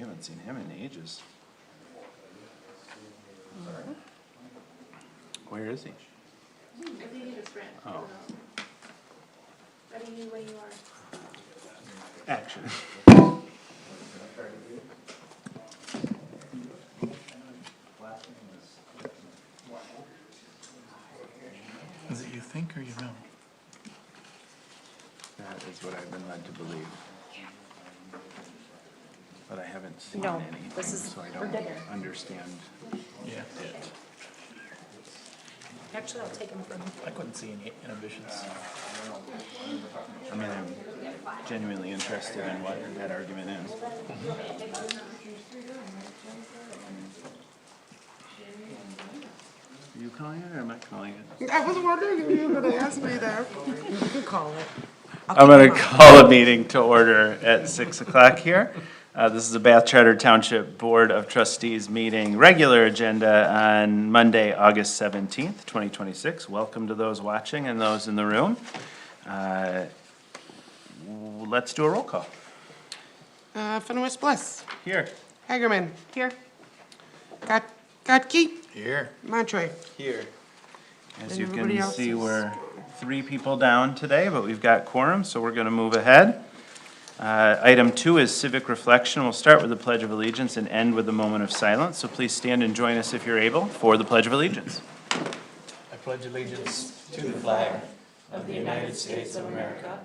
haven't seen him in ages. Where is he? Oh. Ready when you are. Action. Is it you think or you know? That is what I've been led to believe. But I haven't seen No, anything, this is so I for don't dinner. understand Yeah. it. Actually, I'll take them from. I couldn't see any inhibitions. I mean, I'm genuinely interested in what that argument is. Are you calling it or am I calling it? I was wondering if you were going to ask me that. You can call it. I'm going to call a meeting to order at 6 o'clock here. This is the Bath Charter Township Board of Trustees meeting, regular agenda on Monday, August 17th, 2026. Welcome to those watching and those in the room. Let's do a roll call. Fewins-Bliss. Here. Hagerman. Here. Kotke. Here. Montri. Here. As And you everybody can else see, is- we're 3 people down today, but we've got quorum, so we're going to move ahead. Item 2 is civic reflection. We'll start with the Pledge of Allegiance and end with a moment of silence. So please stand and join us if you're able for the Pledge of Allegiance. I pledge allegiance to the flag of the United States of America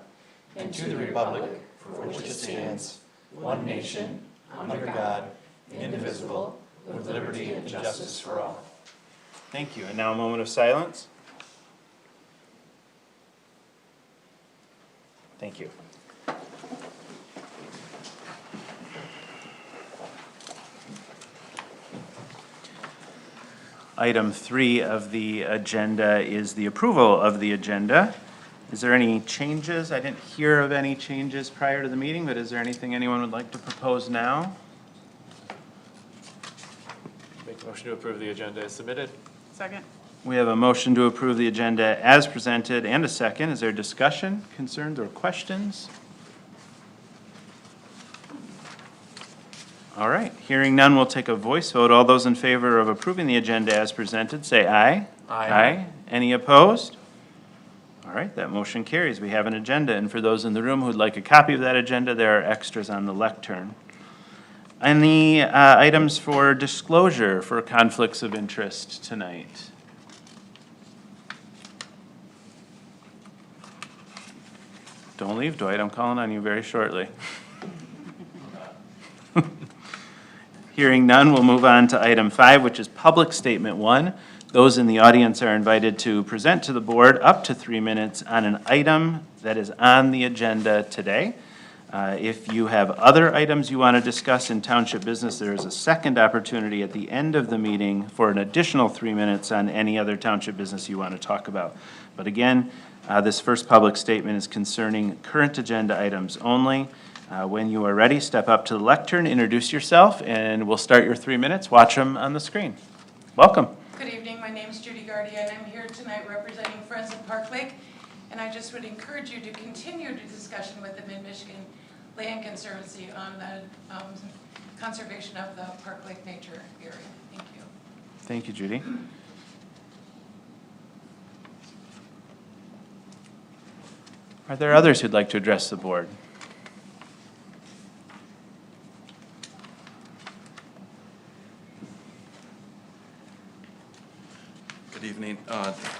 and to the republic for which it stands, one nation, under God, indivisible, with liberty and justice for all. Thank you. And now a moment of silence. Thank you. Item 3 of the agenda is the approval of the agenda. Is there any changes? I didn't hear of any changes prior to the meeting, but is there anything anyone would like to propose now? Make a motion to approve the agenda as submitted. Second. We have a motion to approve the agenda as presented and a second. Is there discussion, concerns, or questions? All right, hearing none, we'll take a voice vote. All those in favor of approving the agenda as presented, say aye. Aye. Any opposed? All right, that motion carries. We have an agenda, and for those in the room who'd like a copy of that agenda, there are extras on the lectern. Any items for disclosure for conflicts of interest tonight? Don't leave, Dwight. I'm calling on you very shortly. Hearing none, we'll move on to item 5, which is public statement 1. Those in the audience are invited to present to the board up to 3 minutes on an item that is on the agenda today. If you have other items you want to discuss in township business, there is a second opportunity at the end of the meeting for an additional 3 minutes on any other township business you want to talk about. But again, this first public statement is concerning current agenda items only. When you are ready, step up to the lectern, introduce yourself, and we'll start your 3 minutes. Watch them on the screen. Welcome. Good evening, my name is Judy Gardia, and I'm here tonight representing Friends of Park Lake. And I just would encourage you to continue the discussion with the Mid-Michigan Land Conservancy on the conservation of the Park Lake nature area. Thank you. Thank you, Judy. Are there others who'd like to address the board? Good evening.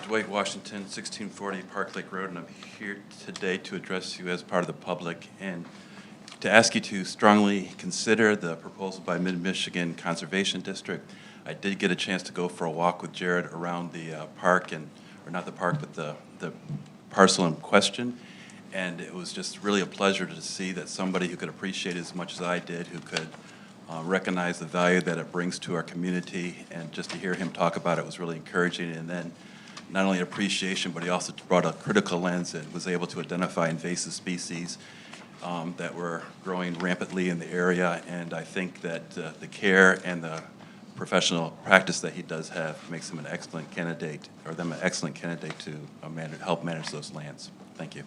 Dwight Washington, 1640 Park Lake Road, and I'm here today to address you as part of the public and to ask you to strongly consider the proposal by Mid-Michigan Conservation District. I did get a chance to go for a walk with Jared around the park, or not the park, but the parcel in question, and it was just really a pleasure to see that somebody who could appreciate it as much as I did, who could recognize the value that it brings to our community, and just to hear him talk about it was really encouraging. And then not only appreciation, but he also brought a critical lens and was able to identify invasive species that were growing rampantly in the area. And I think that the care and the professional practice that he does have makes him an excellent candidate, or them an excellent candidate to help manage those lands. Thank you.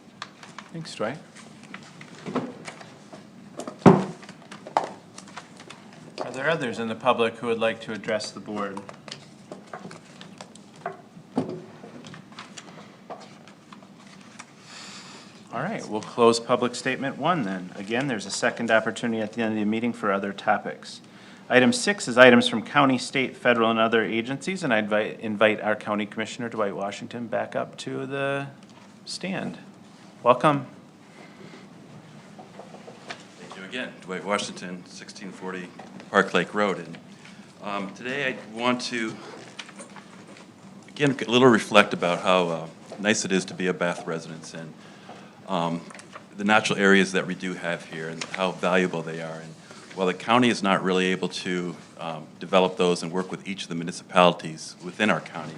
Thanks, Dwight. there others in the public who would like to address the board? All right, we'll close public statement 1 then. Again, there's a second opportunity at the end of the meeting for other topics. Item 6 is items from county, state, federal, and other agencies, and I invite our County Commissioner, Dwight Washington, back up to the stand. Welcome. Thank you again. Dwight Washington, 1640 Park Lake Road. And today I want to, again, a little reflect about how nice it is to be a Bath resident and the natural areas that we do have here and how valuable they are. And while the county is not really able to develop those and work with each of the municipalities within our county,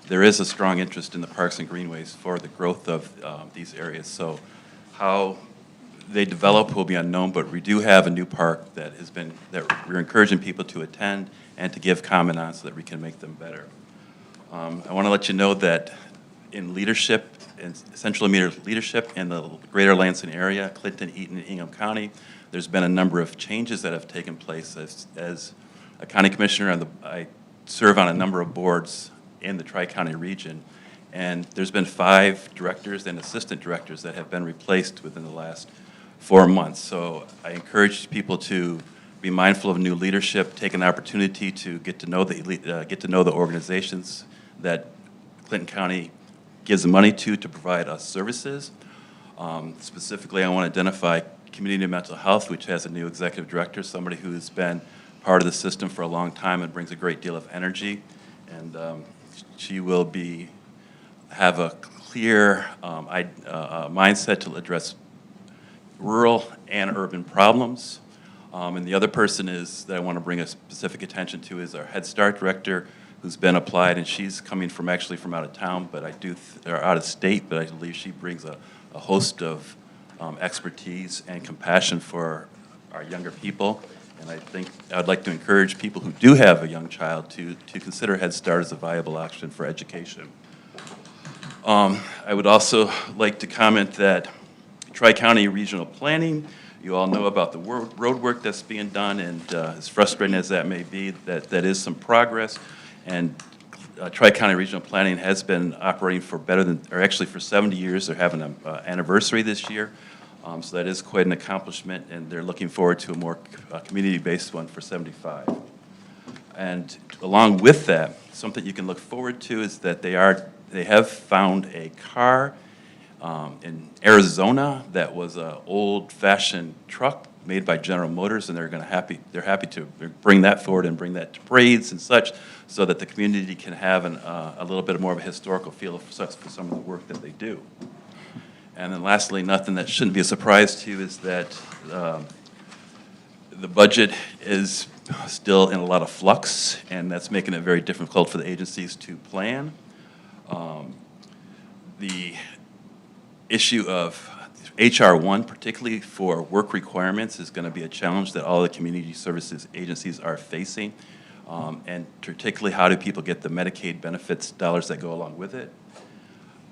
there is a strong interest in the parks and greenways for the growth of these areas. So how they develop will be unknown, but we do have a new park that we're encouraging people to attend and to give comment on so that we can make them better. I want to let you know that in leadership, in central leadership in the greater Lansing area, Clinton, Eaton, and Ingham County, there's been a number of changes that have taken place. As a county commissioner, I serve on a number of boards in the Tri-County region, and there's been 5 directors and assistant directors that have been replaced within the last 4 months. So I encourage people to be mindful of new leadership, take an opportunity to get to know the organizations that Clinton County gives the money to provide us services. Specifically, I want to identify Community Mental Health, which has a new executive director, somebody who's been part of the system for a long time and brings a great deal of energy. And she will have a clear mindset to address rural and urban problems. And the other person that I want to bring a specific attention to is our Head Start director, who's been applied, and she's coming from out of town, but or out of state, but I believe she brings a host of expertise and compassion for our younger people. And I think I'd like to encourage people who do have a young child to consider Head Start as a viable option for education. I would also like to comment that Tri-County Regional Planning, you all know about the road work that's being done, and as frustrating as that may be, that is some progress. And Tri-County Regional Planning has been operating for for 70 years. They're having an anniversary this year. So that is quite an accomplishment, and they're looking forward to a more community-based one for 75. And along with that, something you can look forward to is that they have found a car in Arizona that was an old-fashioned truck made by General Motors, and they're happy to bring that forward and bring that to parades and such, so that the community can have a little bit more of a historical feel for some of the work that they do. And then lastly, nothing that shouldn't be a surprise to you is that the budget is still in a lot of flux, and that's making it very difficult for the agencies to plan. The issue of HR1, particularly for work requirements, is going to be a challenge that all the community services agencies are facing. And particularly, how do people get the Medicaid benefits dollars that go along with it?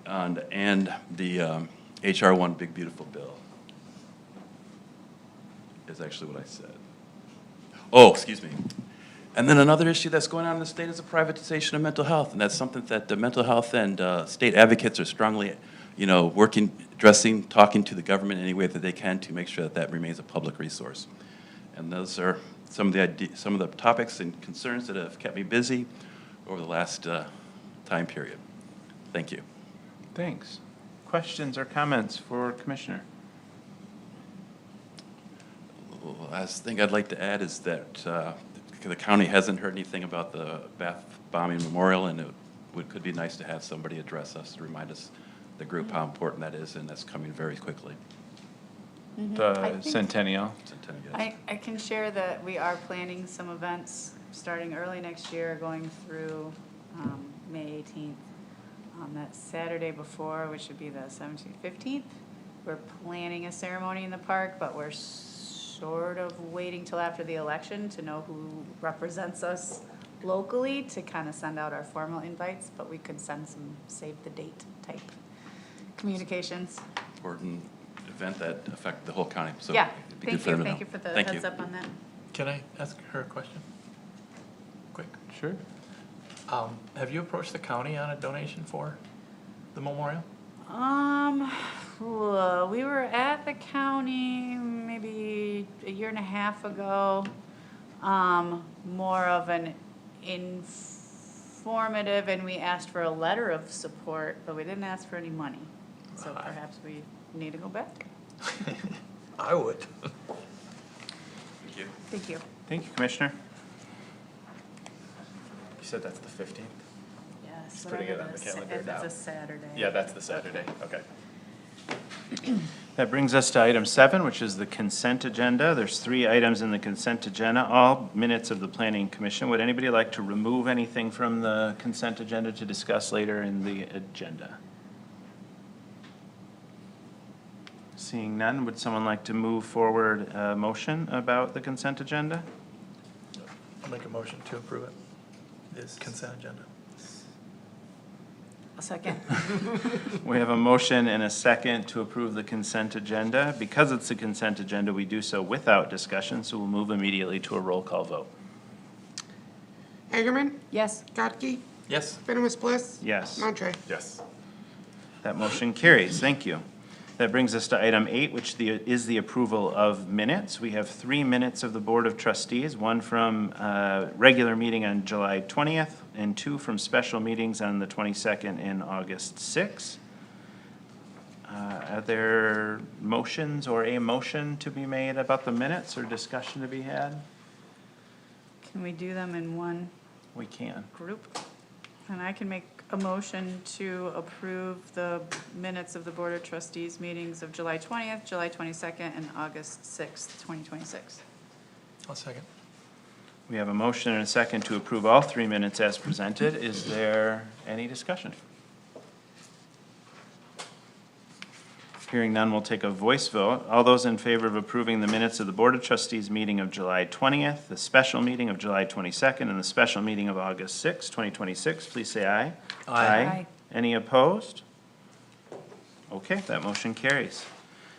And the HR1 Big Beautiful Bill is actually what I said. Oh, excuse me. And then another issue that's going on in the state is the privatization of mental health, and that's something that the mental health and state advocates are strongly, working, addressing, talking to the government in any way that they can to make sure that remains a public resource. And those are some of the topics and concerns that have kept me busy over the last time period. Thank you. Thanks. Questions or comments for Commissioner? The last thing I'd like to add is that the county hasn't heard anything about the Bath Bombing Memorial, and it could be nice to have somebody address us to remind us, the group, how important that is, and that's coming very quickly. The Centennial. Yes. I can share that we are planning some events starting early next year, going through May 18th. That Saturday before, which would be the 17th, 15th, we're planning a ceremony in the park, but we're sort of waiting till after the election to know who represents us locally to kind of send out our formal invites, but we could send some save the date type communications. Important event that affect the whole county. So Yeah, it'd be good for them to know. thank you for the Thank heads you. up on that. Can I ask her a question? Quick. Sure. Have you approached the county on a donation for the memorial? We were at the county maybe a year and a half ago. More of an informative, and we asked for a letter of support, but we didn't ask for any money. So Right. perhaps we need to go back. I would. Thank you. Thank you. Thank you, Commissioner. You said that's the 15th? Yes. Just putting it on the calendar now. It's a Saturday. Yeah, that's the Saturday, okay. That brings us to item 7, which is the consent agenda. There's 3 items in the consent agenda, all minutes of the Planning Commission. Would anybody like to remove anything from the consent agenda to discuss later in the agenda? Seeing none, would someone like to move forward a motion about the consent agenda? I'll make a motion to approve it. This consent agenda. A second. We have a motion and a second to approve the consent agenda. Because it's a consent agenda, we do so without discussion, so we'll move immediately to a roll call vote. Hagerman, Yes. Kotke, Yes. Fewins-Bliss, Yes. Montri. Yes. That motion carries. Thank you. That brings us to item 8, which is the approval of minutes. We have 3 minutes of the Board of Trustees, 1 from regular meeting on July 20th, and 2 from special meetings on the 22nd and August 6th. Are there motions or a motion to be made about the minutes or discussion to be had? Can we do them in one We can. group? And I can make a motion to approve the minutes of the Board of Trustees meetings of July 20th, July 22nd, and August 6th, 2026. I'll second. We have a motion and a second to approve all 3 minutes as presented. Is there any discussion? Hearing none, we'll take a voice vote. All those in favor of approving the minutes of the Board of Trustees meeting of July 20th, the special meeting of July 22nd, and the special meeting of August 6th, 2026, please say aye. Aye. Any opposed? Okay, that motion carries.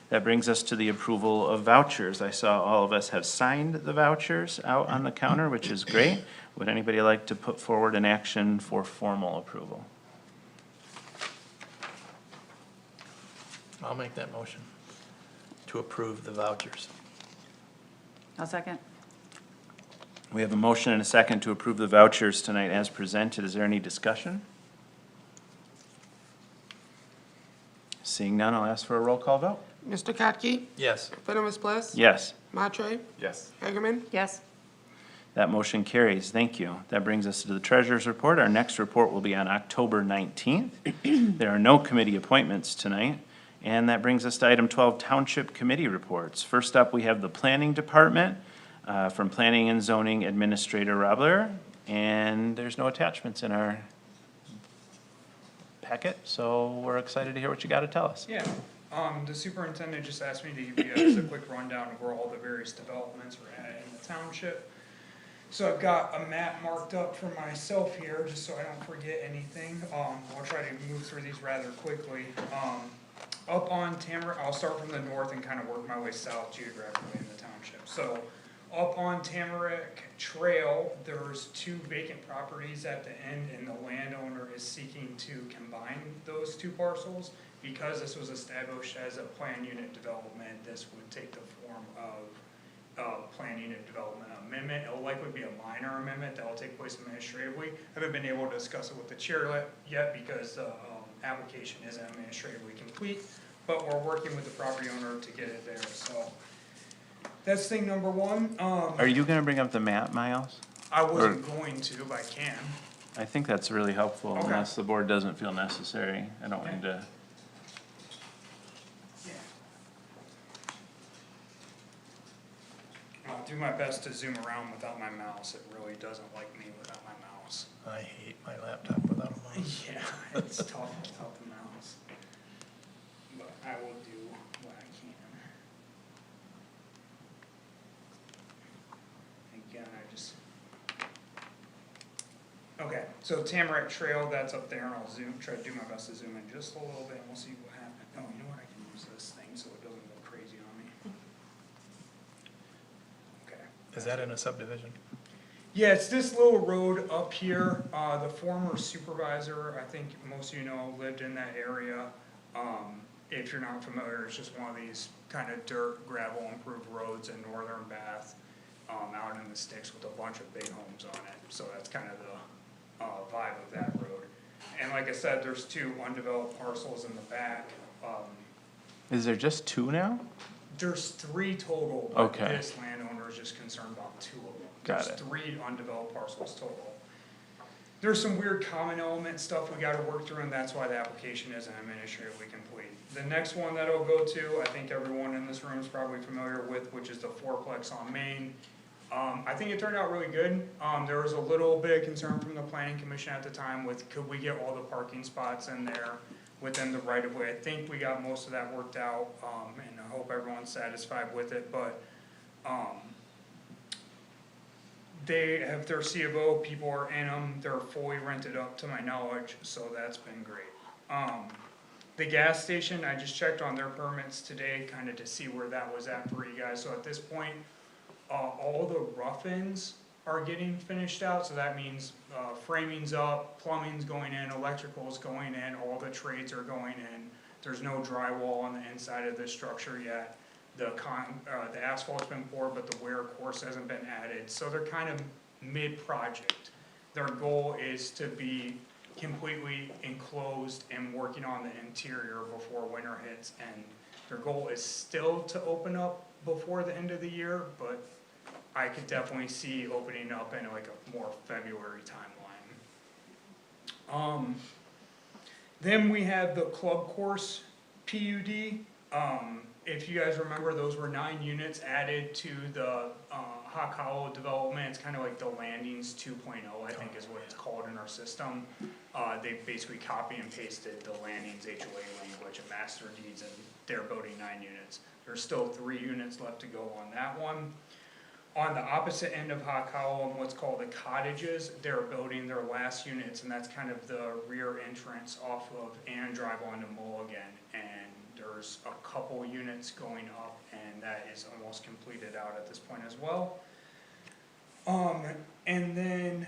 That brings us to the approval of vouchers. I saw all of us have signed the vouchers out on the counter, which is great. Would anybody like to put forward an action for formal approval? I'll make that motion to approve the vouchers. I'll second. We have a motion and a second to approve the vouchers tonight as presented. Is there any discussion? Seeing none, I'll ask for a roll call vote. Mr. Kotke, Yes. Fewins-Bliss, Yes, Montri, Yes. Hagerman, Yes. that motion carries. Thank you. That brings us to the treasurer's report. Our next report will be on October 19th. There are no committee appointments tonight. And that brings us to item 12, Township Committee Reports. First up, we have the Planning Department from Planning and Zoning Administrator Robler. And there's no attachments in our packet, so we're excited to hear what you got to tell us. Yeah, the superintendent just asked me to give you guys a quick rundown of where all the various developments are at in the township. So I've got a map marked up for myself here, just so I don't forget anything. I'll try to move through these rather quickly. Up on Tamarack, I'll start from the north and kind of work my way south geographically in the township. So up on Tamarack Trail, there's 2 vacant properties at the end, and the landowner is seeking to combine those 2 parcels. Because this was established as a plan unit development, this would take the form of plan unit development amendment. It'll likely be a minor amendment that will take place administratively. I haven't been able to discuss it with the chair yet because the application isn't administratively complete, but we're working with the property owner to get it there, so. That's thing number 1. Are you going to bring up the map, Miles? I wasn't going to, but I can. I think that's really helpful Okay. unless the board doesn't feel necessary. I don't want to. Yeah. I'll do my best to zoom around without my mouse. It really doesn't like me without my mouse. I hate my laptop without a mouse. Yeah, it's tough without the mouse. But I will do what I can. Again, okay, so Tamarack Trail, that's up there, and I'll try to do my best to zoom in just a little bit, and we'll see what happens. Oh, you know what, I can use this thing so it doesn't go crazy on me. Okay. Is that in a subdivision? Yeah, it's this little road up here, the former supervisor, I think most of you know, lived in that area. If you're not familiar, it's just one of these kind of dirt, gravel improved roads in northern Bath, out in the sticks with a bunch of big homes on it, so that's kind of the, vibe of that road. And like I said, there's 2 undeveloped parcels in the back, Is there just 2 now? there's 3 total, but Okay. this landowner is just concerned about 2 of them. Got There's it. 3 undeveloped parcels total. There's some weird common element stuff we gotta work through, and that's why the application isn't administratively complete. The next one that I'll go to, I think everyone in this room is probably familiar with, which is the fourplex on Main. I think it turned out really good. There was a little bit of concern from the planning commission at the time with, could we get all the parking spots in there within the right of way? I think we got most of that worked out, and I hope everyone's satisfied with it, but, they have their C of O, people are in them, they're fully rented up to my knowledge, so that's been great. The gas station, I just checked on their permits today, kinda to see where that was at for you guys, so at this point, all the rough-ins are getting finished out, so that means, framing's up, plumbing's going in, electrical's going in, all the trades are going in. There's no drywall on the inside of the structure yet. The asphalt's been poured, but the wear course hasn't been added, so they're kind of mid-project. Their goal is to be completely enclosed and working on the interior before winter hits, and their goal is still to open up before the end of the year, but I could definitely see opening up in like a more February timeline. Then we have the club course PUD. If you guys remember, those were 9 units added to the, Hawk Hollow development. It's kinda like the Landings 2.0, I think is what it's called in our system. They basically copy and pasted the Landings HOA language and master deeds, and they're building 9 units. There's still 3 units left to go on that one. On the opposite end of Hawk Hollow, on what's called the cottages, they're building their last units, and that's kind of the rear entrance off of Ann Drive onto Mulligan. And there's a couple units going up, and that is almost completed out at this point as well. And then,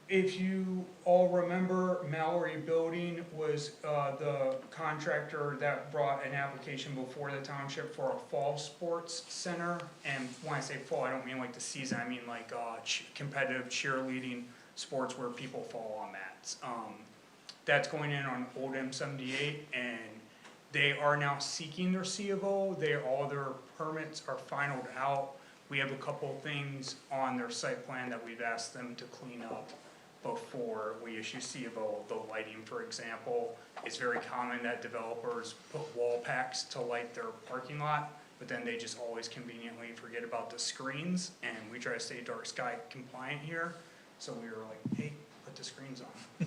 if you all remember, Mallory Building was, the contractor that brought an application before the township for a fall sports center. And when I say fall, I don't mean like the season, I mean like, competitive cheerleading sports where people fall on mats. That's going in on Old M78, and they are now seeking their C of O. All their permits are finalized out. We have a couple things on their site plan that we've asked them to clean up before we issue C of O. The lighting, for example, it's very common that developers put wall packs to light their parking lot, but then they just always conveniently forget about the screens, and we try to stay dark sky compliant here, so we were like, hey, put the screens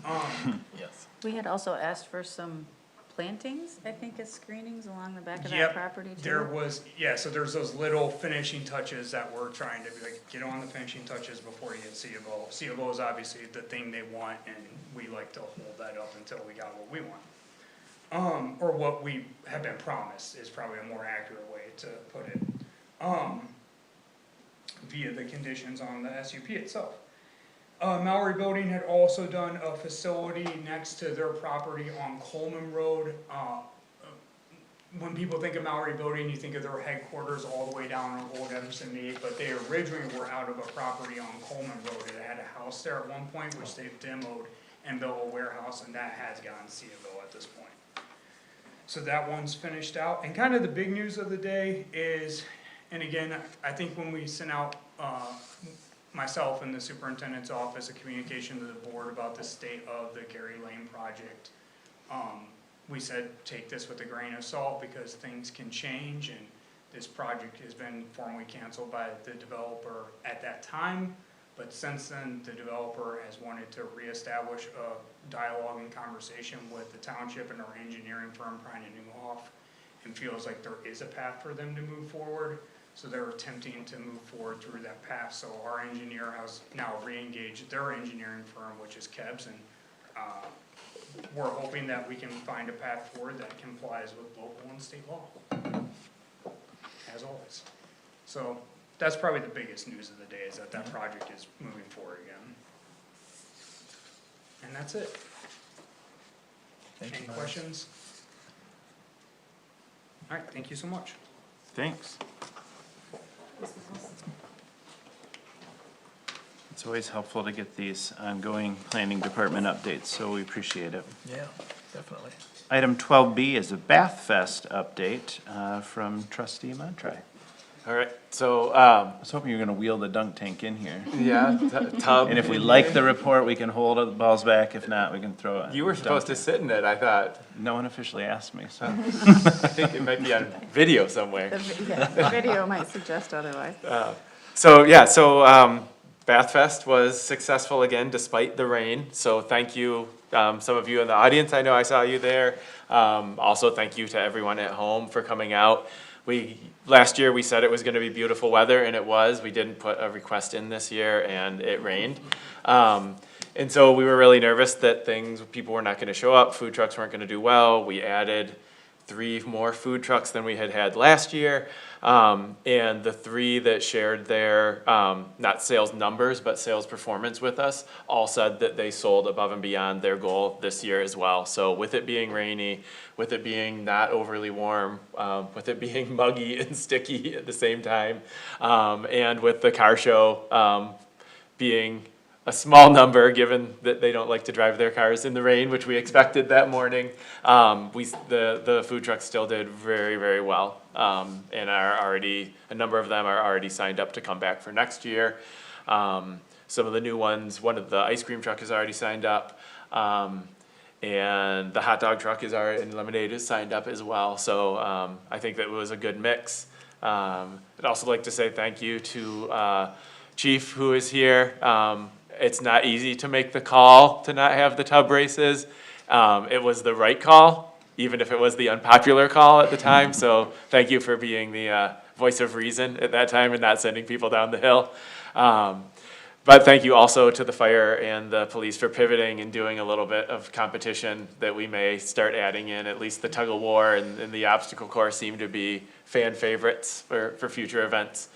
on. Yes. We had also asked for some plantings, I think, as screenings along the back of that Yep, property too. there was, yeah, so there's those little finishing touches that we're trying to be like, get on the finishing touches before you get C of O. C of O is obviously the thing they want, and we like to hold that up until we got what we want. Or what we have been promised is probably a more accurate way to put it. Via the conditions on the SUP itself. Mallory Building had also done a facility next to their property on Coleman Road. When people think of Mallory Building, you think of their headquarters all the way down on Old M78, but they originally were out of a property on Coleman Road. It had a house there at one point, which they've demoed and built a warehouse, and that has gotten C of O at this point. So that one's finished out, and kind of the big news of the day is, and again, I think when we sent out, myself and the superintendent's office a communication to the board about the state of the Gary Lane project. We said, take this with a grain of salt because things can change, and this project has been formally canceled by the developer at that time. But since then, the developer has wanted to reestablish a dialogue and conversation with the township and our engineering firm, Prine and Newhoff, and feels like there is a path for them to move forward. So they're attempting to move forward through that path. So our engineer has now re-engaged their engineering firm, which is Kebs, and we're hoping that we can find a path forward that complies with local and state law, as always. So that's probably the biggest news of the day, is that project is moving forward again. And that's it. Thank Any you, questions? All right, thank you so much. Thanks. It's always helpful to get these ongoing planning department updates, so we appreciate it. Yeah, definitely. Item 12B is a Bath Fest update from Trustee Montri. All right, so, I was hoping you were gonna wheel the dunk tank in here. yeah, tub. And if we like the report, we can hold the balls back. If not, we can throw it. You were supposed to sit in it, I thought. No one officially asked me, so. I think it might be on video somewhere. The video might suggest otherwise. So Bath Fest was successful again despite the rain. So thank you, some of you in the audience, I know I saw you there. Also, thank you to everyone at home for coming out. Last year, we said it was gonna be beautiful weather, and it was. We didn't put a request in this year, and it rained. And so we were really nervous that people were not gonna show up, food trucks weren't gonna do well. We added 3 more food trucks than we had last year. And the 3 that shared their, not sales numbers, but sales performance with us, all said that they sold above and beyond their goal this year as well. So with it being rainy, with it being not overly warm, with it being muggy and sticky at the same time, and with the car show being a small number, given that they don't like to drive their cars in the rain, which we expected that morning. The food trucks still did very, very well, and a number of them are already signed up to come back for next year. Some of the new ones, one of the ice cream truck is already signed up, and the hot dog truck and lemonade is signed up as well. So I think that was a good mix. I'd also like to say thank you to Chief, who is here. It's not easy to make the call to not have the tub races. It was the right call, even if it was the unpopular call at the time. So thank you for being the voice of reason at that time and not sending people down the hill. But thank you also to the fire and the police for pivoting and doing a little bit of competition that we may start adding in. At least the tug of war and the obstacle course seem to be fan favorites for future events.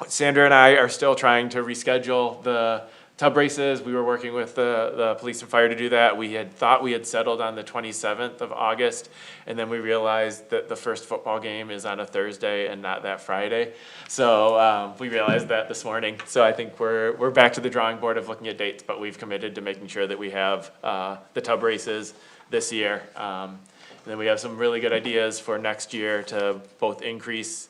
Sandra and I are still trying to reschedule the tub races. We were working with the police and fire to do that. We had thought we had settled on the 27th of August, and then we realized that the first football game is on a Thursday and not that Friday. So we realized that this morning. So I think we're back to the drawing board of looking at dates, but we've committed to making sure that we have the tub races this year. And then we have some really good ideas for next year to both increase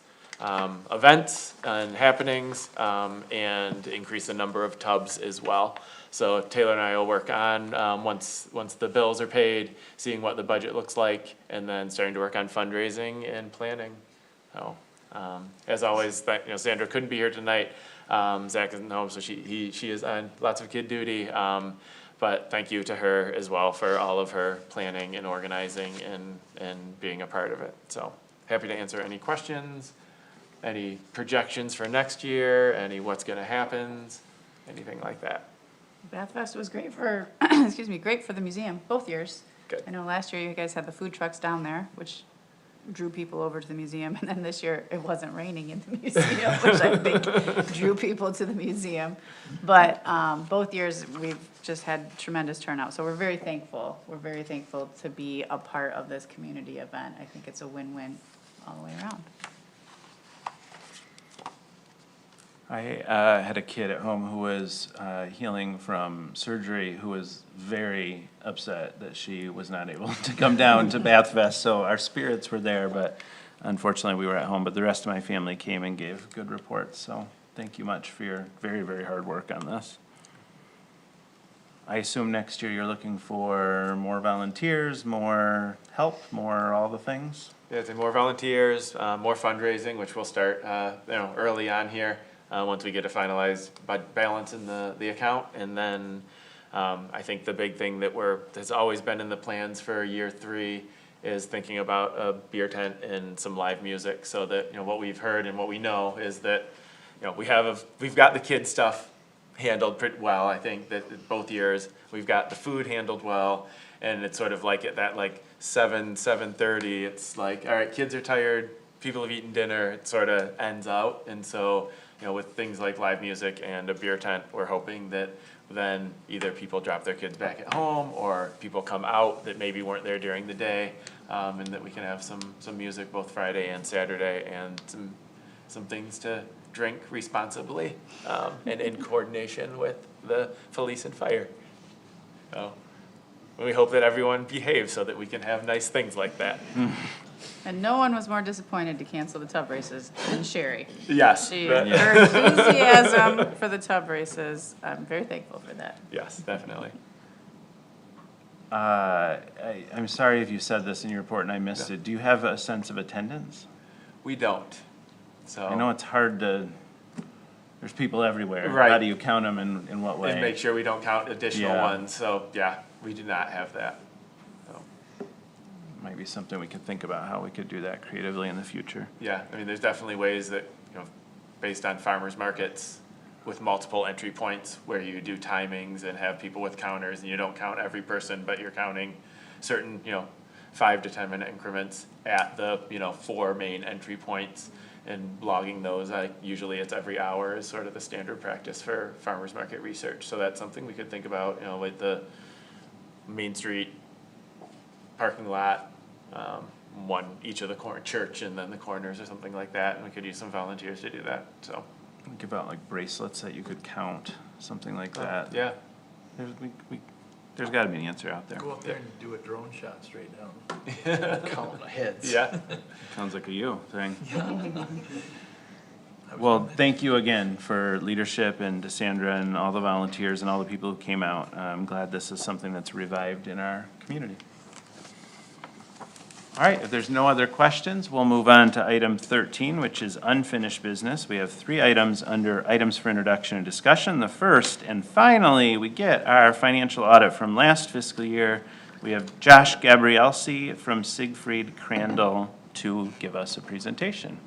events and happenings, and increase the number of tubs as well. So Taylor and I will work on, once the bills are paid, seeing what the budget looks like, and then starting to work on fundraising and planning. So, as always, Sandra couldn't be here tonight. Zach isn't home, so she is on lots of kid duty. But thank you to her as well for all of her planning and organizing and being a part of it. So happy to answer any questions. Any projections for next year, what's gonna happen, anything like that. Bath Fest was great for, great for the museum, both years. Good. I know last year you guys had the food trucks down there, which drew people over to the museum, and then this year it wasn't raining in the museum, which I think drew people to the museum. But both years, we've just had tremendous turnout, so we're very thankful. We're very thankful to be a part of this community event. I think it's a win-win all the way around. I had a kid at home who was healing from surgery who was very upset that she was not able to come down to Bath Fest. So our spirits were there, but unfortunately we were at home. But the rest of my family came and gave good reports. So thank you much for your very, very hard work on this. I assume next year you're looking for more volunteers, more help, more all the things? Yeah, so more volunteers, more fundraising, which we'll start early on here. Once we get a finalized balance in the account. And then I think the big thing that's always been in the plans for year 3 is thinking about a beer tent and some live music, so that what we've heard and what we know is that we've got the kid stuff handled pretty well. I think that both years we've got the food handled well, and it's sort of like at that 7:30 it's like, all right, kids are tired, people have eaten dinner, it sort of ends out. And so, with things like live music and a beer tent, we're hoping that then either people drop their kids back at home or people come out that maybe weren't there during the day, and that we can have some music both Friday and Saturday and some things to drink responsibly, and in coordination with the police and fire. So we hope that everyone behaves so that we can have nice things like that. And no one was more disappointed to cancel the tub races than Sherry. Yes. Her enthusiasm for the tub races, I'm very thankful for that. Yes, definitely. I'm sorry if you said this in your report and I missed it. Do you have a sense of attendance? We don't. So I know it's hard to, there's people everywhere. Right. How do you count them and in what way? And make sure we don't count additional Yeah. ones. So yeah, we do not have that. So, Might be something we could think about, how we could do that creatively in the future. yeah, I mean, there's definitely ways that, based on farmers markets with multiple entry points where you do timings and have people with counters and you don't count every person, but you're counting certain, 5 to 10 minute increments at the, 4 main entry points and logging those. Usually it's every hour is sort of the standard practice for farmers market research. So that's something we could think about, like the Main Street parking lot, each of the church and then the corners or something like that, and we could use some volunteers to do that, so. Think about like bracelets that you could count, something like that. Yeah, There's gotta be an answer out there. Go up there and do a drone shot straight down. Count the heads. yeah. Sounds like a you thing. Well, thank you again for leadership and to Sandra and all the volunteers and all the people who came out. I'm glad this is something that's revived in our community. All right, if there's no other questions, we'll move on to item 13, which is unfinished business. We have 3 items under items for introduction and discussion. The first, and finally, we get our financial audit from last fiscal year. We have Josh Gabrielsi from Siegfried Crandall to give us a presentation.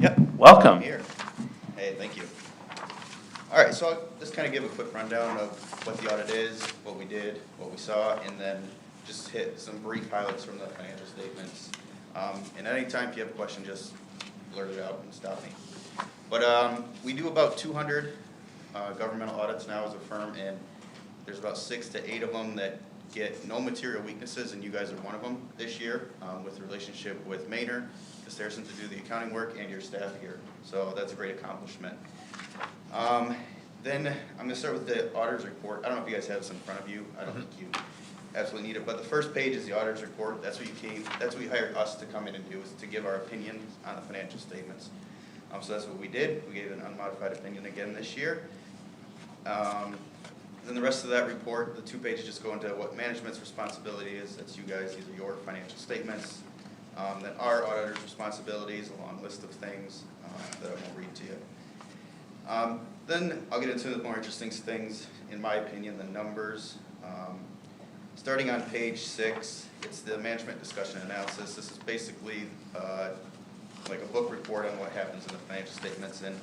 Yep. Welcome. I'm here. Hey, thank you. All right, so I'll just kind of give a quick rundown of what the audit is, what we did, what we saw, and then just hit some brief highlights from the financial statements. And anytime if you have a question, just blurt it out and stop me. But we do about 200 governmental audits now as a firm, and there's about 6 to 8 of them that get no material weaknesses, and you guys are one of them this year, with the relationship with Maynard, Harrison to do the accounting work, and your staff here. So that's a great accomplishment. Then I'm gonna start with the auditor's report. I don't know if you guys have this in front of you. I don't think you absolutely need it, but the first page is the auditor's report. That's what you hired us to come in and do, is to give our opinion on the financial statements. So that's what we did. We gave an unmodified opinion again this year. Then the rest of that report, the 2 pages just go into what management's responsibility is. That's you guys, these are your financial statements. Then our auditor's responsibilities, a long list of things that I won't read to you. Then I'll get into the more interesting things, in my opinion, the numbers. Starting on page 6, it's the management discussion and analysis. This is basically like a book report on what happens in the financial statements. And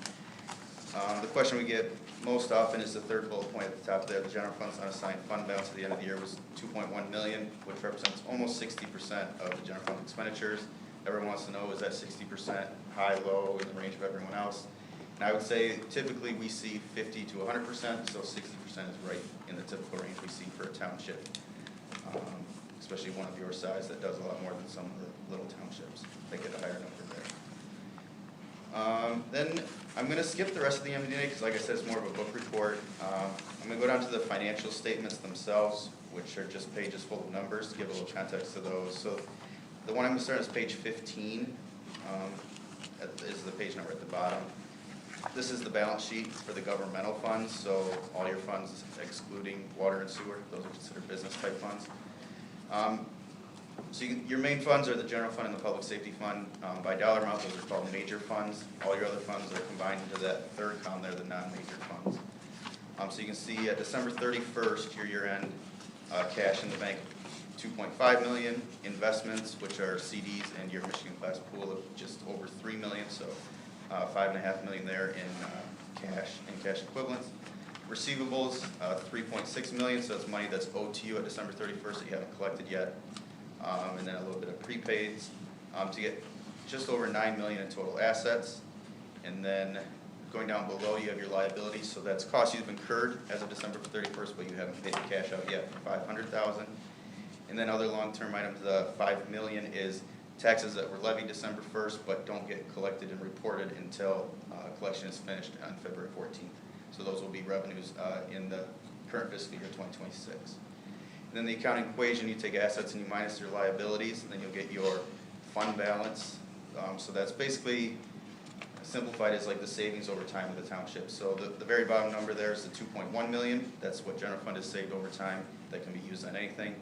the question we get most often is the third bullet point at the top there. The general fund's unassigned fund balance at the end of the year was $2.1 million, which represents almost 60% of the general fund expenditures. Everyone wants to know, is that 60% high, low, in the range of everyone else? And I would say typically we see 50 to 100%, so 60% is right in the typical range we see for a township, especially one of your size that does a lot more than some of the little townships. They get a higher number there. Then I'm going to skip the rest of the MD&A because, like I said, it's more of a book report. I'm going to go down to the financial statements themselves, which are just pages full of numbers, to give a little context to those. So the one I'm going to start is page 15. Is the page number at the bottom. This is the balance sheet for the governmental funds, so all your funds excluding water and sewer, those are considered business type funds. So your main funds are the general fund and the public safety fund. By dollar amount, those are called major funds. All your other funds are combined into that third column there, the non-major funds. So you can see at December 31st, your year-end cash in the bank, $2.5 million. Investments, which are CDs and your Michigan class pool of just over $3 million, so $5.5 million there in cash and cash equivalents. Receivables, $3.6 million, so that's money that's owed to you at December 31st that you haven't collected yet. And then a little bit of prepaids. To get just over 9 million in total assets. And then going down below, you have your liabilities, so that's costs you've incurred as of December 31st, but you haven't paid the cash out yet for 500,000. And then other long-term items, the 5 million is taxes that were levied December 1st, but don't get collected and reported until collection is finished on February 14th. So those will be revenues in the current fiscal year 2026. And then the accounting equation, you take assets and you minus your liabilities, and then you'll get your fund balance. So that's basically simplified as like the savings over time of the township. So the very bottom number there is the 2.1 million. That's what general fund has saved over time that can be used on anything.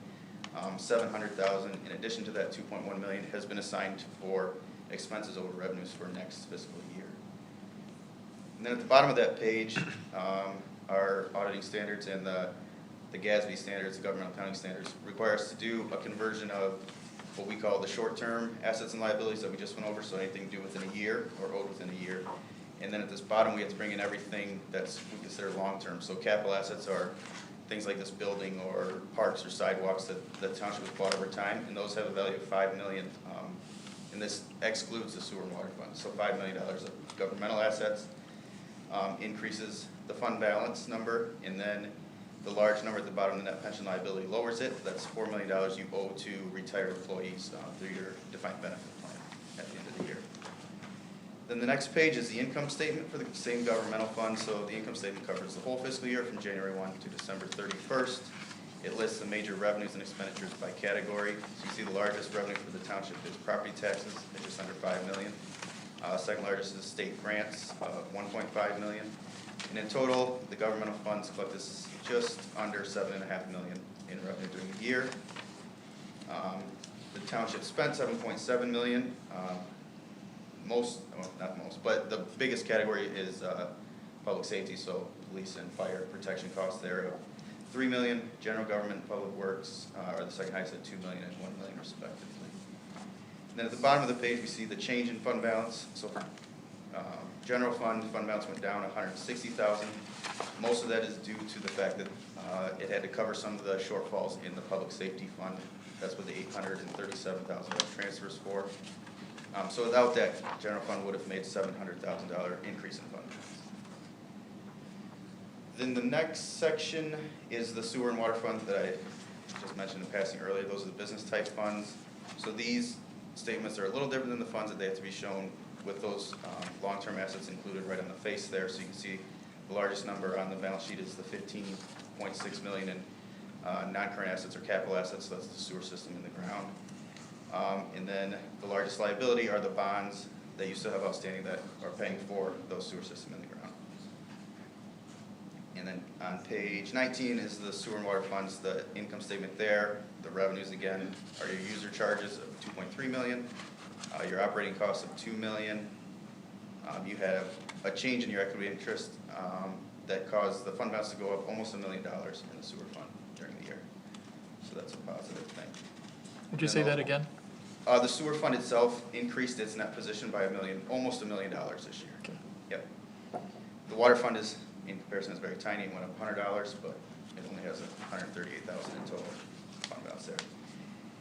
700,000 in addition to that 2.1 million has been assigned for expenses over revenues for next fiscal year. And then at the bottom of that page, our auditing standards and the GASB standards, the governmental accounting standards, require us to do a conversion of what we call the short-term assets and liabilities that we just went over, so anything due within a year or owed within a year. And then at this bottom, we have to bring in everything that's we consider long-term. So capital assets are things like this building or parks or sidewalks that the township has bought over time, and those have a value of 5 million. And this excludes the sewer and water fund. So $5 million of governmental assets increases the fund balance number, and then the large number at the bottom, the net pension liability, lowers it. That's $4 million you owe to retired employees through your defined benefit plan at the end of the year. Then the next page is the income statement for the same governmental fund. So the income statement covers the whole fiscal year from January 1 to December 31st. It lists the major revenues and expenditures by category. So you see the largest revenue for the township is property taxes at just under 5 million. Second largest is state grants of 1.5 million. And in total, the governmental funds collect this just under 7.5 million in revenue during the year. The township spent 7.7 million. Not most, but the biggest category is public safety, so police and fire protection costs there of 3 million. General government and public works are the second highest at 2 million and 1 million respectively. And then at the bottom of the page, we see the change in fund balance. So for general fund balance went down 160,000. Most of that is due to the fact that it had to cover some of the shortfalls in the public safety fund. That's what the $837,000 transfers for. So without that, general fund would have made $700,000 increase in fund balance. Then the next section is the sewer and water fund that I just mentioned in passing earlier. Those are the business type funds. So these statements are a little different than the funds that they have to be shown with those long-term assets included right on the face there. So you can see the largest number on the balance sheet is the 15.6 million in non-current assets or capital assets. So that's the sewer system in the ground. And then the largest liability are the bonds that you still have outstanding that are paying for those sewer system in the ground. And then on page 19 is the sewer and water funds, the income statement there. The revenues again are your user charges of 2.3 million, your operating costs of 2 million. You have a change in your equity interest that caused the fund balance to go up almost $1 million in the sewer fund during the year. So that's a positive thing. Would you say that again? The sewer fund itself increased its net position by almost $1 million this year. Okay. Yep. The water fund is, in comparison, is very tiny. It went up $100, but it only has $138,000 in total fund balance there.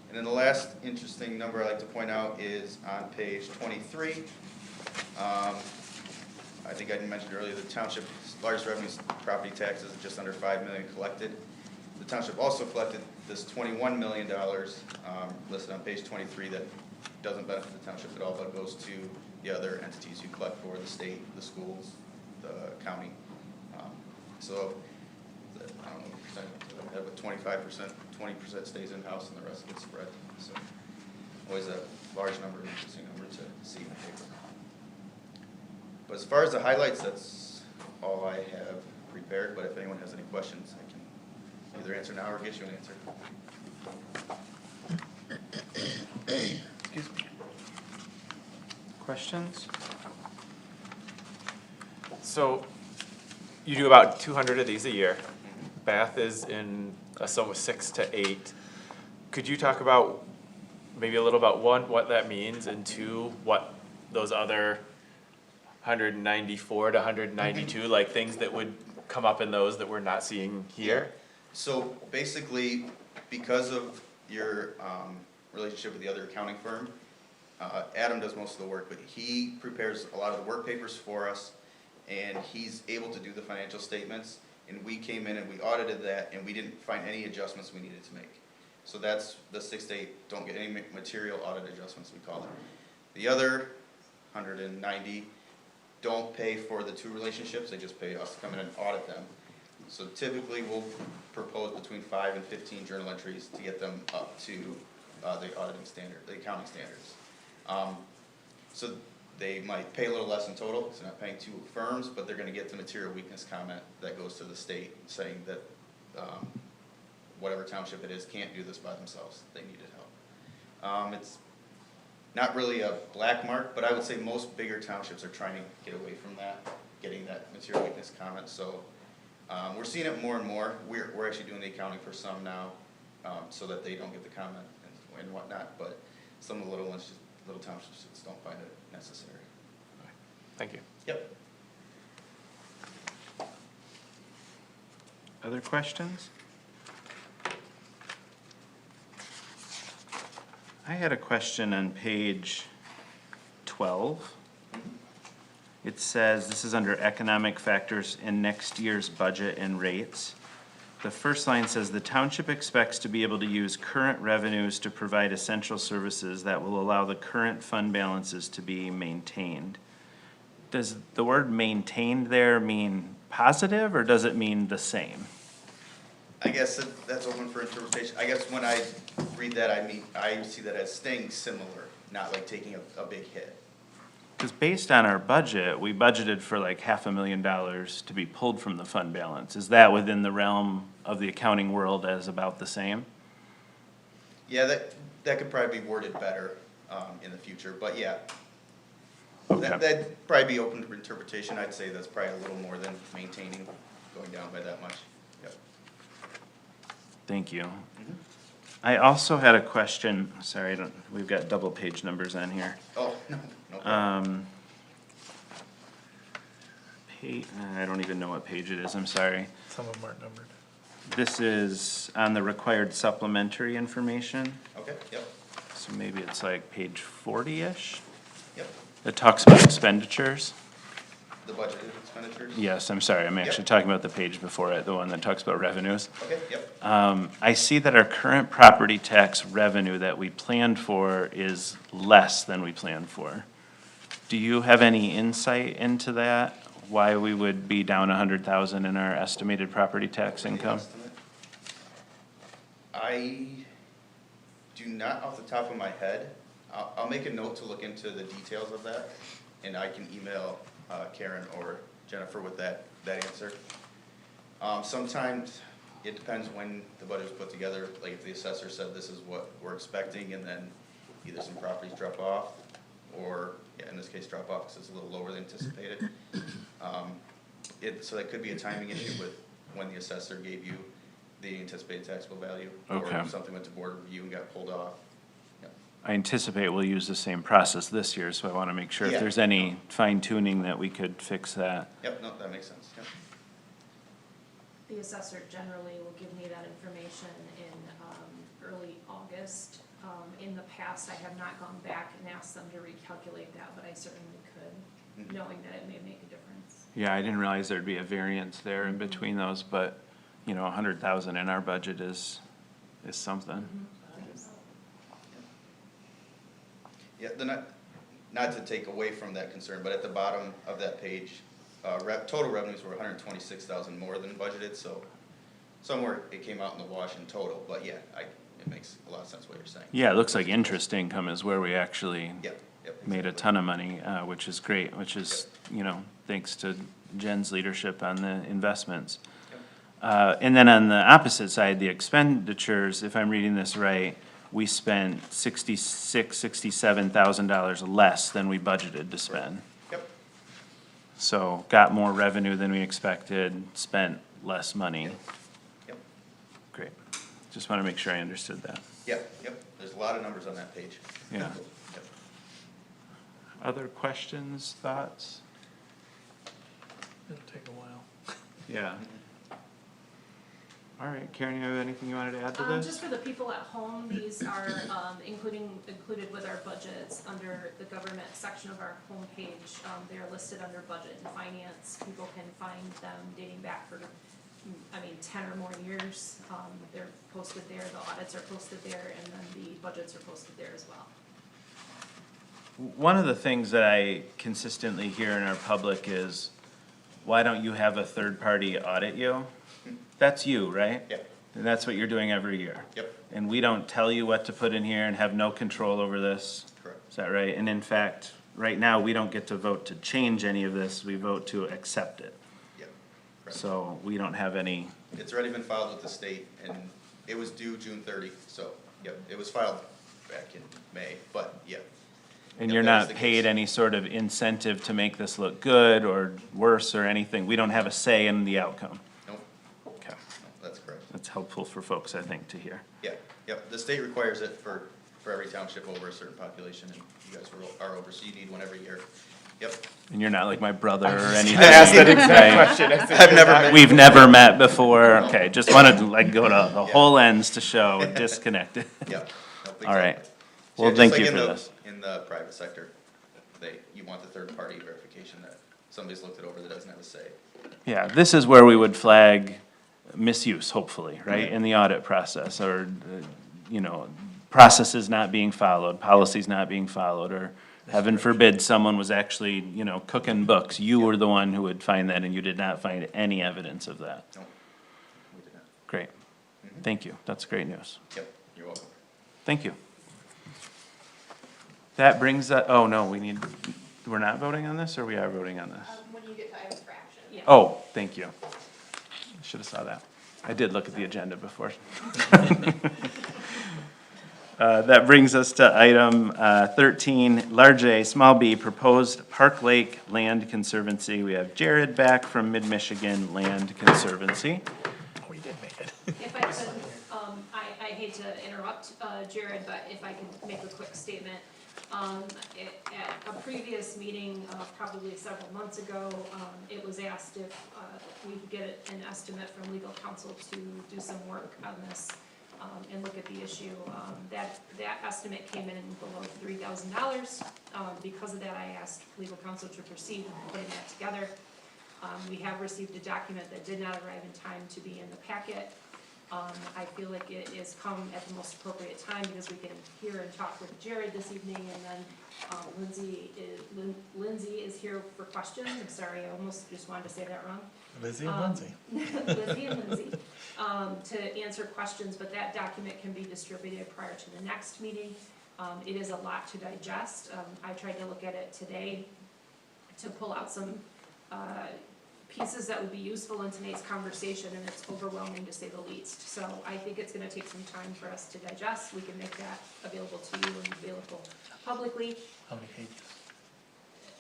And then the last interesting number I like to point out is on page 23. I think I mentioned earlier the township's largest revenues, property taxes, just under 5 million collected. The township also collected this $21 million listed on page 23 that doesn't benefit the township at all, but goes to the other entities you collect for, the state, the schools, the county. So I don't know, percent, have a 25%, 20% stays in-house and the rest gets spread. So always a large number, interesting number to see in the paper. But as far as the highlights, that's all I have prepared, but if anyone has any questions, I can either answer now or get you an answer. Excuse me. Questions? So you do about 200 of these a year. Bath is in a sum of 6 to 8. Could you talk about maybe a little about one, what that means, and two, what those other 194 to 192, like things that would come up in those that we're not seeing here? So basically, because of your relationship with the other accounting firm, Adam does most of the work, but he prepares a lot of the work papers for us, and he's able to do the financial statements. And we came in and we audited that, and we didn't find any adjustments we needed to make. So that's the 6 to 8, don't get any material audit adjustments, we call it. The other 190 don't pay for the two relationships, they just pay us to come in and audit them. So typically we'll propose between 5 and 15 journal entries to get them up to the auditing standard, the accounting standards. So they might pay a little less in total, because they're not paying two firms, but they're gonna get the material weakness comment that goes to the state saying that whatever township it is can't do this by themselves, they needed help. It's not really a black mark, but I would say most bigger townships are trying to get away from that, getting that material weakness comment, so we're seeing it more and more. We're actually doing the accounting for some now, so that they don't get the comment and whatnot, but some of the little ones, little townships just don't find it necessary. Thank you. Yep. Other questions? I had a question on page 12. It says, this is under economic factors in next year's budget and rates. The first line says, the township expects to be able to use current revenues to provide essential services that will allow the current fund balances to be maintained. Does the word maintained there mean positive, or does it mean the same? I guess that's open for interpretation. I guess when I read that, I see that as staying similar, not like taking a big hit. Because based on our budget, we budgeted for like $500,000 to be pulled from the fund balance. Is that within the realm of the accounting world as about the same? Yeah, that could probably be worded better in the future, but yeah. Okay. That'd probably be open to interpretation. I'd say that's probably a little more than maintaining, going down by that much. Yep. Thank you. I also had a question, sorry, we've got double page numbers on here. Oh, no problem. I don't even know what page it is, I'm sorry. Some of them aren't numbered. This is on the required supplementary information, Okay, yep, so maybe it's like page 40-ish. yep. It talks about expenditures. The budgeted expenditures? Yes, I'm sorry, I'm actually talking about the page before it, the one that talks about revenues. Okay, yep. I see that our current property tax revenue that we planned for is less than we planned for. Do you have any insight into that? Why we would be down 100,000 in our estimated property tax income? Estimate? I do not off the top of my head. I'll make a note to look into the details of that, and I can email Karen or Jennifer with that answer. Sometimes it depends when the budget's put together, like if the assessor said this is what we're expecting, and then either some properties drop off, or, yeah, in this case, drop off because it's a little lower than anticipated. So that could be a timing issue with when the assessor gave you the anticipated taxable value. Okay. Or something went to board review and got pulled off. Yep. I anticipate we'll use the same process this year, so I want to make sure if Yeah. there's any fine tuning that we could fix that. Yep, no, that makes sense, yep. The assessor generally will give me that information in early August. In the past, I have not gone back and asked them to recalculate that, but I certainly could, knowing that it may make a difference. Yeah, I didn't realize there'd be a variance there in between those, but, you know, 100,000 in our budget is something. Yeah, not to take away from that concern, but at the bottom of that page, total revenues were 126,000 more than budgeted, so somewhere it came out in the wash in total, but yeah, it makes a lot of sense what you're saying. Yeah, it looks like interest income is where we actually Yep, made a ton of money, which is great, which is, you know, thanks to Jen's leadership on the investments. And then on the opposite side, the expenditures, if I'm reading this right, we spent $67,000 less than we budgeted to spend. Yep, So got more revenue than we expected, spent less money. yep, Great. Just want to make sure I understood that. yep, there's a lot of numbers on that page. Yeah. Yep. Other questions, thoughts? It'll take a while. Yeah. All right, Karen, you have anything you wanted to add to Just this? for the people at home, these are, included with our budgets under the government section of our homepage. They are listed under budget and finance. People can find them dating back for, 10 or more years. They're posted there, the audits are posted there, and then the budgets are posted there as well. One of the things that I consistently hear in our public is, why don't you have a third party audit you? That's you, right? Yep. And that's what you're doing every year. Yep, And we don't tell you what to put in here and have no control over this. correct. Is that right? And in fact, right now, we don't get to vote to change any of this, we vote to accept it. Yep, correct. So we don't have any, It's already been filed with the state, and it was due June 30, so, yep, it was filed back in May, but, yeah. and Yep, you're that is not the paid case. any sort of incentive to make this look good or worse or anything. We don't have a say in the outcome. Nope, Okay. no, that's correct. That's helpful for folks, I think, to hear. Yeah, yep, the state requires it for every township over a certain population, and you guys are over, so you need one every year. Yep, And you're not like my brother or anything. I asked that exact Right. question. I said, I've never met. We've never met before. Okay, just wanted to like go to the whole ends to show disconnected. yep. Nope, All right. exactly. Well, Yeah, just thank like you in for the- this. In the private sector, you want the third party verification that somebody's looked it over that doesn't have a say. Yeah, this is where we would flag misuse, hopefully, right, in the audit process, or, processes not being followed, policies not being followed, or heaven forbid, someone was actually, cooking books. You were the one who would find that, and you did not find any evidence of that. No, we did not. Great. Thank you. That's great news. Yep, you're welcome. Thank you. That brings us, oh, no, we're not voting on this, or we are voting on this? When you get to items for action. Yeah. Oh, thank you. Should have saw that. I did look at the agenda before. That brings us to item 13, large A, small b, proposed Park Lake Land Conservancy. We have Jared back from Mid-Michigan Land Conservancy. Oh, you did make it. If I could, I hate to interrupt, Jared, but if I could make a quick statement. At a previous meeting, probably several months ago, it was asked if we could get an estimate from legal counsel to do some work on this and look at the issue. That estimate came in below $3,000. Because of that, I asked legal counsel to proceed with putting that together. We have received a document that did not arrive in time to be in the packet. I feel like it is come at the most appropriate time because we can hear and talk with Jared this evening, and then Lindsay is here for questions. I'm sorry, I almost just wanted to say that wrong. Lizzie and Lindsay. Lizzie and Lindsay, to answer questions, but that document can be distributed prior to the next meeting. It is a lot to digest. I tried to look at it today to pull out some pieces that would be useful in today's conversation, and it's overwhelming to say the least. So I think it's gonna take some time for us to digest. We can make that available to you and available publicly. How many pages?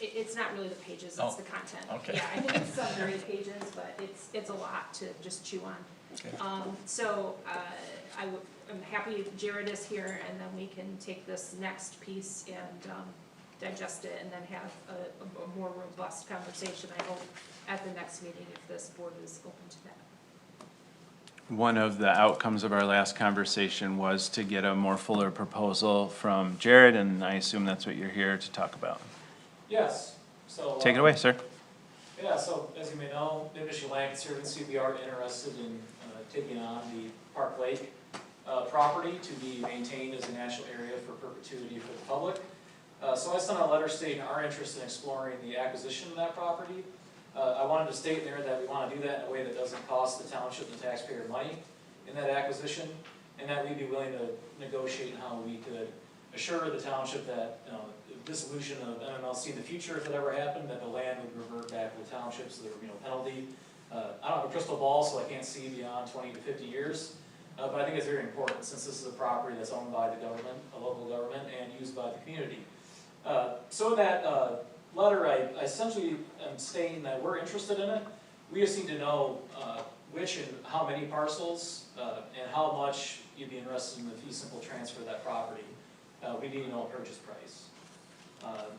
It's not really the pages, it's Oh, the content. okay. Yeah, I think it's 7 or 8 pages, but it's a lot to just chew on. Okay. I'm happy Jared is here, and then we can take this next piece and digest it, and then have a more robust conversation, I hope, at the next meeting, if this board is open to that. One of the outcomes of our last conversation was to get a more fuller proposal from Jared, and I assume that's what you're here to talk about. Yes, so. Take it away, sir. Yeah, so as you may know, Mid-Michigan Land Conservancy, we are interested in taking on the Park Lake property to be maintained as a national area for perpetuity for the public. So I sent a letter stating our interest in exploring the acquisition of that property. I wanted to state there that we want to do that in a way that doesn't cost the township and taxpayer money in that acquisition, and that we'd be willing to negotiate how we could assure the township that, dissolution of MMLC in the future, if it ever happened, that the land would revert back to the township, so there would be no penalty. I don't have a crystal ball, so I can't see beyond 20 to 50 years, but I think it's very important since this is a property that's owned by the government, a local government, and used by the community. So in that letter, I essentially am stating that we're interested in it. We just need to know which and how many parcels and how much you'd be interested in the fee simple transfer of that property. We need to know a purchase price.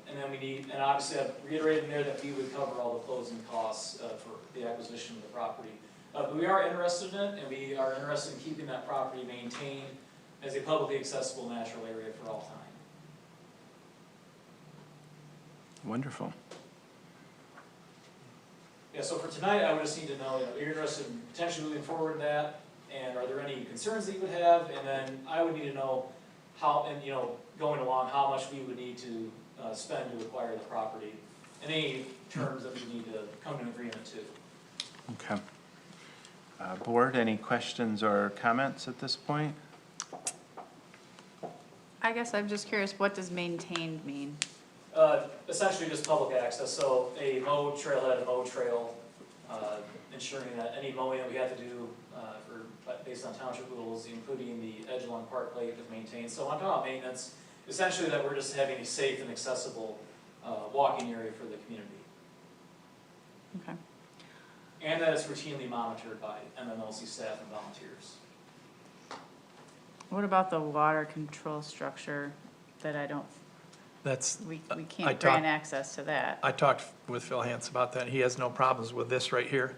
And then we need, and obviously I've reiterated in there that we would cover all the closing costs for the acquisition of the property. But we are interested in it, and we are interested in keeping that property maintained as a publicly accessible natural area for all time. Wonderful. Yeah, so for tonight, I would just need to know, you're interested in potentially moving forward in that, and are there any concerns that you would have? And then I would need to know how, and going along, how much we would need to spend to acquire the property, and any terms that we need to come to an agreement to. Okay. Board, any questions or comments at this point? I guess I'm just curious, what does maintained mean? Essentially just public access, so a mow trailhead, a mow trail, ensuring that any mowing that we have to do based on township rules, including the edge along Park Lake, is maintained. So on top of maintenance, essentially that we're just having a safe and accessible walking area for the community. Okay. And that it's routinely monitored by MMLC staff and volunteers. What about the water control structure that we I can't talked- grant access to that? I talked with Phil Hance about that. He has no problems with this right here.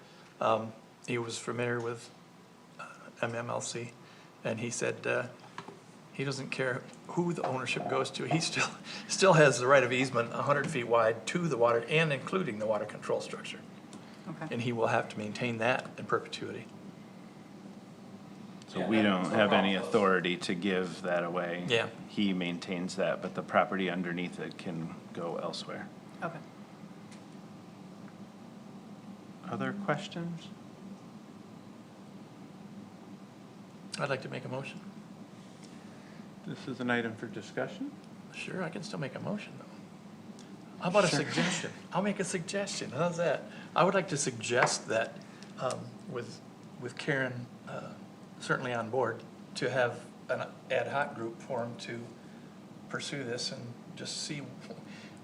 He was familiar with MMLC, and he said he doesn't care who the ownership goes to. He still has the right of easement 100 feet wide to the water and including the water control structure. Okay. And he will have to maintain that in perpetuity. So we don't have any authority to give that away. Yeah. He maintains that, but the property underneath it can go elsewhere. Okay. Other questions? I'd like to make a motion. This is an item for discussion. Sure, I can still make a motion, though. How about a Sure. suggestion? I'll make a suggestion. How's that? I would like to suggest that, with Karen certainly on board, to have an ad hoc group formed to pursue this and just see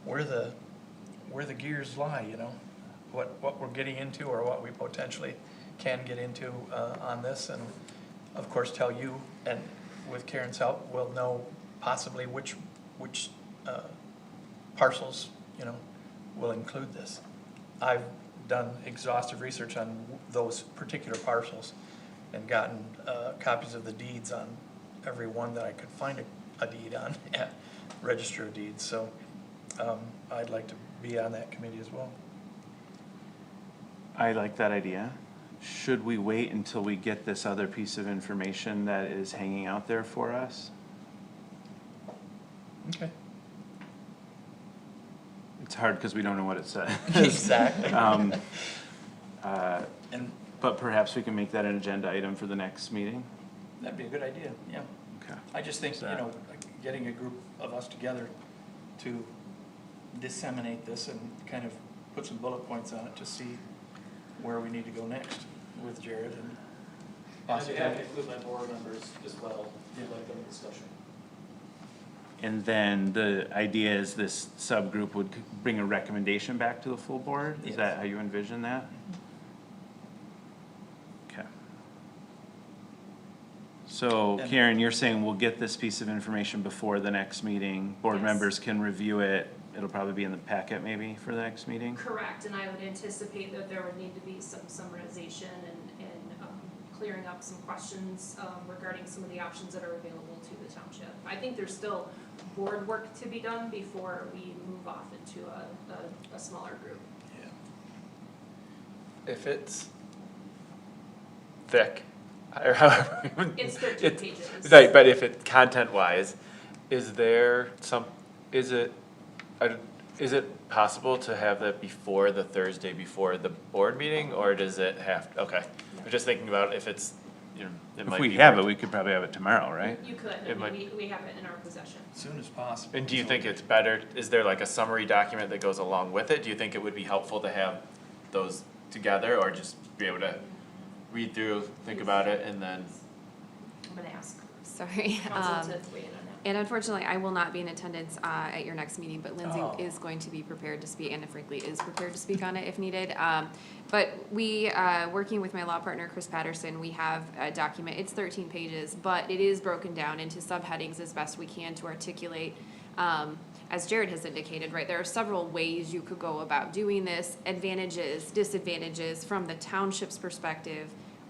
where the gears lie, what we're getting into or what we potentially can get into on this, and of course tell you, and with Karen's help, we'll know possibly which parcels, will include this. I've done exhaustive research on those particular parcels and gotten copies of the deeds on every one that I could find a deed on at Register of Deeds. So I'd like to be on that committee as well. I like that idea. Should we wait until we get this other piece of information that is hanging out there for us? Okay. It's hard because we don't know what it says. Exactly. And But perhaps we can make that an agenda item for the next meeting? that'd be a good idea, yeah. Okay. I just think, getting a group of us together to disseminate this and kind of put some bullet points on it to see where we need to go next with Jared and I'd be happy to include my board members as well, if you'd like them in discussion. And then the idea is this subgroup would bring a recommendation back to the full board? Is Yes. that how you envision that? Okay. So And- Karen, you're saying we'll get this piece of information before the next meeting? Board Yes. members can review it. It'll probably be in the packet maybe for the next meeting? Correct, and I would anticipate that there would need to be some summarization and clearing up some questions regarding some of the options that are available to the township. I think there's still board work to be done before we move off into a smaller group. If it's thick, or however. It's 13 pages. Right, but if it, content-wise, is it possible to have that before the Thursday before the board meeting, or does it have, okay. I'm just thinking about if it's, it might If be. we have it, we could probably have it tomorrow, right? You could, It might- we have it in our possession. as soon as possible. And do you think it's better, is there like a summary document that goes along with it? Do you think it would be helpful to have those together, or just be able to read through, think about it, and then? I'm gonna ask Sorry. council to weigh in on that. And unfortunately, I will not be in attendance at your next meeting, but Lindsay Oh. is going to be prepared to speak, and frankly is prepared to speak on it if needed. But we, working with my law partner, Chris Patterson, we have a document, it's 13 pages, but it is broken down into subheadings as best we can to articulate as Jared has indicated, right, there are several ways you could go about doing this. Advantages, disadvantages from the township's perspective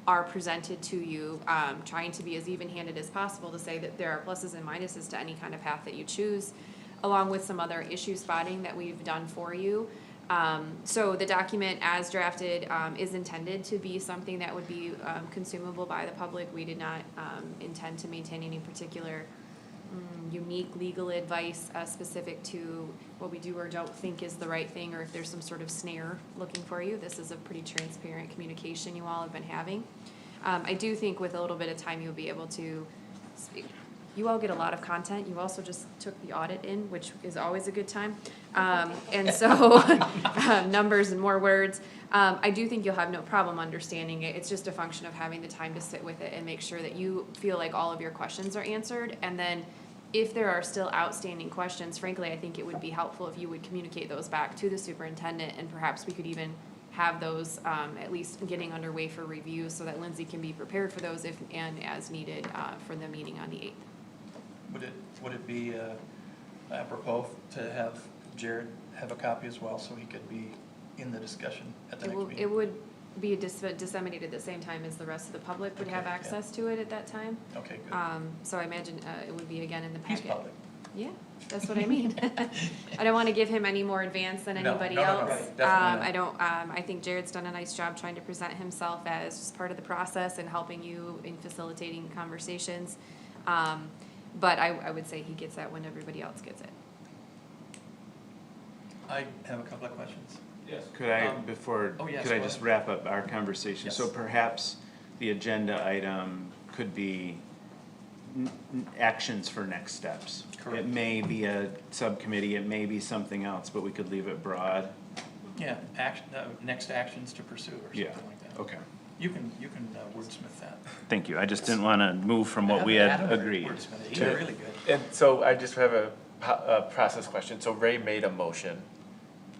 are presented to you, trying to be as even-handed as possible to say that there are pluses and minuses to any kind of path that you choose, along with some other issue spotting that we've done for you. So the document as drafted is intended to be something that would be consumable by the public. We did not intend to maintain any particular unique legal advice specific to what we do or don't think is the right thing, or if there's some sort of snare looking for you. This is a pretty transparent communication you all have been having. I do think with a little bit of time you'll be able to speak. You all get a lot of content. You also just took the audit in, which is always a good time. And so numbers and more words. I do think you'll have no problem understanding it. It's just a function of having the time to sit with it and make sure that you feel like all of your questions are answered. And then if there are still outstanding questions, frankly, I think it would be helpful if you would communicate those back to the superintendent, and perhaps we could even have those at least getting underway for review so that Lindsay can be prepared for those if and as needed for the meeting on the 8th. Would it be apropos to have Jared have a copy as well, so he could be in the discussion at the next meeting? It would be disseminated at the same time as the rest of the public would have access to it at that time. Okay, good. So I imagine it would be again in the packet. He's public. Yeah, that's what I mean. I don't want to give him any more advance than anybody else. Right, definitely I don't, I think Jared's done a nice job trying to present himself as just part of the process and helping you in facilitating conversations. But I would say he gets that when everybody else gets it. I have a couple of questions. Yes. Could I, yes, could I go just ahead. wrap up our conversation? Yes. So perhaps the agenda item could be actions for next steps. Correct. It may be a subcommittee, it may be something else, but we could leave it broad. Yeah, next actions to pursue or something like that. Okay. You can wordsmith that. Thank you. I just didn't want to move from what we had Adam agreed. wordsmithed it. He's really good. And so I just have a process question. So Ray made a motion,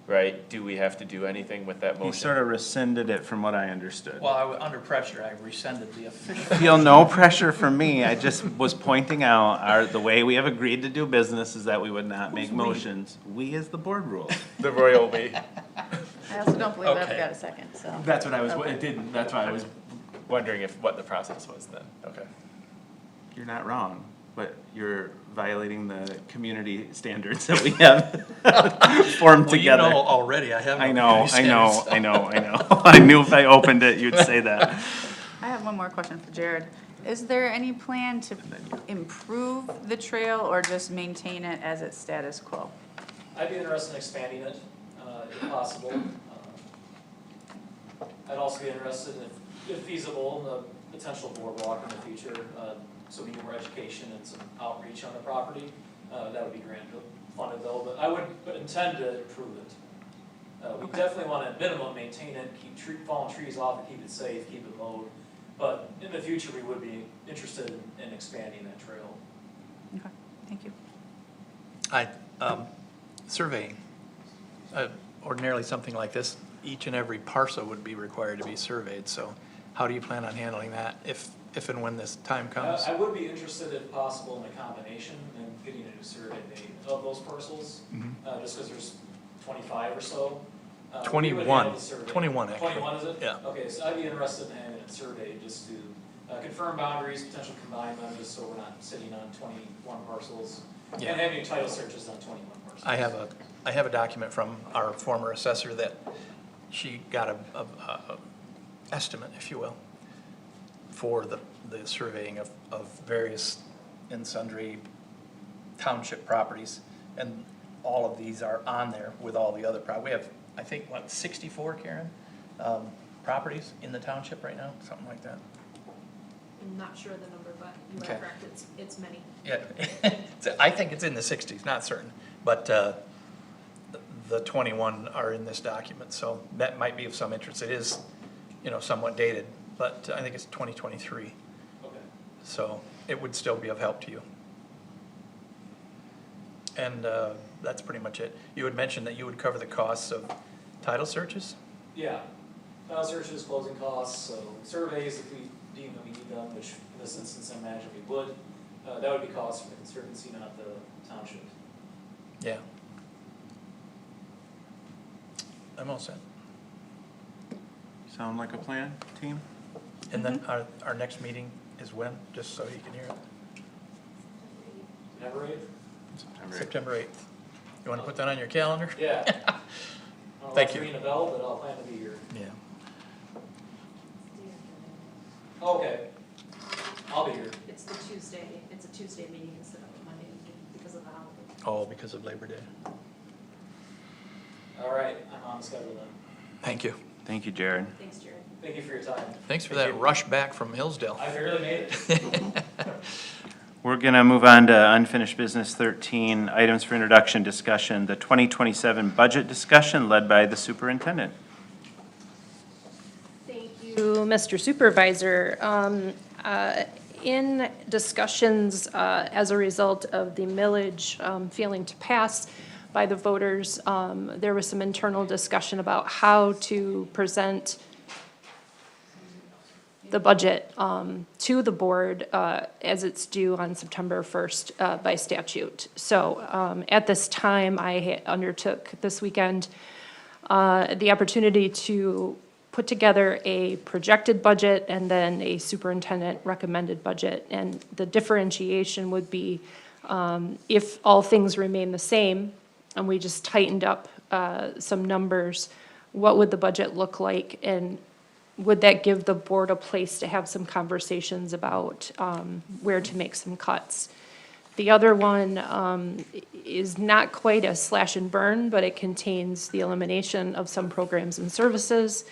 right? Do we have to do anything with that motion? He sort of rescinded it from what I understood. Well, under pressure, I rescinded the official. Feel no pressure from me. I just was pointing out the way we have agreed to do business is that we would not make motions. We is the board rule. The royal we. I also don't believe I've Okay. got a second, so. That's what I was, Okay. it didn't, that's why I was wondering what the process was then. Okay. You're not wrong, but you're violating the community standards that we have formed Well, you together. know already, I have. I no know, community I know, standards. I know, I know. I knew if I opened it, you'd say that. I have one more question for Jared. Is there any plan to improve the trail or just maintain it as its status quo? I'd be interested in expanding it, if possible. I'd also be interested in, if feasible, in the potential boardwalk in the future, so we need more education and some outreach on the property. That would be grant funded though, but I would intend to improve it. We definitely want to at minimum maintain it, keep fallen trees off, and keep it safe, keep it mowed. But in the future, we would be interested in expanding that trail. Okay, thank you. Surveying. Ordinarily, something like this, each and every parcel would be required to be surveyed, so how do you plan on handling that if and when this time comes? I would be interested, if possible, in a combination and getting a new survey made of those parcels, just because there's 25 or so. We would 21. handle the survey. 21 actually. 21 is it? Yeah. Okay, so I'd be interested in having it surveyed just to confirm boundaries, potential combine them, just so we're not sitting on 21 parcels. Yeah. And having title searches on 21 parcels. I have a document from our former assessor that she got a estimate, if you will, for the surveying of various and sundry township properties. And all of these are on there with all the other we have, I think, 64, Karen, properties in the township right now, something like that. I'm not sure the number, but you Okay. are correct, it's many. Yeah, I think it's in the 60s, not certain, but the 21 are in this document, so that might be of some interest. It is, somewhat dated, but I think it's 2023, Okay. so it would still be of help to you. And that's pretty much it. You had mentioned that you would cover the costs of title searches? Yeah. Title searches, closing costs, so surveys if we deem that we need them, which in this instance I imagine we would. That would be costs from the conservancy, not the township. Yeah. I'm all set. Sound like a plan, team? And then our next meeting is when, just so you can hear it? Never rate? September 8th. You want to put that on your calendar? Yeah. Thank you. I'll ring a bell, but I'll plan to be here. Yeah. Okay. I'll be here. It's a Tuesday meeting instead of a Monday because of the holiday. Oh, because of Labor Day. All right, I'm on the schedule then. Thank you. Thank you, Jared. Thanks, Jared. Thank you for your time. Thanks for that rush back from Hillsdale. I barely made it. We're going to move on to unfinished business 13, items for introduction discussion, the 2027 budget discussion led by the superintendent. Thank you, Mr. Supervisor. In discussions as a result of the millage failing to pass by the voters, there was some internal discussion about how to present the budget to the board as it's due on September 1st by statute. So at this time, I undertook this weekend the opportunity to put together a projected budget and then a superintendent recommended budget. And the differentiation would be if all things remain the same and we just tightened up some numbers, what would the budget look like? And would that give the board a place to have some conversations about where to make some cuts? The other one is not quite a slash and burn, but it contains the elimination of some programs and services,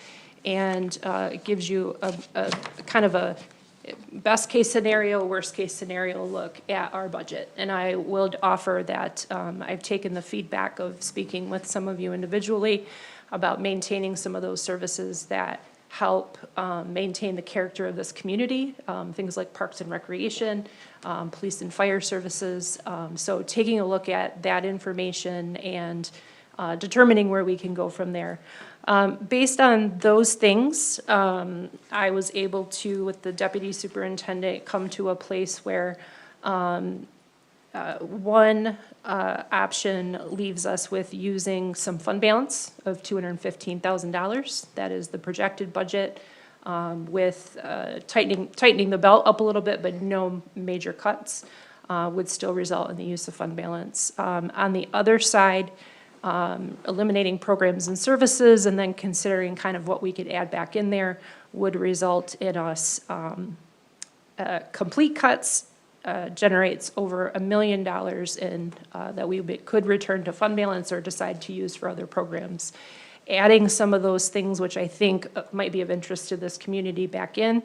and it gives you a kind of a best case scenario, worst case scenario look at our budget. And I will offer that I've taken the feedback of speaking with some of you individually about maintaining some of those services that help maintain the character of this community, things like parks and recreation, police and fire services. So taking a look at that information and determining where we can go from there. Based on those things, I was able to, with the deputy superintendent, come to a place where one option leaves us with using some fund balance of $215,000. That is the projected budget with tightening the belt up a little bit, but no major cuts would still result in the use of fund balance. On the other side, eliminating programs and services and then considering kind of what we could add back in there would result in us complete cuts. Generates over $1 million in that we could return to fund balance or decide to use for other programs. Adding some of those things, which I think might be of interest to this community back in,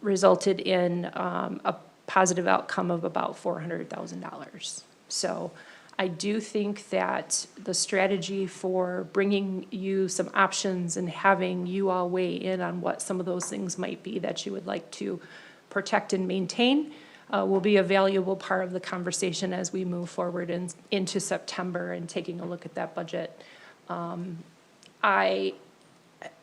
resulted in a positive outcome of about $400,000. So I do think that the strategy for bringing you some options and having you all weigh in on what some of those things might be that you would like to protect and maintain will be a valuable part of the conversation as we move forward into September and taking a look at that budget. I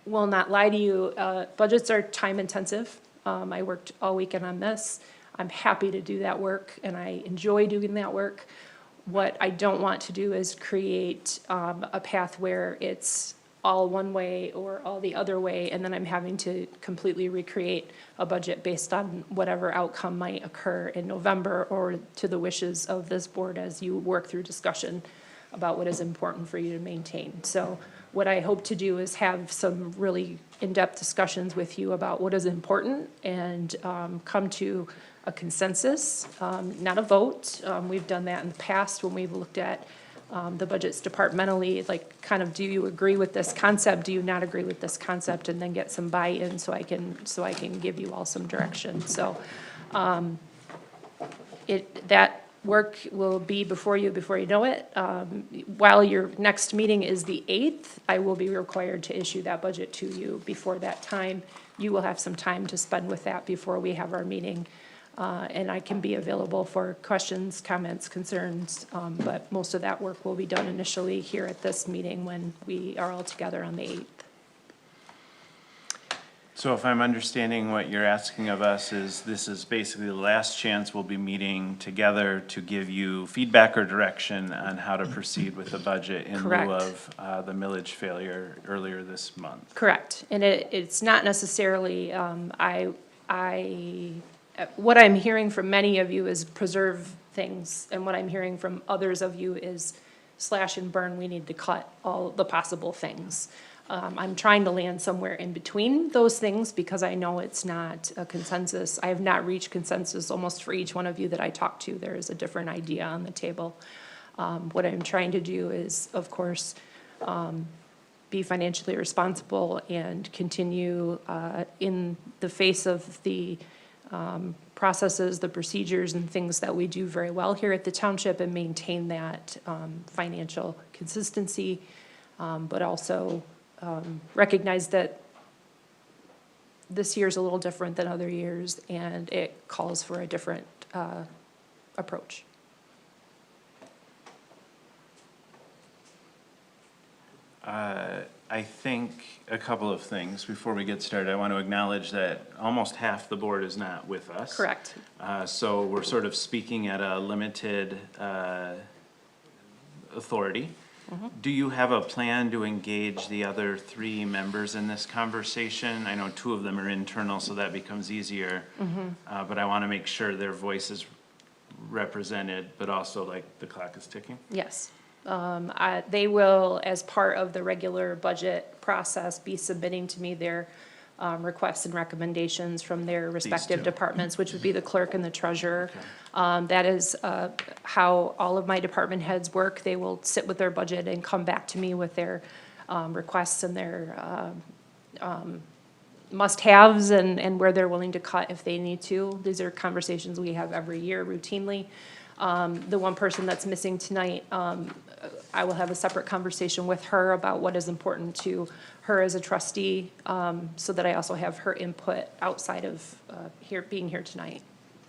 will not lie to you, budgets are time intensive. I worked all weekend on this. I'm happy to do that work and I enjoy doing that work. What I don't want to do is create a path where it's all one way or all the other way, and then I'm having to completely recreate a budget based on whatever outcome might occur in November or to the wishes of this board as you work through discussion about what is important for you to maintain. So what I hope to do is have some really in-depth discussions with you about what is important and come to a consensus, not a vote. We've done that in the past when we've looked at the budgets departmentally, like kind of, do you agree with this concept? Do you not agree with this concept? And then get some buy-in so I can give you all some direction. So that work will be before you know it. While your next meeting is the 8th, I will be required to issue that budget to you before that time. You will have some time to spend with that before we have our meeting. And I can be available for questions, comments, concerns, but most of that work will be done initially here at this meeting when we are all together on the 8th. So if I'm understanding what you're asking of us is, this is basically the last chance we'll be meeting together to give you feedback or direction on how to proceed with the budget in lieu Correct. of the millage failure earlier this month. Correct, and it's not necessarily, what I'm hearing from many of you is preserve things, and what I'm hearing from others of you is slash and burn, we need to cut all the possible things. I'm trying to land somewhere in between those things because I know it's not a consensus. I have not reached consensus almost for each one of you that I talk to. There is a different idea on the table. What I'm trying to do is, of course, be financially responsible and continue in the face of the processes, the procedures, and things that we do very well here at the township and maintain that financial consistency, but also recognize that this year's a little different than other years and it calls for a different approach. I think a couple of things before we get started. I want to acknowledge that almost half the board is not with us. Correct. So we're sort of speaking at a limited authority. Mm-hmm. Do you have a plan to engage the other 3 members in this conversation? I know 2 of them are internal, so that becomes easier. But I want to make sure their voice is represented, but also like the clock is ticking. Yes. They will, as part of the regular budget process, be submitting to me their requests and recommendations from their respective 2. departments, which would be the clerk and the treasurer. That is how all of my department heads work. They will sit with their budget and come back to me with their requests and their must-haves and where they're willing to cut if they need to. These are conversations we have every year routinely. The one person that's missing tonight, I will have a separate conversation with her about what is important to her as a trustee, so that I also have her input outside of being here tonight.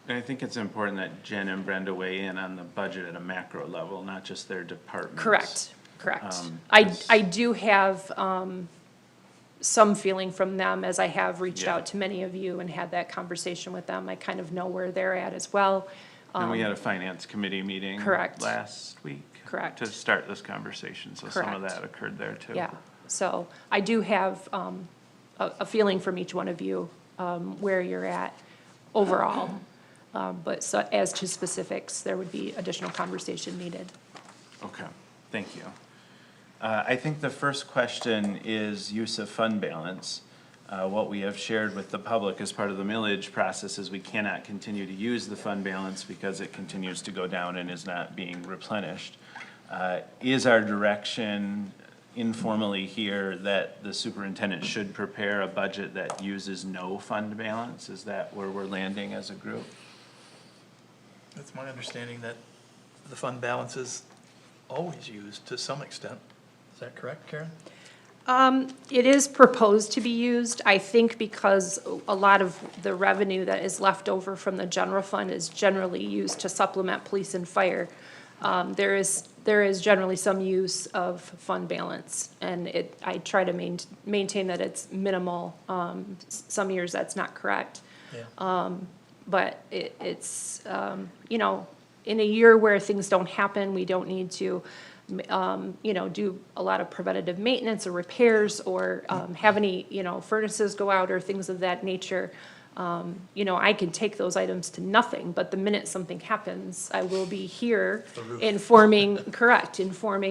And I think it's important that Jen and Brenda weigh in on the budget at a macro level, not just their departments. Correct. I do have some feeling from them, as I have reached out to many of you and had that conversation with them. I kind of know where they're at as well. And we had a finance committee meeting Correct. last week. Correct. To start this conversation, so some of Correct. that occurred there too. Yeah, so I do have a feeling from each one of you where you're at overall. But so as to specifics, there would be additional conversation needed. Okay, thank you. I think the first question is use of fund balance. What we have shared with the public as part of the millage process is we cannot continue to use the fund balance because it continues to go down and is not being replenished. Is our direction informally here that the superintendent should prepare a budget that uses no fund balance? Is that where we're landing as a group? It's my understanding that the fund balance is always used to some extent. Is that correct, Karen? It is proposed to be used, I think, because a lot of the revenue that is left over from the general fund is generally used to supplement police and fire. There is generally some use of fund balance, and I try to maintain that it's minimal. Some years that's not correct. Yeah. But it's, in a year where things don't happen, we don't need to, do a lot of preventative maintenance or repairs or have any, furnaces go out or things of that nature. I can take those items to nothing, but the minute something happens, I will be here informing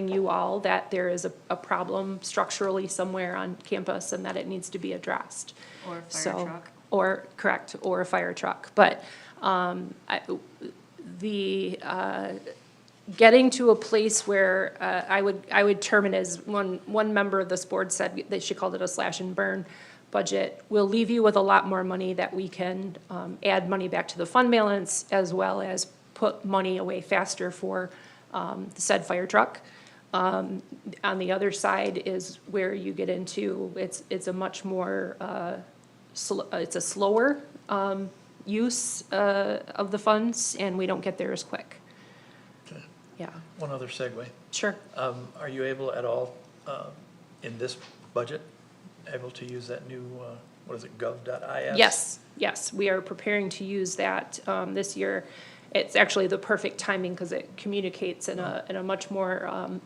you all that there is a problem structurally somewhere on campus and that it needs to be addressed. Or a fire truck. Or a fire truck. But getting to a place where I would term it as one member of this board said that she called it a slash and burn budget, will leave you with a lot more money that we can add money back to the fund balance as well as put money away faster for the said fire truck. On the other side is where you get into, it's a much more, it's a slower use of the funds, and we don't get there as quick. Okay. Yeah. One other segue. Sure. Are you able at all, in this budget, able to use that new what is it, gov.is? Yes, we are preparing to use that this year. It's actually the perfect timing because it communicates in a much more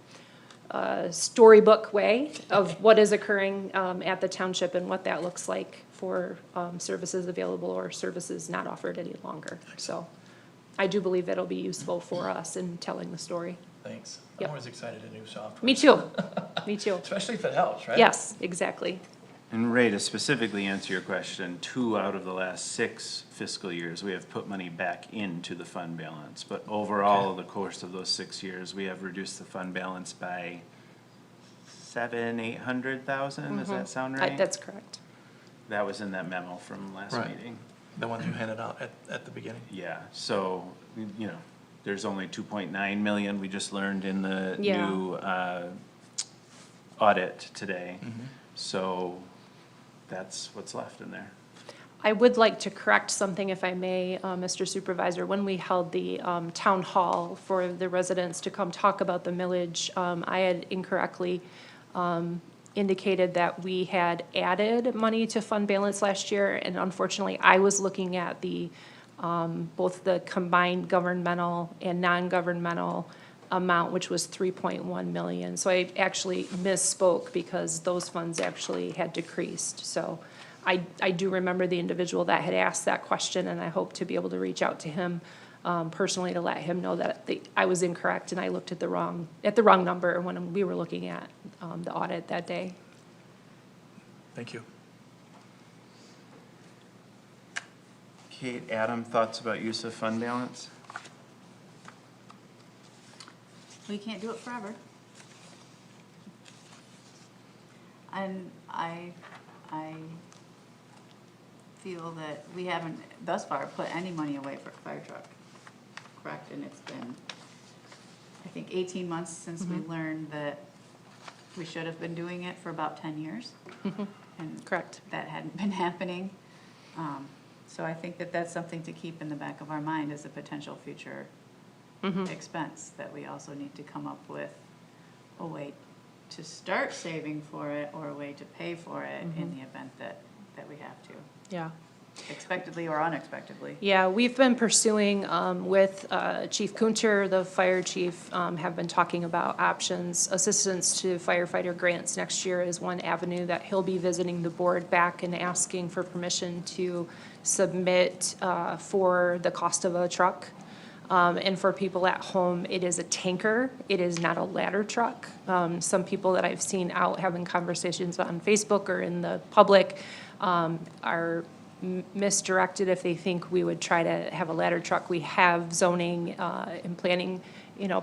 storybook way of what is occurring at the township and what that looks like for services available or services not offered any longer. So I do believe it'll be useful for us in telling the story. Thanks. Yep. I'm always excited at new software. Me too, me too. Especially if it helps, right? Yes, exactly. And Ray, to specifically answer your question, 2 out of the last 6 fiscal years, we have put money back into the fund balance. But overall, over the course of those 6 years, we have reduced the fund balance by 700,000-800,000. Does that sound right? That's correct. That was in that memo from last Right. meeting. The ones you handed out at the beginning. Yeah, so, you know, there's only 2.9 million we just learned in the Yeah. new audit today. Mm-hmm. So that's what's left in there. I would like to correct something, if I may, Mr. Supervisor. When we held the town hall for the residents to come talk about the millage, I had incorrectly indicated that we had added money to fund balance last year, and unfortunately, I was looking at the both the combined governmental and non-governmental amount, which was 3.1 million. So I actually misspoke because those funds actually had decreased. So I do remember the individual that had asked that question, and I hope to be able to reach out to him personally to let him know that I was incorrect and I looked at the wrong number when we were looking at the audit that day. Thank you. Kate, Adam, thoughts about use of fund balance? We can't do it forever. And I feel that we haven't thus far put any money away for a fire truck, correct? And it's been, I think, 18 months since we learned that we should have been doing it for about 10 years. And Correct. that hadn't been happening. So I think that that's something to keep in the back of our mind as a potential future expense, that we also need to come up with a way to start saving for it or a way to pay for it in the event that we have to, Yeah. expectedly or unexpectedly. Yeah, we've been pursuing with Chief Kunter, the fire chief, have been talking about options. Assistance to firefighter grants next year is one avenue that he'll be visiting the board back and asking for permission to submit for the cost of a truck. And for people at home, it is a tanker. It is not a ladder truck. Some people that I've seen out having conversations on Facebook or in the public are misdirected if they think we would try to have a ladder truck. We have zoning and planning,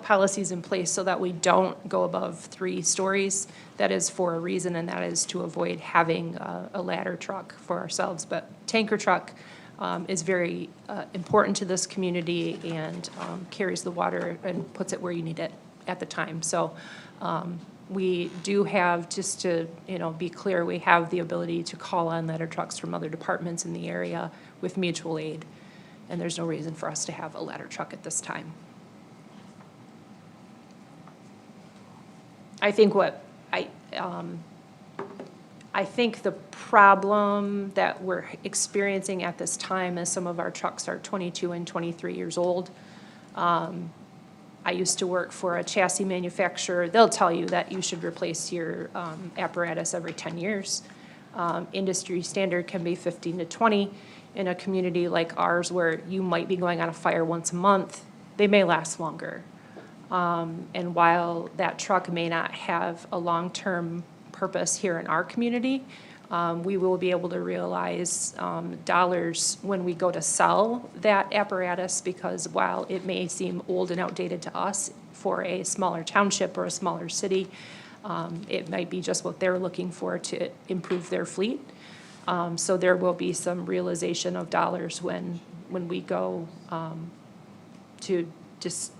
policies in place so that we don't go above 3 stories. That is for a reason, and that is to avoid having a ladder truck for ourselves. But tanker truck is very important to this community and carries the water and puts it where you need it at the time. So we do have, just to be clear, we have the ability to call on ladder trucks from other departments in the area with mutual aid, and there's no reason for us to have a ladder truck at this time. I think I think the problem that we're experiencing at this time is some of our trucks are 22 and 23 years old. I used to work for a chassis manufacturer. They'll tell you that you should replace your apparatus every 10 years. Industry standard can be 15 to 20. In a community like ours where you might be going on a fire once a month, they may last longer. And while that truck may not have a long-term purpose here in our community, we will be able to realize dollars when we go to sell that apparatus, because while it may seem old and outdated to us, for a smaller township or a smaller city, it might be just what they're looking for to improve their fleet. So there will be some realization of dollars when we go to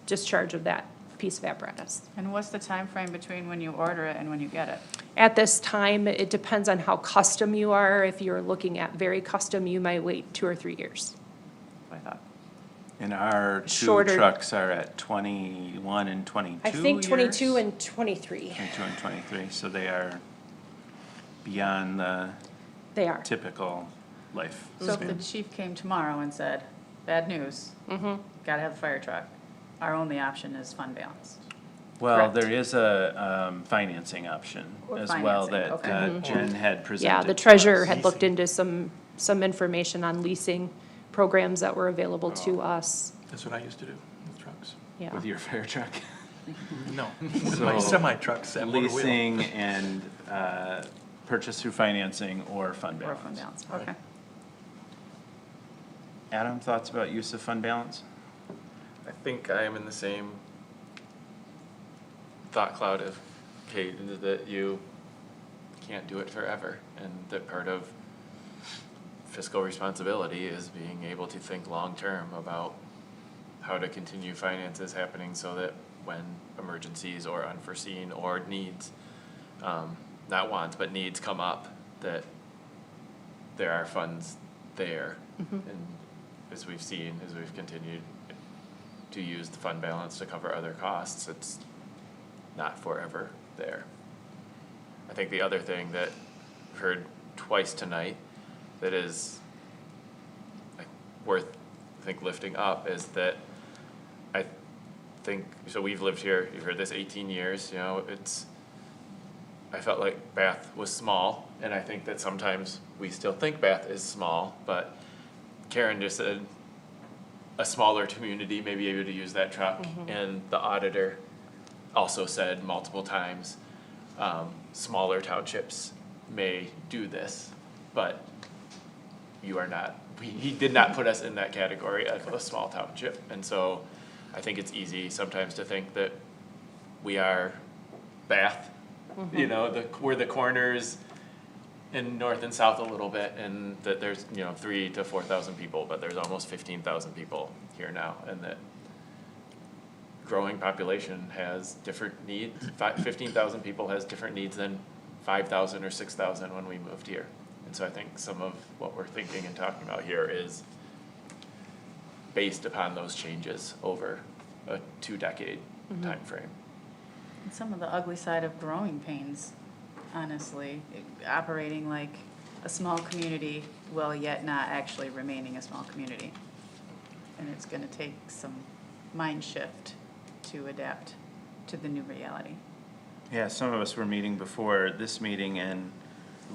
discharge of that piece of apparatus. And what's the time frame between when you order it and when you get it? At this time, it depends on how custom you are. If you're looking at very custom, you might wait 2 or 3 years. I thought. And our 2 Shorter. trucks are at 21 and 22 I think 22 years? and 23. 22 and 23, so they are beyond the They are. typical life. So if the chief came tomorrow and said, bad news, gotta have the fire truck, our only option is fund balance. Well, Correct. there is a financing option Or as well financing, that okay. Jen had presented. Yeah, the to treasurer us. had looked into some information on leasing programs that were available to us. That's what I used to do with trucks. Yeah. With your fire truck. No, with my So, semi-trucks that motor wheel. Leasing and purchase through financing or fund Or balance. fund balance, okay. Adam, thoughts about use of fund balance? I think I am in the same thought cloud of Kate, that you can't do it forever, and that part of fiscal responsibility is being able to think long-term about how to continue finances happening so that when emergencies or unforeseen or needs, not wants, but needs come up, that there are funds there. And as we've seen, as we've continued to use the fund balance to cover other costs, it's not forever there. I think the other thing that I've heard twice tonight that is worth, I think, lifting up is that I think, so we've lived here, you've heard this 18 years, you know, I felt like Bath was small, and I think that sometimes we still think Bath is small, but Karen just said a smaller community may be able to use that truck, and the auditor also said multiple times, smaller townships may do this, but you are not, he did not put us in that category of a small township. And so I think it's easy sometimes to think that we are Bath, you know, we're the corners in north and south a little bit, and that there's, you know, 3,000 to 4,000 people, but there's almost 15,000 people here now, and that growing population has different needs. 15,000 people has different needs than 5,000 or 6,000 when we moved here. And so I think some of what we're thinking and talking about here is based upon those changes over a 2-decade time frame. And some of the ugly side of growing pains, honestly, operating like a small community while yet not actually remaining a small community. And it's gonna take some mind shift to adapt to the new reality. Yeah, some of us were meeting before this meeting, and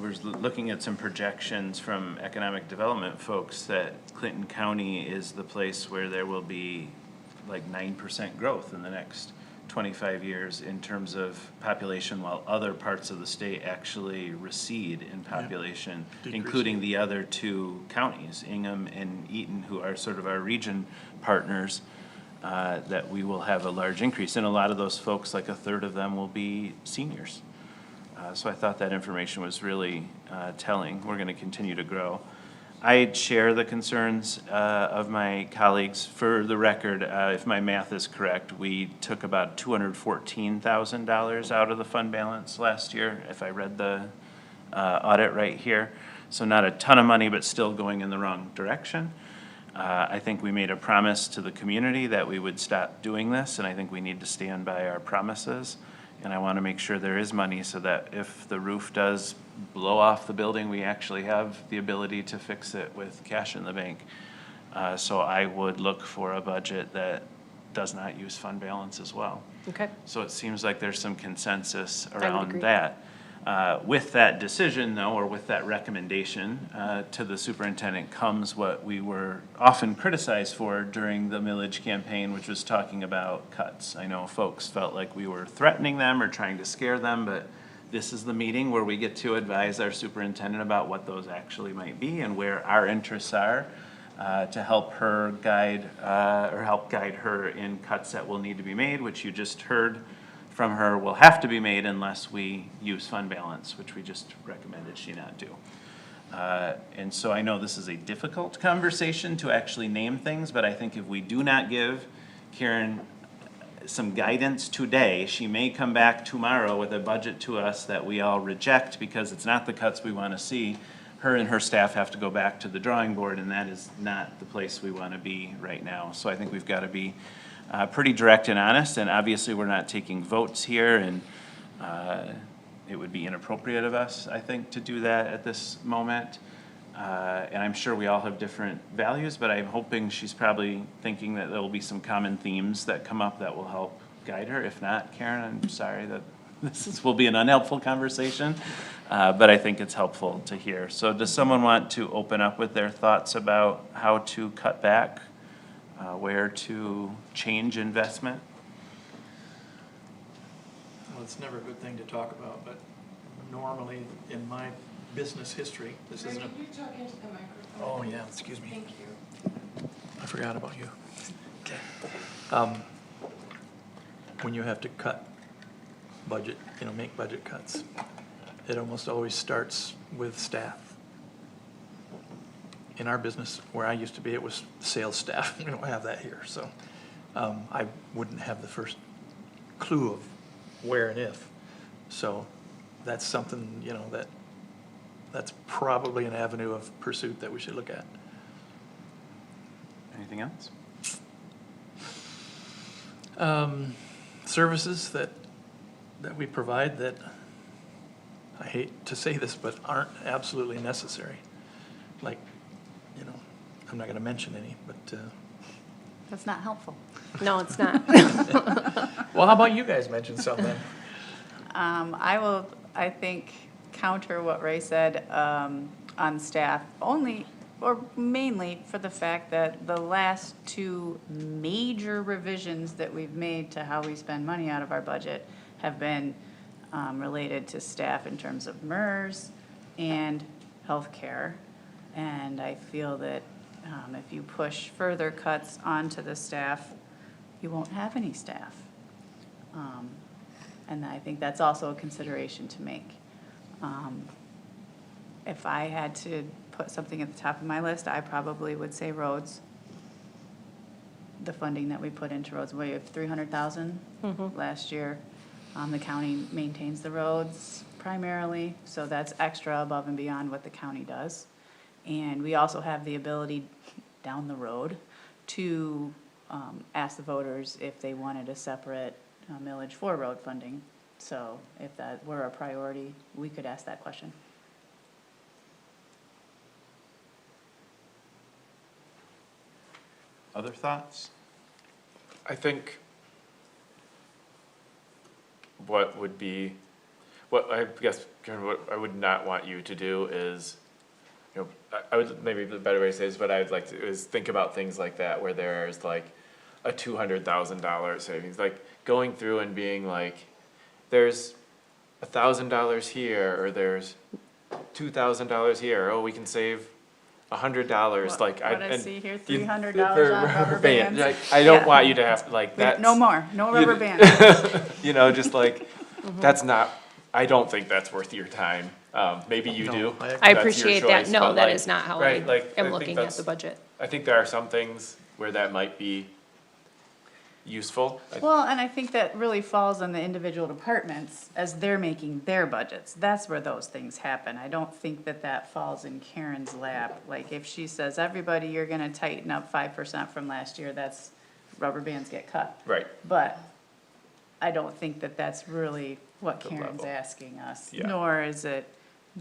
we're looking at some projections from economic development folks that Clinton County is the place where there will be like 9% growth in the next 25 years in terms of population, while other parts of the state actually recede in population, including the other 2 counties, Ingham and Eaton, who are sort of our region partners, that we will have a large increase. And a lot of those folks, like a third of them, will be seniors. So I thought that information was really telling. We're going to continue to grow. I share the concerns of my colleagues. For the record, if my math is correct, we took about $214,000 out of the fund balance last year, if I read the audit right here. So not a ton of money, but still going in the wrong direction. I think we made a promise to the community that we would stop doing this, and I think we need to stand by our promises. And I want to make sure there is money so that if the roof does blow off the building, we actually have the ability to fix it with cash in the bank. So I would look for a budget that does not use fund balance as well. Okay. So it seems like there's some consensus would around agree. that. With that decision, though, or with that recommendation to the superintendent comes what we were often criticized for during the millage campaign, which was talking about cuts. I know folks felt like we were threatening them or trying to scare them, but this is the meeting where we get to advise our superintendent about what those actually might be and where our interests are to help her guide, or help guide her in cuts that will need to be made, which you just heard from her will have to be made unless we use fund balance, which we just recommended she not do. And so I know this is a difficult conversation to actually name things, but I think if we do not give Karen some guidance today, she may come back tomorrow with a budget to us that we all reject because it's not the cuts we want to see. Her and her staff have to go back to the drawing board, and that is not the place we want to be right now. So I think we've got to be pretty direct and honest, and obviously we're not taking votes here, and it would be inappropriate of us, I think, to do that at this moment. And I'm sure we all have different values, but I'm hoping she's probably thinking that there will be some common themes that come up that will help guide her. If not, Karen, I'm sorry that will be an unhelpful conversation, but I think it's helpful to hear. So does someone want to open up with their thoughts about how to cut back, where to change investment? Well, it's never a good thing to talk about, but normally in my business history, this isn't a... Can you talk into the microphone? Oh, yeah, excuse me. Thank you. I forgot about you. Okay. When you have to cut budget, make budget cuts, it almost always starts with staff. In our business, where I used to be, it was sales staff. We don't have that here, so I wouldn't have the first clue of where and if. So that's something, that's probably an avenue of pursuit that we should look at. Anything else? Services that we provide that, I hate to say this, but aren't absolutely necessary. Like, I'm not going to mention any, but... That's not helpful. No, it's not. Well, how about you guys mention something? I will, I think, counter what Ray said on staff, only, or mainly for the fact that the last two major revisions that we've made to how we spend money out of our budget have been related to staff in terms of MERS and healthcare. And I feel that if you push further cuts onto the staff, you won't have any staff. And I think that's also a consideration to make. If I had to put something at the top of my list, I probably would say roads. The funding that we put into roads, we have 300,000 last year. The county maintains the roads primarily, so that's extra above and beyond what the county does. And we also have the ability down the road to ask the voters if they wanted a separate millage for road funding. So if that were a priority, we could ask that question. Other thoughts? I think what I guess, Karen, what I would not want you to do is, I would, maybe the better way to say this, but I'd like to, is think about things like that, where there's like a $200,000 savings, like going through and being like, there's $1,000 here, or there's $2,000 here, oh, we can save $100, like, What I see here, $300 for on rubber bands. Like, I don't Yeah. want you to have, like, that's. No more, no rubber bands. Just like, that's not, I don't think that's worth your time. Maybe you No, do. I I That's your appreciate that. choice, No, but that like- is not how I right, like, I am think looking at that's- the budget. I think there are some things where that might be useful. Well, and I think that really falls on the individual departments as they're making their budgets. That's where those things happen. I don't think that that falls in Karen's lap. Like, if she says, everybody, you're gonna tighten up 5% from last year, that's, rubber bands get cut. Right. But I don't think that that's really what The Karen's level. asking us, Yeah. nor is it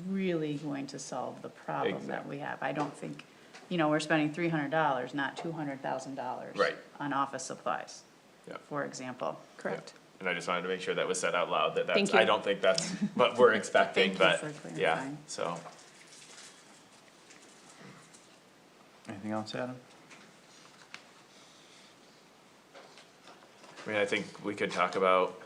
really going to solve the problem that we have. I don't think, we're spending $300, not $200,000. Right. On office supplies, Yeah. for example. Correct. And I just wanted to make sure that was said out loud, that that's, Thank you. I don't think that's what we're expecting, Thank but, you for yeah, clarifying. so. Anything else, Adam? I mean, I think we could talk about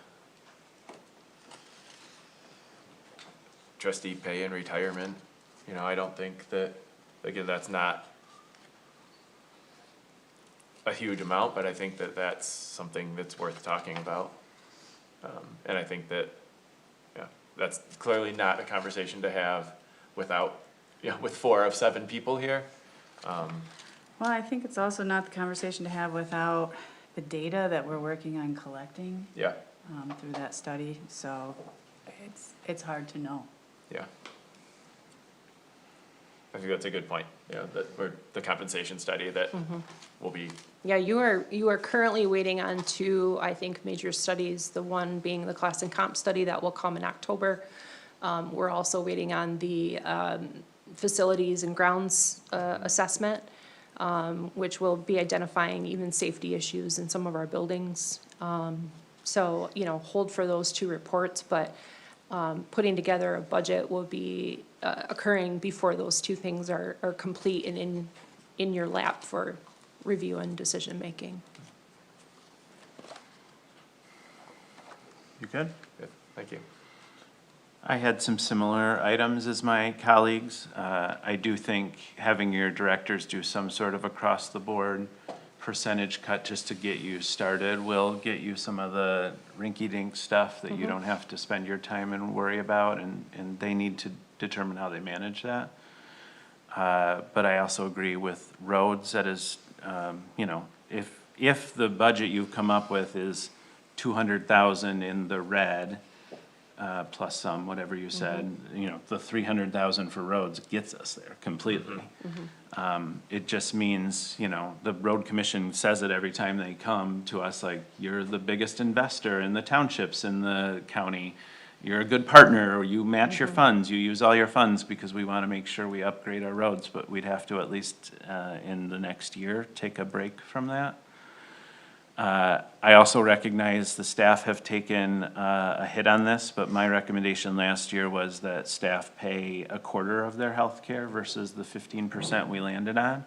trustee pay and retirement. I don't think that, again, that's not a huge amount, but I think that that's something that's worth talking about. And I think that, that's clearly not a conversation to have without, with 4 of 7 people here. Well, I think it's also not the conversation to have without the data that we're working on collecting Yeah, through that study, so it's hard to know. yeah. I think that's a good point, the compensation study that will be, Yeah, you are currently waiting on 2, I think, major studies, the one being the class and comp study that will come in October. We're also waiting on the facilities and grounds assessment, which will be identifying even safety issues in some of our buildings. So, you know, hold for those two reports, but putting together a budget will be occurring before those two things are complete and in your lap for review and decision-making. You good? Good, thank you. I had some similar items as my colleagues. I do think having your directors do some sort of across-the-board percentage cut just to get you started will get you some of the rinky-dink stuff that you don't have to spend your time and worry about, and they need to determine how they manage that. But I also agree with roads, that is, you know, if the budget you've come up with is 200,000 in the red, plus some, whatever you said, you know, the 300,000 for roads gets us there completely. It just means, you know, the road commission says it every time they come to us, like, you're the biggest investor in the townships in the county. You're a good partner, or you match your funds, you use all your funds, because we want to make sure we upgrade our roads, but we'd have to at least, in the next year, take a break from that. I also recognize the staff have taken a hit on this, but my recommendation last year was that staff pay a quarter of their health care versus the 15% we landed on.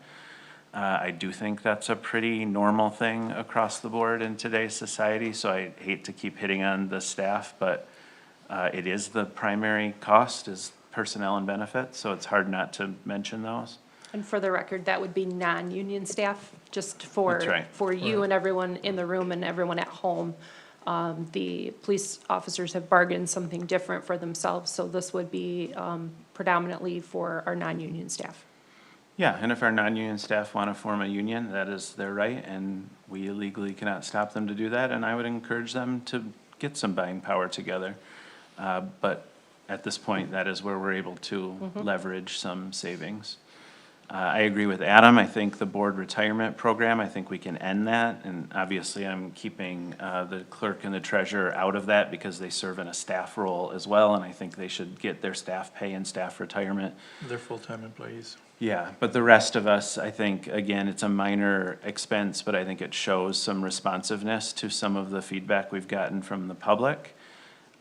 I do think that's a pretty normal thing across the board in today's society, so I hate to keep hitting on the staff, but it is the primary cost, is personnel and benefits, so it's hard not to mention those. And for the record, that would be non-union staff, just for, That's right. for you and everyone in the room and everyone at home. The police officers have bargained something different for themselves, so this would be predominantly for our non-union staff. Yeah, and if our non-union staff want to form a union, that is their right, and we legally cannot stop them to do that, and I would encourage them to get some buying power together. But at this point, that is where we're able to leverage some savings. I agree with Adam. I think the board retirement program, I think we can end that. And obviously, I'm keeping the clerk and the treasurer out of that because they serve in a staff role as well. And I think they should get their staff pay and staff retirement. They're full-time employees. Yeah, but the rest of us, I think, again, it's a minor expense, but I think it shows some responsiveness to some of the feedback we've gotten from the public.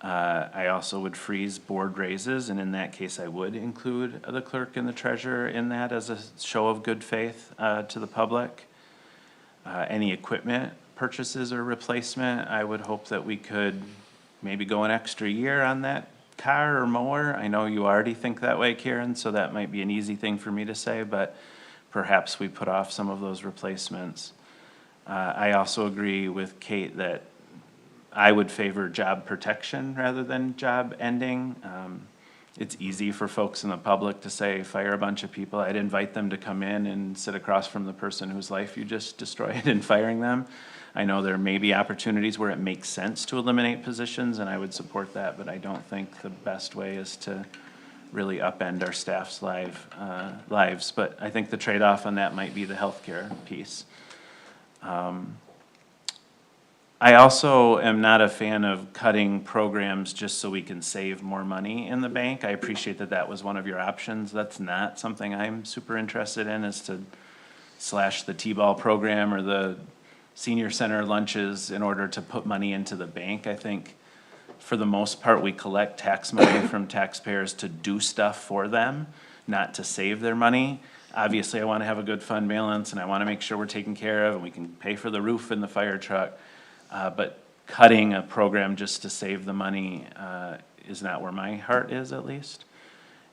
I also would freeze board raises, and in that case, I would include the clerk and the treasurer in that as a show of good faith to the public. Any equipment purchases or replacement, I would hope that we could maybe go an extra year on that car or mower. I know you already think that way, Karen, so that might be an easy thing for me to say, but perhaps we put off some of those replacements. I also agree with Kate that I would favor job protection rather than job ending. It's easy for folks in the public to say, fire a bunch of people. I'd invite them to come in and sit across from the person whose life you just destroyed in firing them. I know there may be opportunities where it makes sense to eliminate positions, and I would support that, but I don't think the best way is to really upend our staff's lives. But I think the trade-off on that might be the healthcare piece. I also am not a fan of cutting programs just so we can save more money in the bank. I appreciate that that was one of your options. That's not something I'm super interested in, is to slash the T-ball program or the senior center lunches in order to put money into the bank. I think for the most part, we collect tax money from taxpayers to do stuff for them, not to save their money. Obviously, I want to have a good fund balance, and I want to make sure we're taken care of and we can pay for the roof and the fire truck. But cutting a program just to save the money is not where my heart is, at least.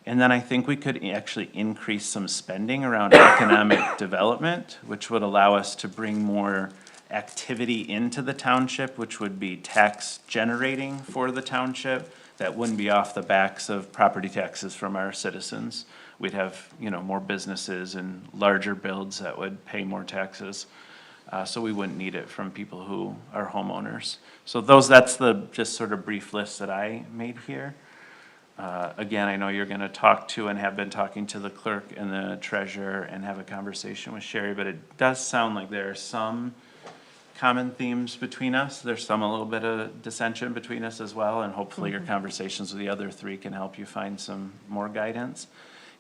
And then I think we could actually increase some spending around economic development, which would allow us to bring more activity into the township, which would be tax generating for the township. That wouldn't be off the backs of property taxes from our citizens. We'd have, you know, more businesses and larger builds that would pay more taxes. So we wouldn't need it from people who are homeowners. So that's the just sort of brief list that I made here. Again, I know you're gonna talk to and have been talking to the clerk and the treasurer and have a conversation with Sherry, but it does sound like there are some common themes between us. There's some a little bit of dissension between us as well, and hopefully your conversations with the other three can help you find some more guidance.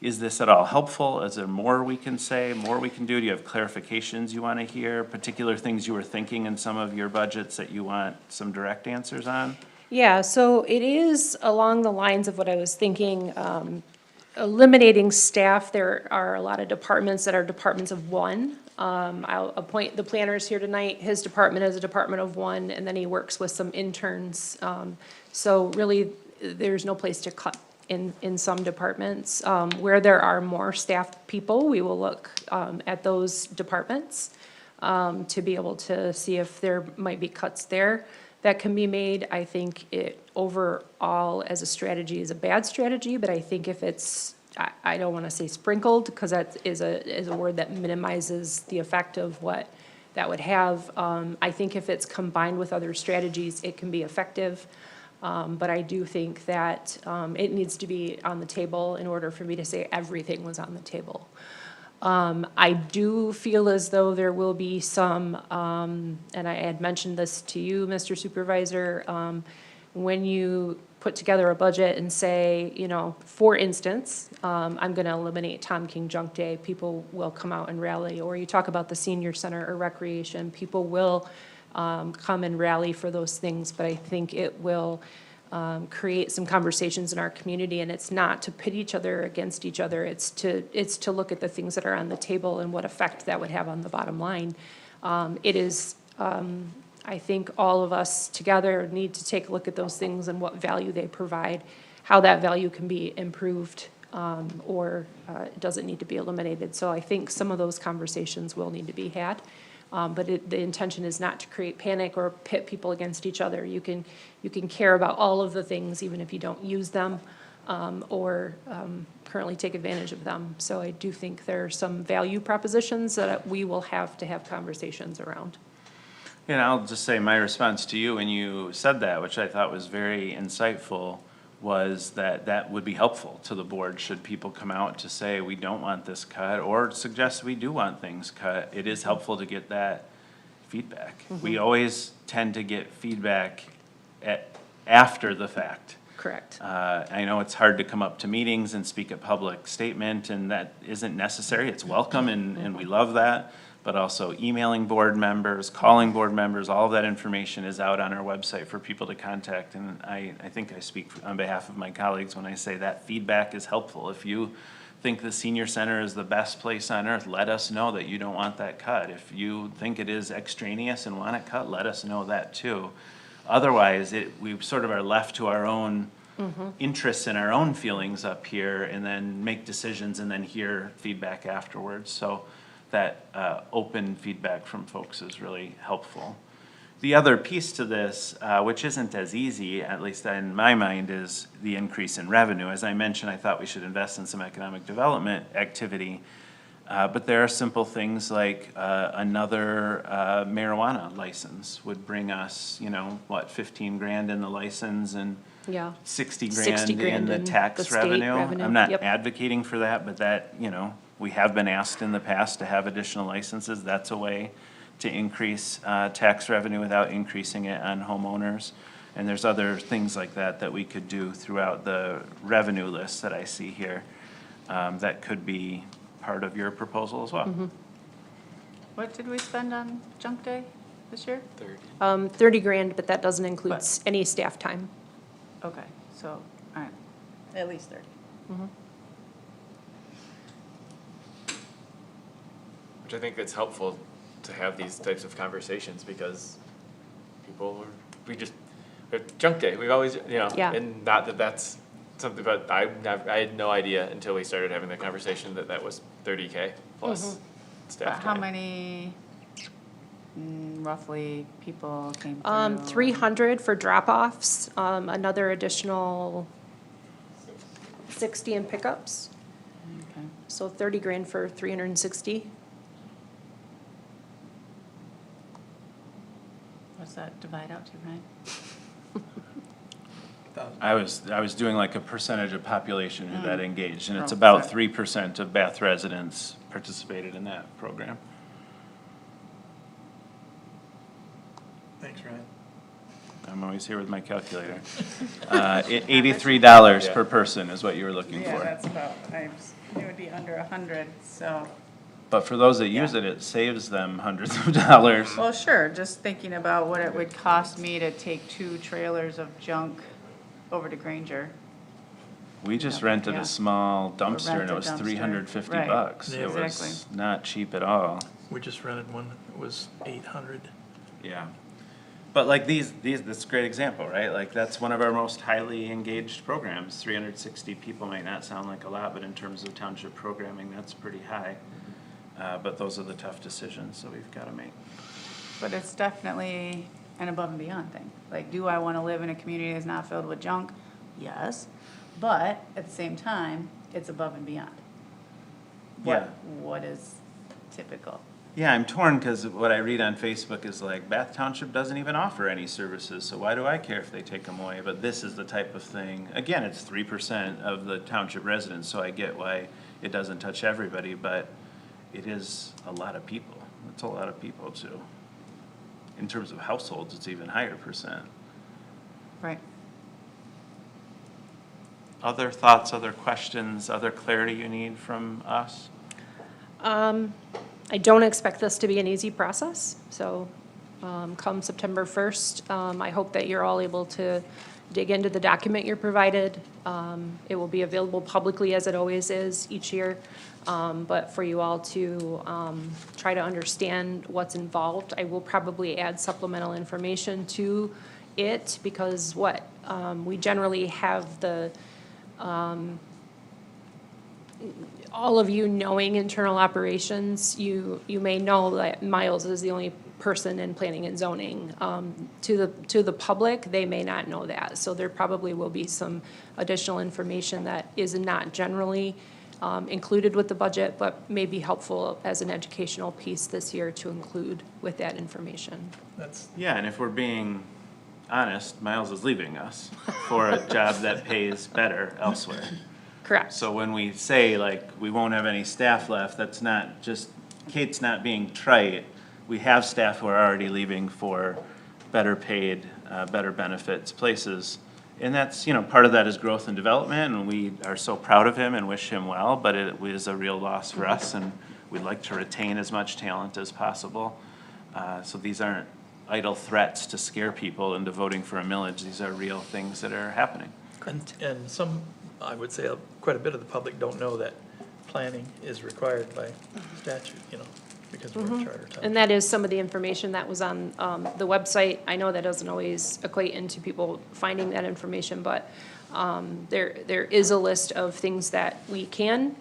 Is this at all helpful? Is there more we can say, more we can do? Do you have clarifications you want to hear, particular things you were thinking in some of your budgets that you want some direct answers on? Yeah, so it is along the lines of what I was thinking, eliminating staff. There are a lot of departments that are departments of one. I'll appoint the planners here tonight. His department is a department of one, and then he works with some interns. So really, there's no place to cut in some departments. Where there are more staff people, we will look at those departments to be able to see if there might be cuts there that can be made. I think it overall as a strategy is a bad strategy, but I think if it's, I don't want to say sprinkled, because that is a word that minimizes the effect of what that would have. I think if it's combined with other strategies, it can be effective. But I do think that it needs to be on the table in order for me to say everything was on the table. I do feel as though there will be some, and I had mentioned this to you, Mr. Supervisor, when you put together a budget and say, you know, for instance, I'm going to eliminate Tom King Junk Day, people will come out and rally, or you talk about the senior center or recreation, people will come and rally for those things, but I think it will create some conversations in our community, and it's not to pit each other against each other. It's to look at the things that are on the table and what effect that would have on the bottom line. It is, I think all of us together need to take a look at those things and what value they provide, how that value can be improved, or does it need to be eliminated. So I think some of those conversations will need to be had. But the intention is not to create panic or pit people against each other. You can care about all of the things even if you don't use them or currently take advantage of them. So I do think there are some value propositions that we will have to have conversations around. And I'll just say my response to you when you said that, which I thought was very insightful, was that would be helpful to the board should people come out to say we don't want this cut or suggest we do want things cut. It is helpful to get that feedback. We always tend to get feedback after the fact. Correct. I know it's hard to come up to meetings and speak a public statement, and that isn't necessary. It's welcome, and we love that. But also emailing board members, calling board members, all of that information is out on our website for people to contact. And I think I speak on behalf of my colleagues when I say that feedback is helpful. If you think the senior center is the best place on earth, let us know that you don't want that cut. If you think it is extraneous and want it cut, let us know that too. Otherwise, we sort of are left to our own interests and our own feelings up here, and then make decisions and then hear feedback afterwards. So that open feedback from folks is really helpful. The other piece to this, which isn't as easy, at least in my mind, is the increase in revenue. As I mentioned, I thought we should invest in some economic development activity, but there are simple things like another marijuana license would bring us, 15 grand in the license and 60 grand in the tax revenue. I'm not advocating for that, but that, we have been asked in the past to have additional licenses. That's a way to increase tax revenue without increasing it on homeowners. And there's other things like that we could do throughout the revenue list that I see here that could be part of your proposal as well. What did we spend on Junk Day this year? 30 grand, but that doesn't include any staff time. Okay, so, all right, at least 30. Which I think it's helpful to have these types of conversations because junk day, we've always, and not that that's something, but I had no idea until we started having the conversation that was 30K plus staff How time. many roughly people came through? 300 for drop-offs, another additional 60 in pickups. Okay. So 30 grand for 360. What's that divide out to, Ryan? I was doing like a percentage of population who that engaged, and it's about 3% of Bath residents participated in that program. Thanks, Ryan. I'm always here with my calculator. $83 per person is what you were looking Yeah, for. that's about, it would be under 100, so. But for those that use it, it saves them hundreds of dollars. Well, sure, just thinking about what it would cost me to take 2 trailers of junk over to Granger. We just Yeah. rented Yeah. a small dumpster and rent it a was dumpster. 350 Right. bucks. Yeah. It was Exactly. not cheap at all. We just rented one, it was 800. Yeah. But like this is a great example, right? Like that's one of our most highly engaged programs. 360 people might not sound like a lot, but in terms of township programming, that's pretty high. But those are the tough decisions that we've got to make. But it's definitely an above and beyond thing. Like, do I want to live in a community that's not filled with junk? Yes. But at the same time, it's above and beyond. Yeah. What is typical? Yeah, I'm torn because what I read on Facebook is like Bath Township doesn't even offer any services, so why do I care if they take them away? But this is the type of thing, again, it's 3% of the township residents, so I get why it doesn't touch everybody, but it is a lot of people. It's a lot of people too. In terms of households, it's even higher percent. Right. Other thoughts, other questions, other clarity you need from us? I don't expect this to be an easy process, so come September 1st, I hope that you're all able to dig into the document you're provided. It will be available publicly as it always is each year, but for you all to try to understand what's involved, I will probably add supplemental information to it because we generally have the all of you knowing internal operations, you may know that Miles is the only person in planning and zoning. To the public, they may not know that. So there probably will be some additional information that is not generally included with the budget, but may be helpful as an educational piece this year to include with that information. Yeah, and if we're being honest, Miles is leaving us for a job that pays better elsewhere. Correct. So when we say like, we won't have any staff left, that's not just, Kate's not being trite. We have staff who are already leaving for better paid, better benefits places. And that's, part of that is growth and development, and we are so proud of him and wish him well, but it is a real loss for us, and we'd like to retain as much talent as possible. So these aren't idle threats to scare people into voting for a millage. These are real things that are happening. And some, I would say, quite a bit of the public don't know that planning is required by statute, because we're a charter township. And that is some of the information that was on the website. I know that doesn't always equate into people finding that information, but there is a list of things that we can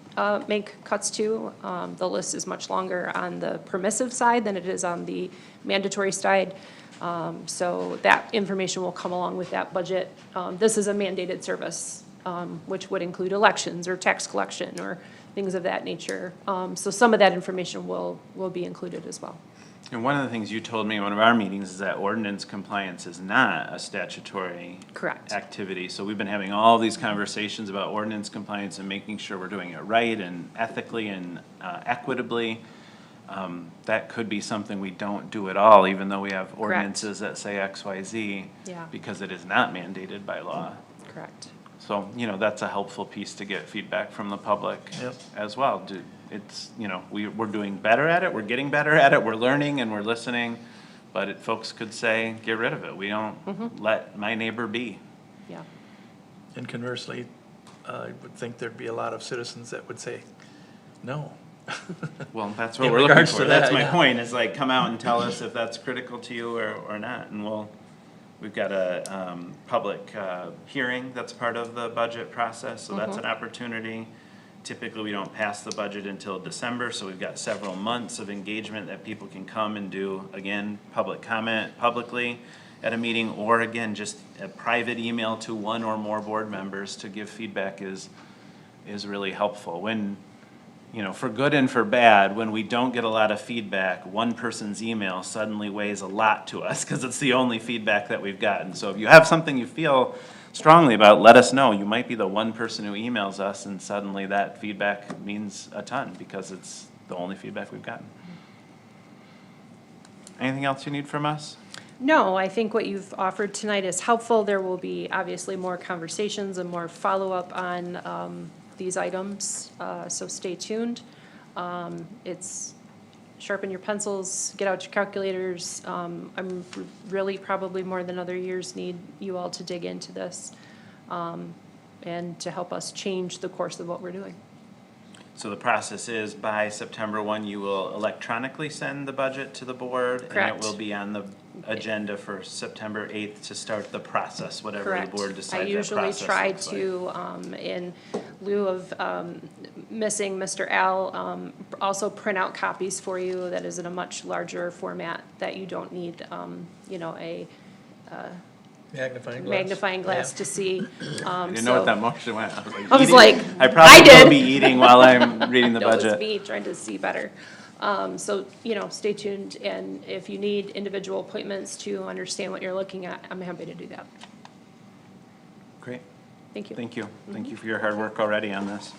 make cuts to. The list is much longer on the permissive side than it is on the mandatory side. So that information will come along with that budget. This is a mandated service, which would include elections or tax collection or things of that nature. So some of that information will be included as well. And one of the things you told me in one of our meetings is that ordinance compliance is not a statutory Correct. activity. So we've been having all these conversations about ordinance compliance and making sure we're doing it right and ethically and equitably. That could be something we don't do at all, even though we have ordinances that say X, Y, Z, Yeah. because it is not mandated by law. Correct. So, that's a helpful piece to get feedback from the public as well. It's, we're doing better at it, we're getting better at it, we're learning and we're listening, but folks could say, get rid of it. We don't let my neighbor be. Yeah. And conversely, I would think there'd be a lot of citizens that would say, no. Well, that's what In we're looking regards for. to That's that, my yeah. point, is like, come out and tell us if that's critical to you or not. And we've got a public hearing that's part of the budget process, so that's an opportunity. Typically, we don't pass the budget until December, so we've got several months of engagement that people can come and do, again, public comment publicly at a meeting, or again, just a private email to one or more board members to give feedback is really helpful. When, for good and for bad, when we don't get a lot of feedback, one person's email suddenly weighs a lot to us because it's the only feedback that we've gotten. So if you have something you feel strongly about, let us know. You might be the one person who emails us, and suddenly that feedback means a ton because it's the only feedback we've gotten. Anything else you need from us? No, I think what you've offered tonight is helpful. There will be obviously more conversations and more follow-up on these items, so stay tuned. It's sharpen your pencils, get out your calculators. I'm really probably more than other years need you all to dig into this and to help us change the course of what we're doing. So the process is by September 1, you will electronically send the budget to the board? Correct. And it will be on the agenda for September 8th to start the process, whatever the Correct. board decides I that usually process try looks like. to, in lieu of missing Mr. Al, also print out copies for you that is in a much larger format that you don't need, you know, a Magnifying glass. magnifying glass to see. I didn't know what that motion went. I was like, I I probably will did. be eating while I'm reading the No, it's budget. me trying to see better. So, you know, stay tuned, and if you need individual appointments to understand what you're looking at, I'm happy to do that. Great. Thank you. Thank you. Thank you for your hard work already on this.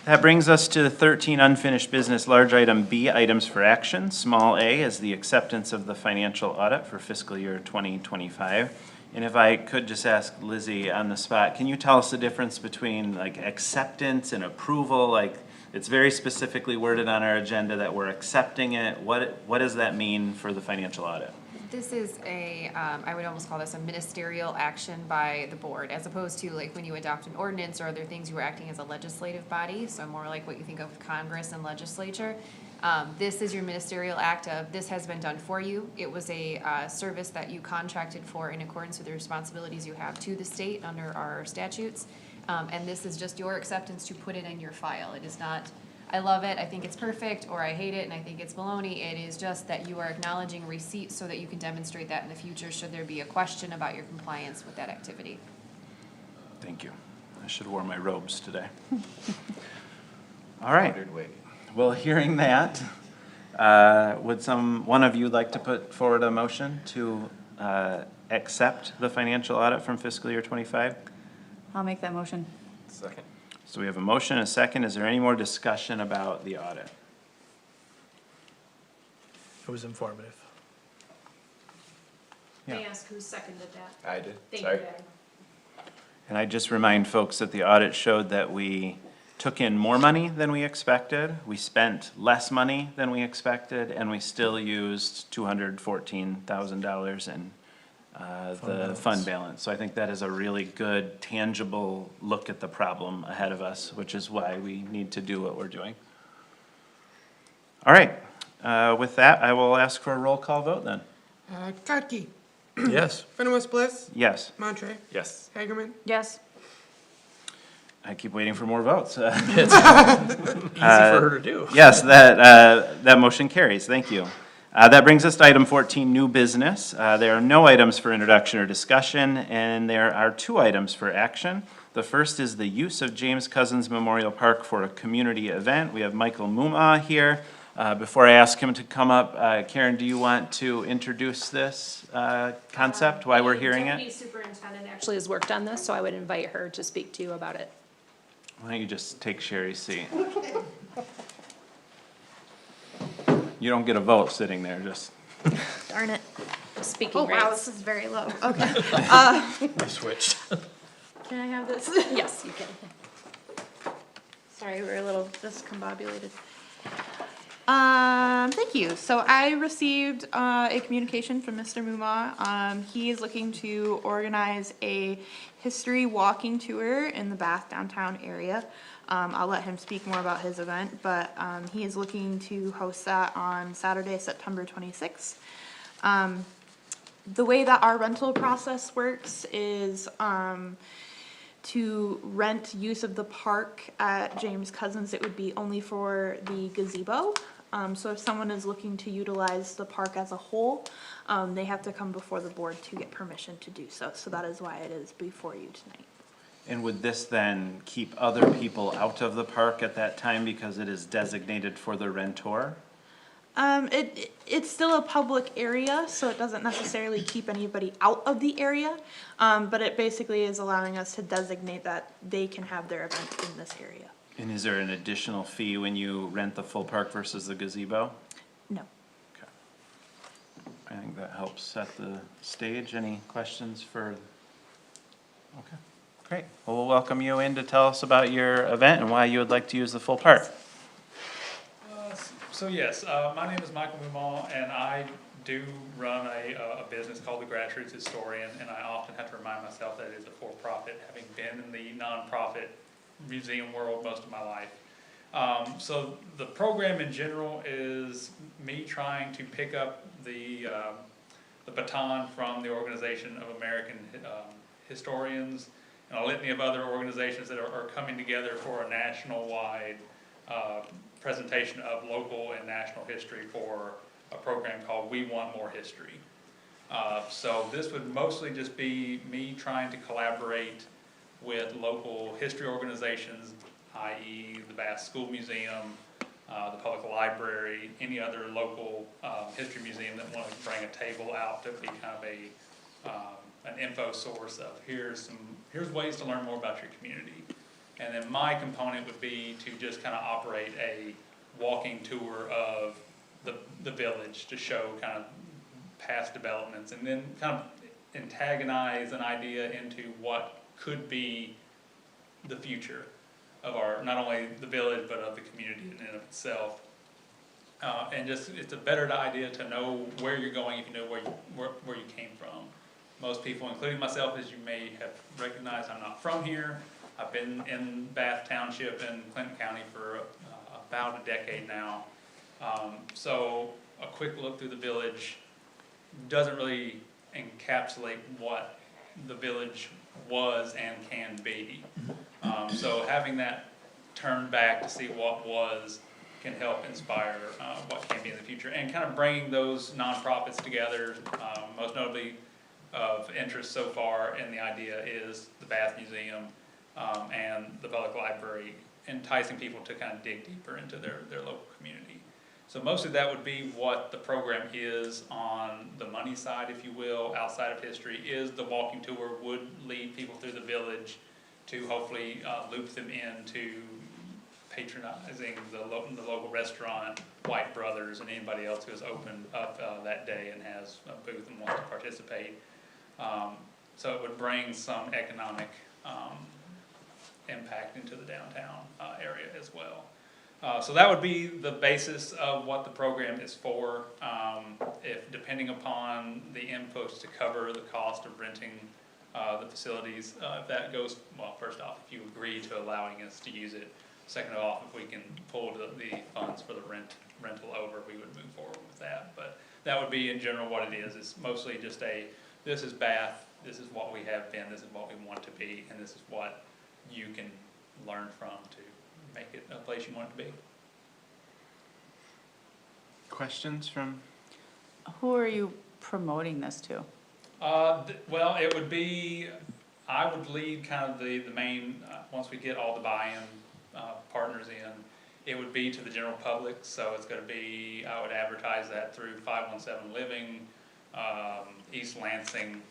That brings us to 13 unfinished business, large item B, items for action. Small A is the acceptance of the financial audit for fiscal year 2025. And if I could just ask Lizzie on the spot, can you tell us the difference between like acceptance and approval? Like, it's very specifically worded on our agenda that we're accepting it. What does that mean for the financial audit? This is a, I would almost call this a ministerial action by the board, as opposed to like when you adopt an ordinance or other things, you are acting as a legislative body, so more like what you think of Congress and legislature. This is your ministerial act of, this has been done for you. It was a service that you contracted for in accordance with the responsibilities you have to the state under our statutes. And this is just your acceptance to put it in your file. It is not, I love it, I think it's perfect, or I hate it and I think it's baloney. It is just that you are acknowledging receipt so that you can demonstrate that in the future should there be a question about your compliance with that activity. Thank you. I should have worn my robes today. All right. Well, hearing that, would one of you like to put forward a motion to accept the financial audit from fiscal year 25? I'll make that motion. Second. So we have a motion, a second. Is there any more discussion about the audit? It was informative. May I ask who seconded that? I did. Thank Sorry. you, Adam. And I just remind folks that the audit showed that we took in more money than we expected, we spent less money than we expected, and we still used $214,000 in the fund balance. So I think that is a really good, tangible look at the problem ahead of us, which is why we need to do what we're doing. All right, with that, I will ask for a roll call vote then. Kotke, Yes. Fewins-Bliss, Yes, Montri, Yes. Hagerman, Yes. I keep waiting for more votes. Easy for her to do. Yes, that motion carries. Thank you. That brings us to item 14, new business. There are no items for introduction or discussion, and there are 2 items for action. The first is the use of James Cousins Memorial Park for a community event. We have Michael Mumma here. Before I ask him to come up, Karen, do you want to introduce this concept, why we're hearing Deputy it? Superintendent actually has worked on this, so I would invite her to speak to you about it. Why don't you just take Sherry's seat? You don't get a vote sitting there, just. Darn it. Speaking Oh, wow, rights. this is very low. Okay. I switched. Can I have this? Yes, you can. Sorry, we're a little discombobulated. Thank you. So I received a communication from Mr. Mumma. He is looking to organize a history walking tour in the Bath downtown area. I'll let him speak more about his event, but he is looking to host that on Saturday, September 26th. The way that our rental process works is to rent use of the park at James Cousins, it would be only for the gazebo. So if someone is looking to utilize the park as a whole, they have to come before the board to get permission to do so. So that is why it is before you tonight. And would this then keep other people out of the park at that time because it is designated for the rentor? It's still a public area, so it doesn't necessarily keep anybody out of the area, but it basically is allowing us to designate that they can have their event in this area. And is there an additional fee when you rent the full park versus the gazebo? No. Okay. I think think that helps set the stage. Any questions for? Okay, great. Well, we'll welcome you in to tell us about your event and why you would like to use the full park. So yes, my name is Michael Mumon, and I do run a business called the Grassroots Historian, and I often have to remind myself that it is a for-profit, having been in the nonprofit museum world most of my life. So the program in general is me trying to pick up the baton from the Organization of American Historians and a litany of other organizations that are coming together for a national-wide presentation of local and national history for a program called We Want More History. So this would mostly just be me trying to collaborate with local history organizations, i.e. the Bath School Museum, the Public Library, any other local history museum that want to bring a table out to be kind of an info source of here's ways to learn more about your community. And then my component would be to just kind of operate a walking tour of the village to show kind of past developments and then kind of antagonize an idea into what could be the future of our, not only the village, but of the community in and of itself. And just, it's a better idea to know where you're going if you know where you came from. Most people, including myself, as you may have recognized, I'm not from here. I've been in Bath Township and Clinton County for about a decade now. So a quick look through the village doesn't really encapsulate what the village was and can be. So having that turn back to see what was can help inspire what can be in the future, and kind of bringing those nonprofits together. Most notably of interest so far in the idea is the Bath Museum and the Public Library, enticing people to kind of dig deeper into their local community. So mostly that would be what the program is on the money side, if you will, outside of history, is the walking tour would lead people through the village to hopefully loop them into patronizing the local restaurant, White Brothers, and anybody else who has opened up that day and has a booth and wants to participate. So it would bring some economic impact into the downtown area as well. So that would be the basis of what the program is for. If depending upon the inputs to cover the cost of renting the facilities, if that goes, well, first off, if you agree to allowing us to use it. Second off, if we can pull the funds for the rental over, we would move forward with that. But that would be in general what it is. It's mostly just this is Bath, this is what we have been, this is what we want to be, and this is what you can learn from to make it a place you want it to be. Questions from? Who are you promoting this to? Well, it would be, I would lead kind of the main, once we get all the buy-in partners in, it would be to the general public. So it's going to be, I would advertise that through 517 Living, East Lansing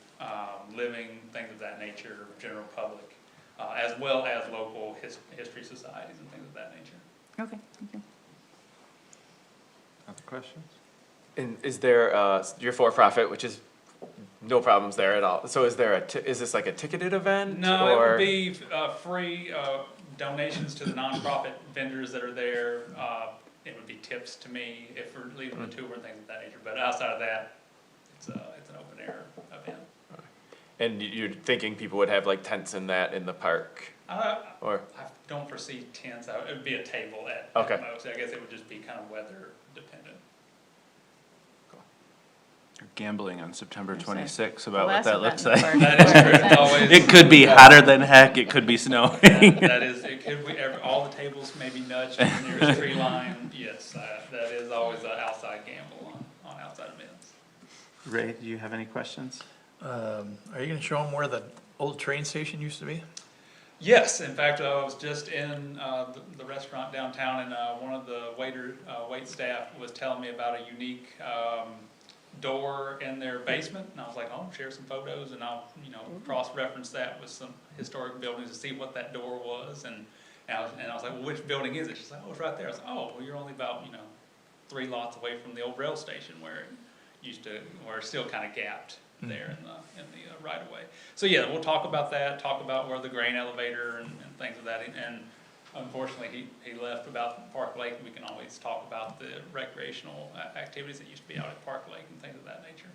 Living, things of that nature, general public, as well as local history societies and things of that nature. Okay, thank you. Other questions? And is there, your for-profit, which is no problems there at all. So is there is this like a ticketed event? No, or? it would be free donations to the nonprofit vendors that are there. It would be tips to me if we're leaving the tour and things of that nature. But outside of that, it's an open air event. And you're thinking people would have like tents in the park? Or I don't foresee tents. It would be a table at most. I guess it would just be kind of weather dependent. You're gambling on September 26th about what last that looks event like. in the That is true. It's always, It could be hotter than heck, it could be snowing. that is, it could be, all the tables may be nudged to the nearest tree line. Yes, that is always an outside gamble on outside events. Ray, do you have any questions? Are you gonna show them where the old train station used to be? Yes, in fact, I was just in the restaurant downtown, and one of the wait staff was telling me about a unique door in their basement, and I was like, oh, share some photos, and I'll cross-reference that with some historic buildings to see what that door was, and I was like, well, which building is it? She's like, oh, it's right there. I was like, oh, well, you're only about 3 lots away from the old rail station where it or still kind of gapped there in the right of way. So yeah, we'll talk about that, talk about where the grain elevator and things of that, and unfortunately, he left about Park Lake. We can always talk about the recreational activities that used to be out at Park Lake and things of that nature.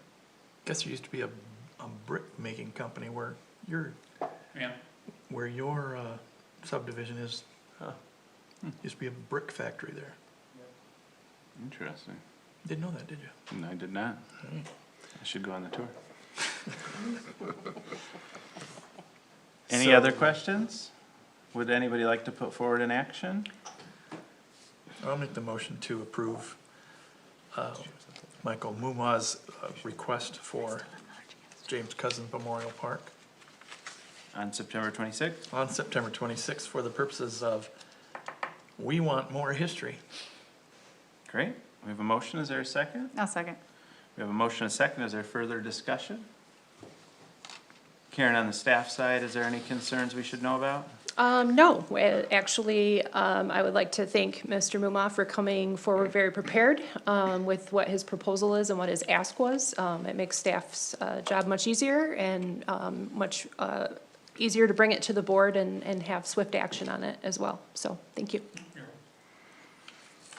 Guess there used to be a brick making company where your subdivision is. Used to be a brick factory there. Interesting. Didn't know that, did you? No, I did not. I should go on the tour. Any other questions? Would anybody like to put forward an action? I'll make the motion to approve Michael Muma's request for James Cousins Memorial Park. On September 26th? On September 26th for the purposes of we want more history. Great. We have a motion. Is there a second? I'll second. We have a motion and a second. Is there further discussion? Karen, on the staff side, is there any concerns we should know about? No, actually, I would like to thank Mr. Muma for coming forward very prepared with what his proposal is and what his ask was. It makes staff's job much easier and much easier to bring it to the board and have swift action on it as well. So, thank you.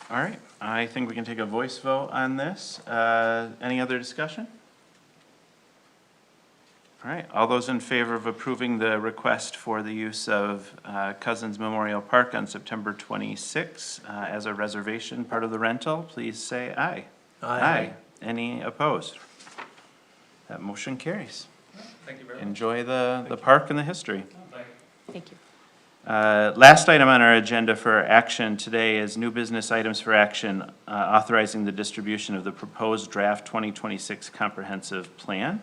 All right. I think we can take a voice vote on this. Any other discussion? All right, all those in favor of approving the request for the use of Cousins Memorial Park on September 26th as a reservation, part of the rental, please say aye. Aye. Any opposed? That motion carries. Thank you very much. Enjoy the park and the history. Thank you. Last item on our agenda for action today is new business items for action, authorizing the distribution of the proposed draft 2026 comprehensive plan.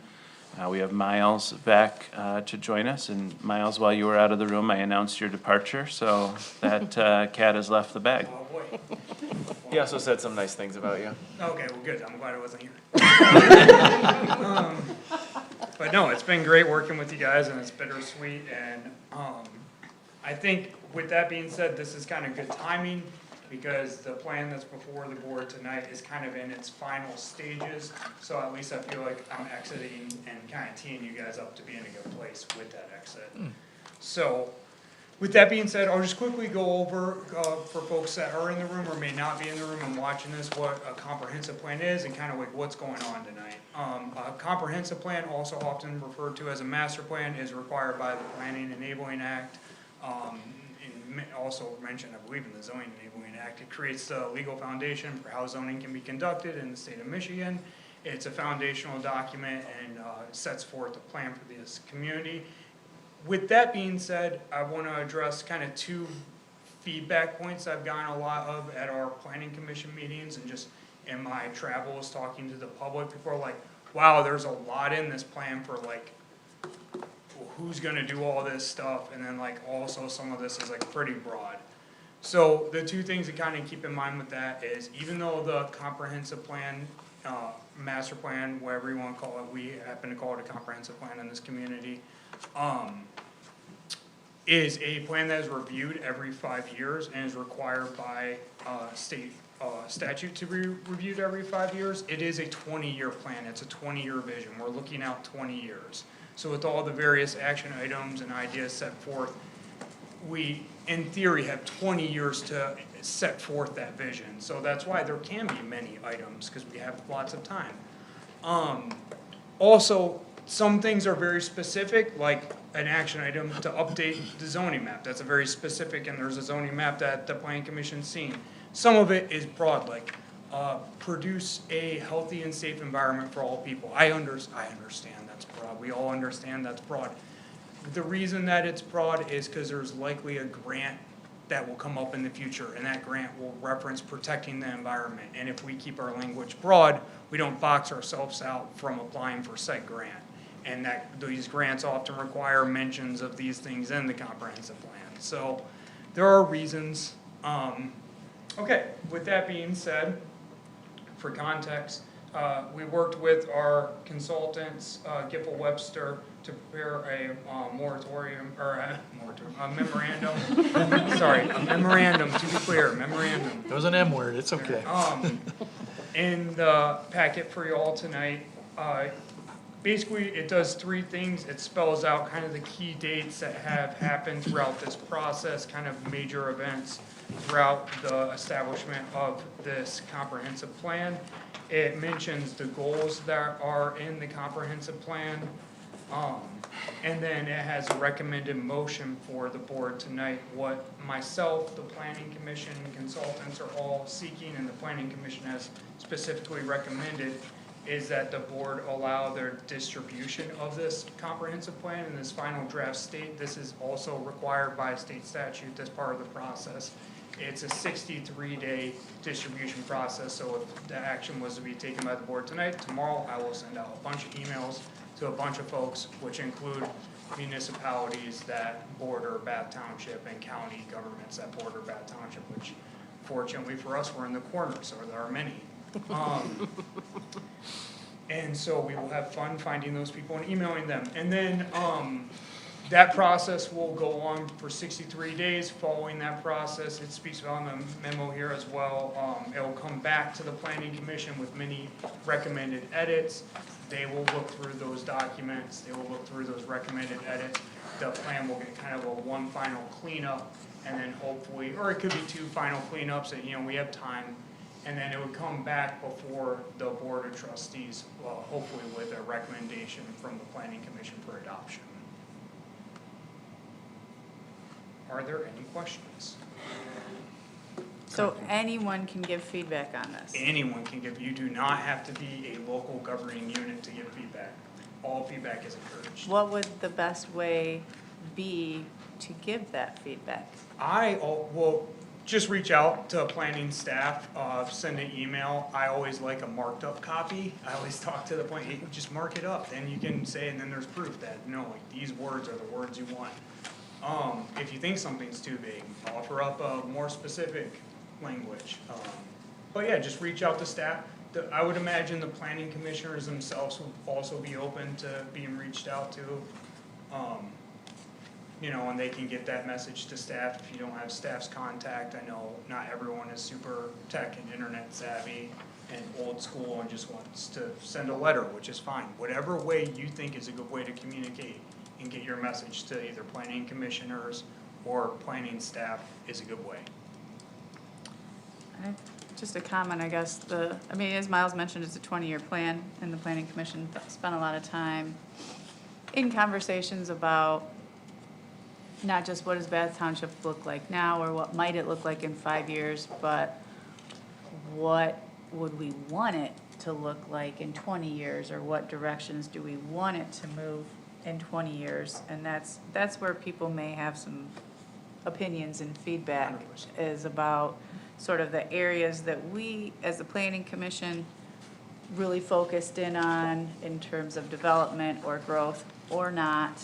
We have Miles back to join us, and Miles, while you were out of the room, I announced your departure, so that cat has left the bag. Oh, boy. He also said some nice things about you. Okay, well, good. I'm glad I wasn't here. But no, it's been great working with you guys, and it's bittersweet, and I think with that being said, this is kind of good timing, because the plan that's before the board tonight is kind of in its final stages, so at least I feel like I'm exiting and kind of teeing you guys up to be in a good place with that exit. So, with that being said, I'll just quickly go over, for folks that are in the room or may not be in the room and watching this, what a comprehensive plan is and kind of like what's going on tonight. A comprehensive plan, also often referred to as a master plan, is required by the Planning Enabling Act. And also mentioned, I believe, in the Zoning Enabling Act. It creates the legal foundation for how zoning can be conducted in the state of Michigan. It's a foundational document and sets forth a plan for this community. With that being said, I want to address kind of two feedback points I've gotten a lot of at our planning commission meetings and just in my travels talking to the public. People are like, wow, there's a lot in this plan for like who's gonna do all this stuff, and then like also some of this is like pretty broad. So the two things to kind of keep in mind with that is, even though the comprehensive plan, master plan, whatever you want to call it, we happen to call it a comprehensive plan in this community, is a plan that is reviewed every 5 years and is required by state statute to be reviewed every 5 years. It is a 20-year plan. It's a 20-year vision. We're looking out 20 years. So with all the various action items and ideas set forth, we, in theory, have 20 years to set forth that vision. So that's why there can be many items, because we have lots of time. Also, some things are very specific, like an action item to update the zoning map. That's a very specific, and there's a zoning map that the Planning Commission's seen. Some of it is broad, like produce a healthy and safe environment for all people. I understand that's broad. We all understand that's broad. The reason that it's broad is because there's likely a grant that will come up in the future, and that grant will reference protecting the environment. And if we keep our language broad, we don't box ourselves out from applying for said grant. And that these grants often require mentions of these things in the comprehensive plan. So there are reasons. Okay, with that being said, for context, we worked with our consultants, Gipple Webster, to prepare a moratorium, or a memorandum. Sorry, a memorandum, to be clear, memorandum. It was an M word, it's okay. in the packet for you all tonight, basically, it does three things. It spells out kind of the key dates that have happened throughout this process, kind of major events throughout the establishment of this comprehensive plan. It mentions the goals that are in the comprehensive plan. And then it has a recommended motion for the board tonight. What myself, the planning commission, consultants are all seeking, and the planning commission has specifically recommended, is that the board allow their distribution of this comprehensive plan in this final draft state. This is also required by state statute as part of the process. It's a 63-day distribution process, so if the action was to be taken by the board tonight, tomorrow I will send out a bunch of emails to a bunch of folks, which include municipalities that border Bath Township and county governments that border Bath Township, which fortunately for us, we're in the corner, so there are many. And so we will have fun finding those people and emailing them. And then that process will go on for 63 days. Following that process, it speaks about in the memo here as well. It will come back to the planning commission with many recommended edits. They will look through those documents. They will look through those recommended edits. The plan will get kind of a one final cleanup, and then hopefully, or it could be two final cleanups, and we have time. And then it would come back before the board of trustees, well, hopefully with a recommendation from the planning commission for adoption. Are there any questions? So anyone can give feedback on this? Anyone can give, you do not have to be a local governing unit to give feedback. All feedback is encouraged. What would the best way be to give that feedback? Well, just reach out to planning staff, send an email. I always like a marked up copy. I always talk to the point, hey, just mark it up. Then you can say, and then there's proof that, no, like these words are the words you want. If you think something's too big, offer up a more specific language. But yeah, just reach out to staff. I would imagine the planning commissioners themselves will also be open to being reached out to. And they can get that message to staff if you don't have staff's contact. I know not everyone is super tech and internet savvy and old school and just wants to send a letter, which is fine. Whatever way you think is a good way to communicate and get your message to either planning commissioners or planning staff is a good way. Just a comment, I guess, as Miles mentioned, it's a 20-year plan, and the planning commission spent a lot of time in conversations about not just what does Bath Township look like now, or what might it look like in 5 years, but what would we want it to look like in 20 years, or what directions do we want it to move in 20 years, and that's where people may have some opinions and feedback, 100%. Is about sort of the areas that we, as the planning commission, really focused in on in terms of development or growth or not.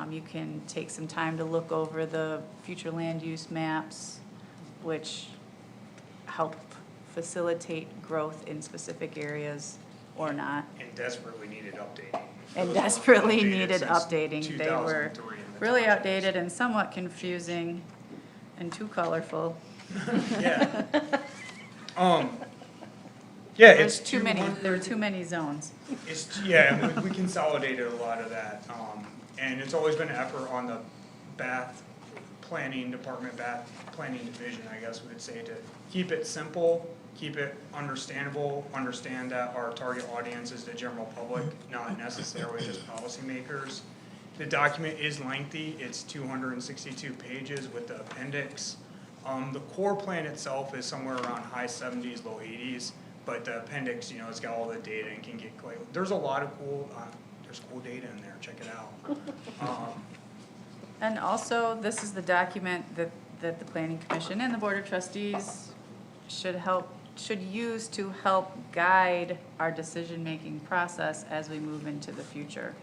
You can take some time to look over the future land use maps, which help facilitate growth in specific areas or not. And desperately needed updating. And desperately needed updating. They were really outdated and somewhat confusing and too colorful. Yeah. There's too many. There were too many zones. We consolidated a lot of that, and it's always been an effort on the Bath Planning Department, Bath Planning Division, I guess we would say, to keep it simple, keep it understandable, understand that our target audience is the general public, not necessarily just policymakers. The document is lengthy. It's 262 pages with the appendix. The core plan itself is somewhere around high 70s, low 80s, but the appendix, it's got all the data and can get quite, there's a lot of cool, there's cool data in there, check it out. And also, this is the document that the planning commission and the board of trustees should use to help guide our decision-making process as we move into the future.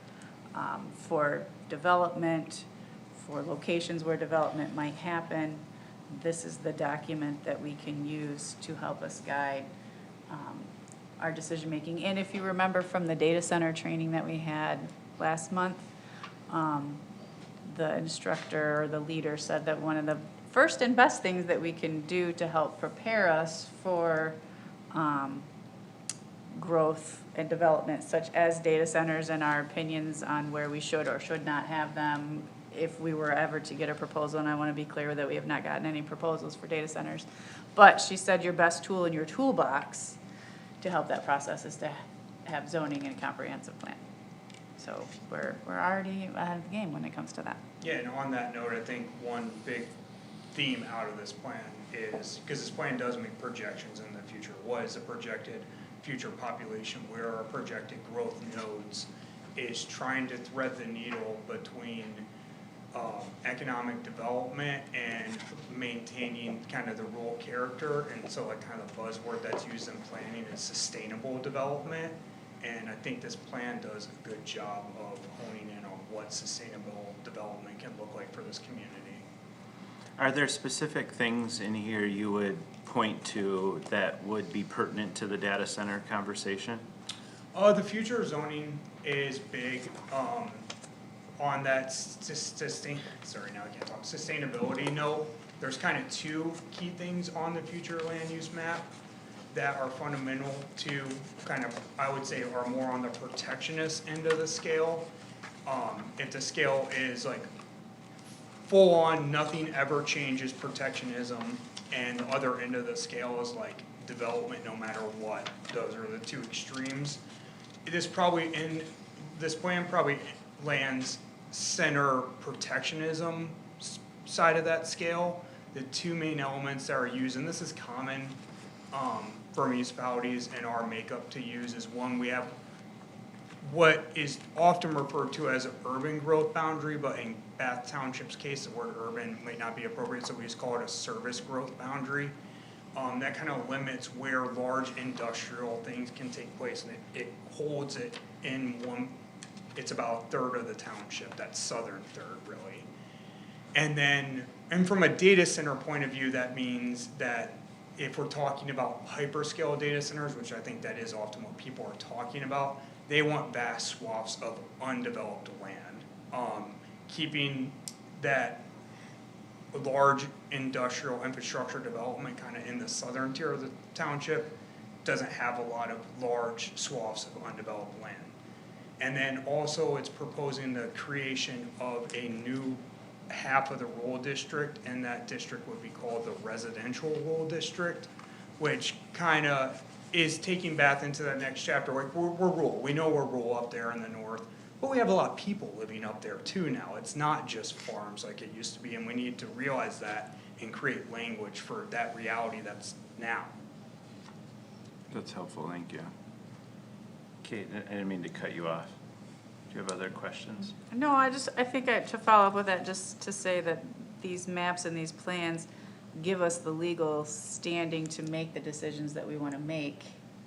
For development, for locations where development might happen, this is the document that we can use to help us guide our decision-making. And if you remember from the data center training that we had last month, the instructor or the leader said that one of the first and best things that we can do to help prepare us for growth and development such as data centers and our opinions on where we should or should not have them if we were ever to get a proposal, and I want to be clear that we have not gotten any proposals for data centers. But she said your best tool in your toolbox to help that process is to have zoning and a comprehensive plan. So we're already ahead of the game when it comes to that. Yeah, and on that note, I think one big theme out of this plan is, because this plan does make projections in the future, what is the projected future population, where are projected growth nodes, is trying to thread the needle between economic development and maintaining kind of the rural character. And so like kind of the buzzword that's used in planning is sustainable development. And I think this plan does a good job of honing in on what sustainable development can look like for this community. Are there specific things in here you would point to that would be pertinent to the data center conversation? The future zoning is big, on that sustainability note. There's kind of two key things on the future land use map that are fundamental to kind of, I would say, are more on the protectionist end of the scale. If the scale is like full on, nothing ever changes protectionism, and the other end of the scale is like development no matter what. Those are the two extremes. This plan probably lands center protectionism side of that scale. The two main elements that are used, and this is common for municipalities and our makeup to use, is one, we have what is often referred to as an urban growth boundary, but in Bath Township's case, the word urban might not be appropriate, so we just call it a service growth boundary. That kind of limits where large industrial things can take place, and it holds it in one, it's about a third of the township, that southern third really. And from a data center point of view, that means that if we're talking about hyperscale data centers, which I think that is often what people are talking about, they want vast swaths of undeveloped land. Keeping that large industrial infrastructure development kind of in the southern tier of the township doesn't have a lot of large swaths of undeveloped land. And then also it's proposing the creation of a new half of the rural district, and that district would be called the residential rural district, which kind of is taking Bath into that next chapter. Like we're rural, we know we're rural up there in the north, but we have a lot of people living up there too now. It's not just farms like it used to be, and we need to realize that and create language for that reality that's now. That's helpful, thank you. Kate, I didn't mean to cut you off. Do you have other questions? No, I think to follow up with that, just to say that these maps and these plans give us the legal standing to make the decisions that we want to make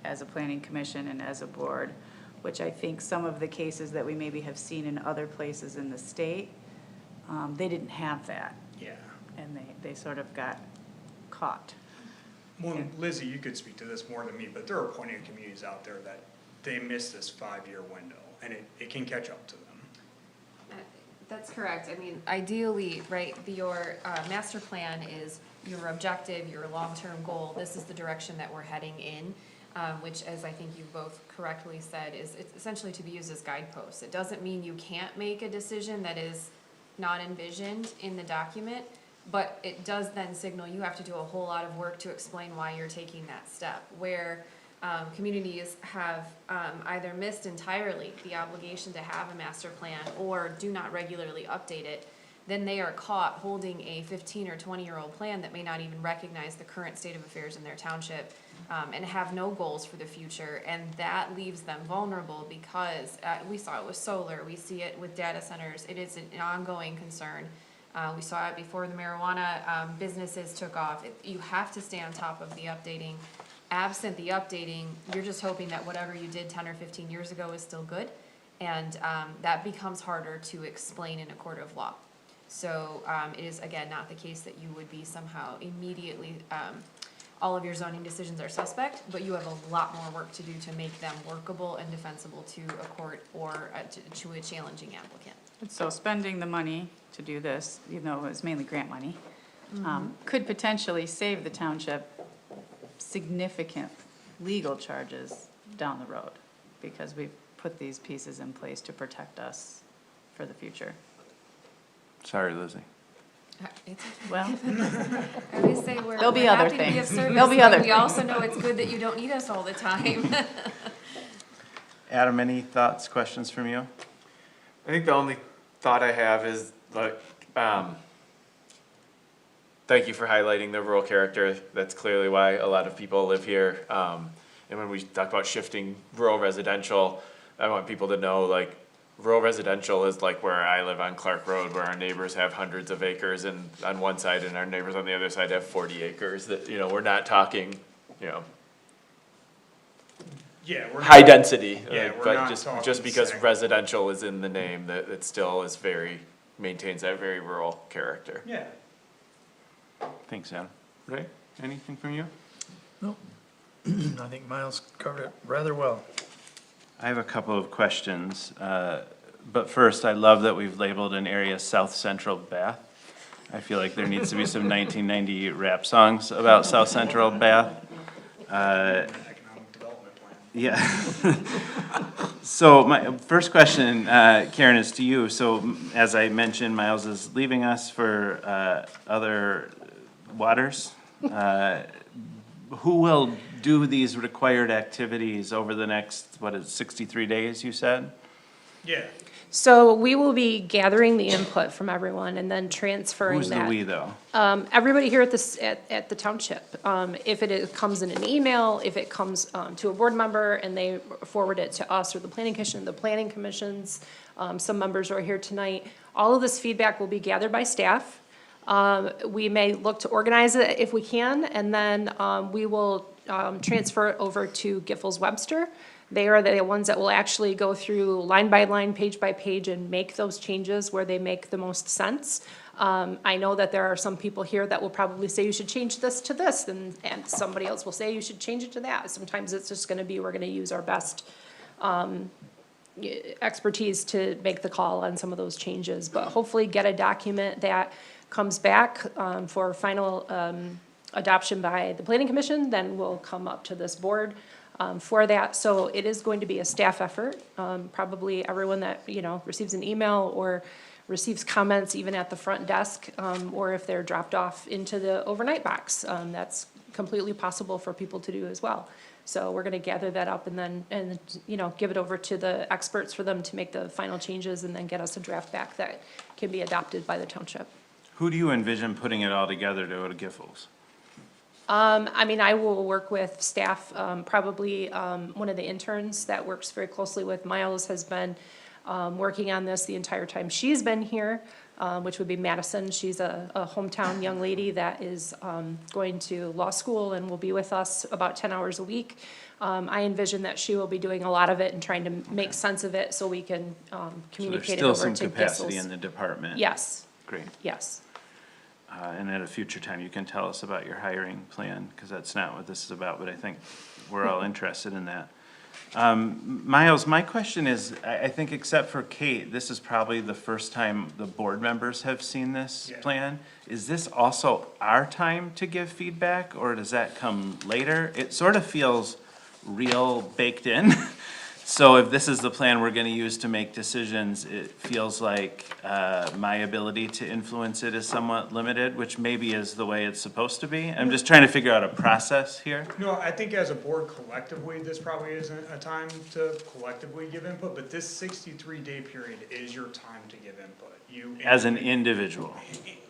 as a planning commission and as a board, which I think some of the cases that we maybe have seen in other places in the state, they didn't have that. Yeah. And they sort of got caught. Well, Lizzie, you could speak to this more than me, but there are plenty of communities out there that they miss this 5-year window, and it can catch up to them. That's correct. I mean, ideally, right, your master plan is your objective, your long-term goal. This is the direction that we're heading in, which, as I think you both correctly said, is it's essentially to be used as guideposts. It doesn't mean you can't make a decision that is not envisioned in the document, but it does then signal you have to do a whole lot of work to explain why you're taking that step. Where communities have either missed entirely the obligation to have a master plan or do not regularly update it, then they are caught holding a 15 or 20-year-old plan that may not even recognize the current state of affairs in their township and have no goals for the future. And that leaves them vulnerable because we saw it with solar, we see it with data centers. It is an ongoing concern. We saw it before the marijuana businesses took off. You have to stay on top of the updating. Absent the updating, you're just hoping that whatever you did 10 or 15 years ago is still good, and that becomes harder to explain in a court of law. So it is, again, not the case that you would be somehow immediately, all of your zoning decisions are suspect, but you have a lot more work to do to make them workable and defensible to a court or to a challenging applicant. So spending the money to do this, even though it was mainly grant money, could potentially save the township significant legal charges down the road, because we've put these pieces in place to protect us for the future. Sorry, Lizzie. Well, I always say we're There'll be we're other happy to be of things. service, There'll be but other we also things. know it's good that you don't need us all the time. Adam, any thoughts, questions from you? I think the only thought I have is like, thank you for highlighting the rural character. That's clearly why a lot of people live here. And when we talk about shifting rural residential, I want people to know like rural residential is like where I live on Clark Road, where our neighbors have hundreds of acres and on one side and our neighbors on the other side have 40 acres. That, we're not talking, Yeah, we're high not- density, Yeah, we're but not just talking because seg- residential is in the name, that it still is maintains that very rural character. Yeah. Thanks, Adam. Ray, anything from you? No, I think Miles covered it rather well. I have a couple of questions, but first, I love that we've labeled an area South Central Bath. I feel like there needs to be some 1990 rap songs about South Central Bath. Economic development plan. Yeah. So my first question, Karen, is to you. So as I mentioned, Miles is leaving us for other waters. Who will do these required activities over the next, 63 days, you said? Yeah. So we will be gathering the input from everyone and then transferring Who's the that. we, though? Everybody here at the township. If comes in an email, if it comes to a board member and they forward it to us or the planning commissions, some members are here tonight. All of this feedback will be gathered by staff. We may look to organize it if we can, and then we will transfer it over to Giffords-Webster. They are the ones that will actually go through line by line, page by page, and make those changes where they make the most sense. I know that there are some people here that will probably say you should change this to this, and somebody else will say you should change it to that. Sometimes it's just gonna be, we're gonna use our best expertise to make the call on some of those changes, but hopefully get a document that comes back for final adoption by the planning commission, then we'll come up to this board for that. So it is going to be a staff effort. Probably everyone that, receives an email or receives comments even at the front desk, or if they're dropped off into the overnight box, that's completely possible for people to do as well. So we're gonna gather that up and then, give it over to the experts for them to make the final changes and then get us a draft back that can be adopted by the township. Who do you envision putting it all together to go to Giffords? I will work with staff, probably one of the interns that works very closely with Miles has been working on this the entire time she's been here, which would be Madison. She's a hometown young lady that is going to law school and will be with us about 10 hours a week. I envision that she will be doing a lot of it and trying to make sense of it so we can communicate it over to So there's still some capacity Giffords. in the department? Yes. Great. Yes. And at a future time, you can tell us about your hiring plan, because that's not what this is about, but I think we're all interested in that. Miles, my question is, I think except for Kate, this is probably the first time the board members have seen this plan. Is this also our time to give feedback, or does that come later? It sort of feels real baked in. So if this is the plan we're gonna use to make decisions, it feels like my ability to influence it is somewhat limited, which maybe is the way it's supposed to be. I'm just trying to figure out a process here. No, I think as a board collectively, this probably isn't a time to collectively give input, but this 63-day period is your time to give input. As an individual.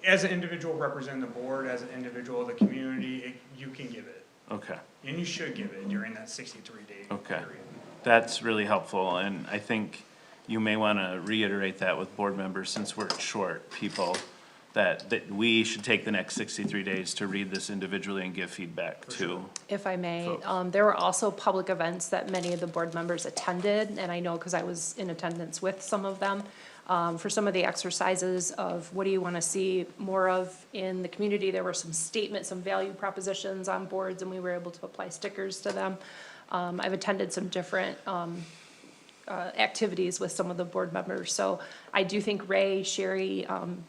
As an individual representing the board, as an individual of the community, you can give it. Okay. And you should give it during that 63-day Okay. period. That's really helpful, and I think you may want to reiterate that with board members, since we're short people, that we should take the next 63 days to read this individually and give feedback to. If I may, folks. there were also public events that many of the board members attended, and I know because I was in attendance with some of them, for some of the exercises of what do you want to see more of in the community. There were some statements, some value propositions on boards, and we were able to apply stickers to them. I've attended some different activities with some of the board members. So I do think Ray, Sherry,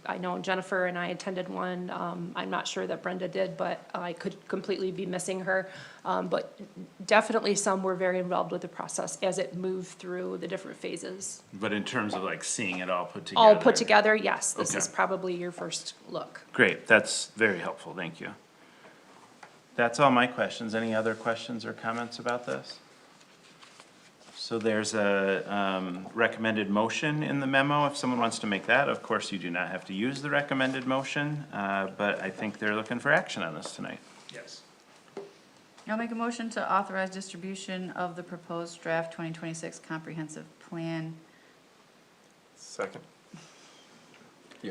I know Jennifer and I attended one. I'm not sure that Brenda did, but I could completely be missing her. But definitely some were very involved with the process as it moved through the different phases. But in terms of like seeing it all put together? All put together, yes. This Okay. is probably your first look. Great, that's very helpful, thank you. That's all my questions. Any other questions or comments about this? So there's a recommended motion in the memo, if someone wants to make that. Of course, you do not have to use the recommended motion, but I think they're looking for action on this tonight. Yes. I'll make a motion to authorize distribution of the proposed draft 2026 comprehensive plan. Second.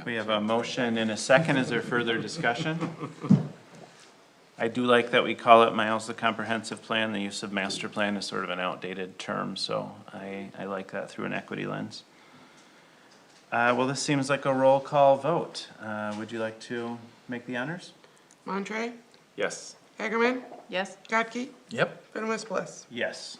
We have a motion and a second. Is there further discussion? I do like that we call it, Miles, the comprehensive plan. The use of master plan is sort of an outdated term, so I like that through an equity lens. Well, this seems like a roll call vote. Would you like to make the honors? Montri, Yes. Hagerman, Yes? Kotke, Yep. Fewins-Bliss. Yes.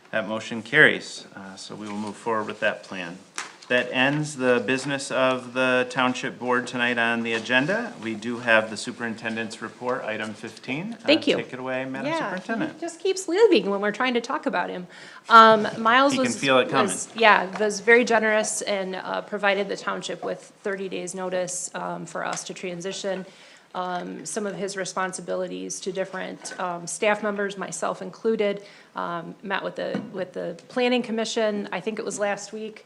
That motion carries, so we will move forward with that plan. That ends the business of the Township Board tonight on the agenda. We do have the superintendent's report, item 15. Thank you. Take it away, Madam Yeah, Superintendent. he just keeps leaving when we're trying to talk about him. Miles He was. can feel it coming. Was very generous and provided the township with 30 days' notice for us to transition some of his responsibilities to different staff members, myself included. Met with the planning commission, I think it was last week.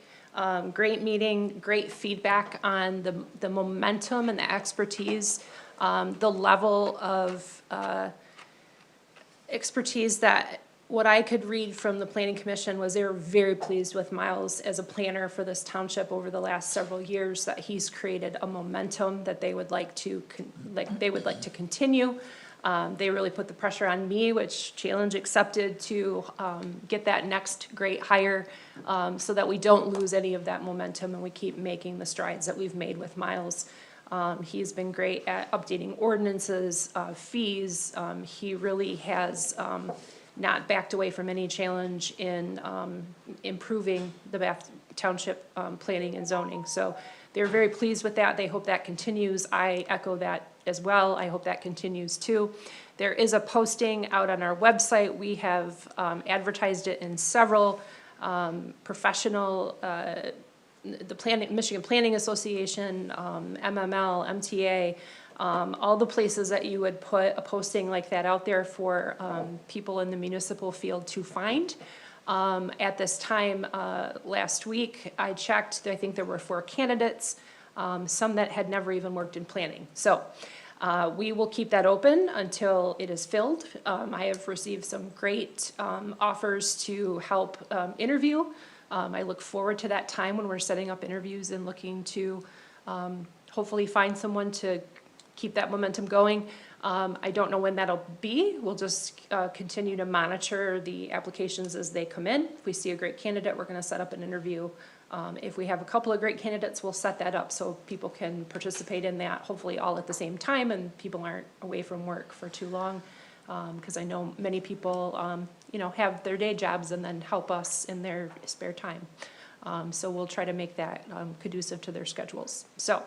Great meeting, great feedback on the momentum and the expertise, the level of expertise that what I could read from the planning commission was they were very pleased with Miles as a planner for this township over the last several years, that he's created a momentum that they would like to continue. They really put the pressure on me, which challenge accepted, to get that next great hire, so that we don't lose any of that momentum and we keep making the strides that we've made with Miles. He's been great at updating ordinances, fees. He really has not backed away from any challenge in improving the Bath Township planning and zoning. So they're very pleased with that. They hope that continues. I echo that as well. I hope that continues too. There is a posting out on our website. We have advertised it in several professional, the Michigan Planning Association, MML, MTA, all the places that you would put a posting like that out there for people in the municipal field to find. At this time, last week, I checked, I think there were 4 candidates, some that had never even worked in planning. So we will keep that open until it is filled. I have received some great offers to help interview. I look forward to that time when we're setting up interviews and looking to hopefully find someone to keep that momentum going. I don't know when that'll be. We'll just continue to monitor the applications as they come in. If we see a great candidate, we're going to set up an interview. If we have a couple of great candidates, we'll set that up so people can participate in that, hopefully all at the same time, and people aren't away from work for too long. Because I know many people, have their day jobs and then help us in their spare time. So we'll try to make that conducive to their schedules. So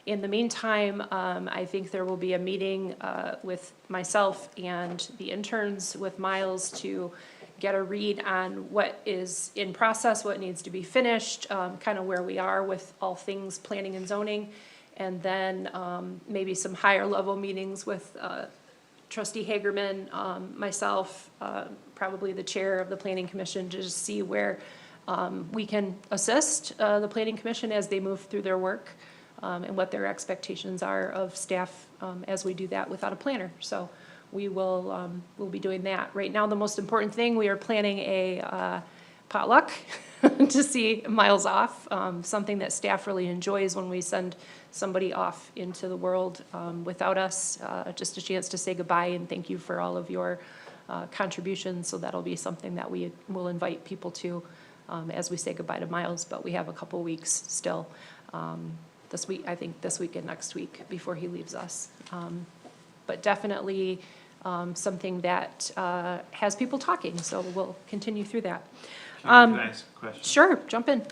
in the meantime, I think there will be a meeting with myself and the interns with Miles to get a read on what is in process, what needs to be finished, kind of where we are with all things planning and zoning, and then maybe some higher level meetings with Trustee Hagerman, myself, probably the chair of the Planning Commission, to just see where we can assist the Planning Commission as they move through their work, and what their expectations are of staff as we do that without a planner. So we will we'll be doing that. Right now, the most important thing, we are planning a potluck to see Miles off, something that staff really enjoys when we send somebody off into the world without us, just a chance to say goodbye and thank you for all of your contributions. So that'll be something that we will invite people to as we say goodbye to Miles, but we have a couple weeks still. This week, I think this week and next week before he leaves us. But definitely something that has people talking, so we'll continue through that. Can I ask a question? Sure, jump in.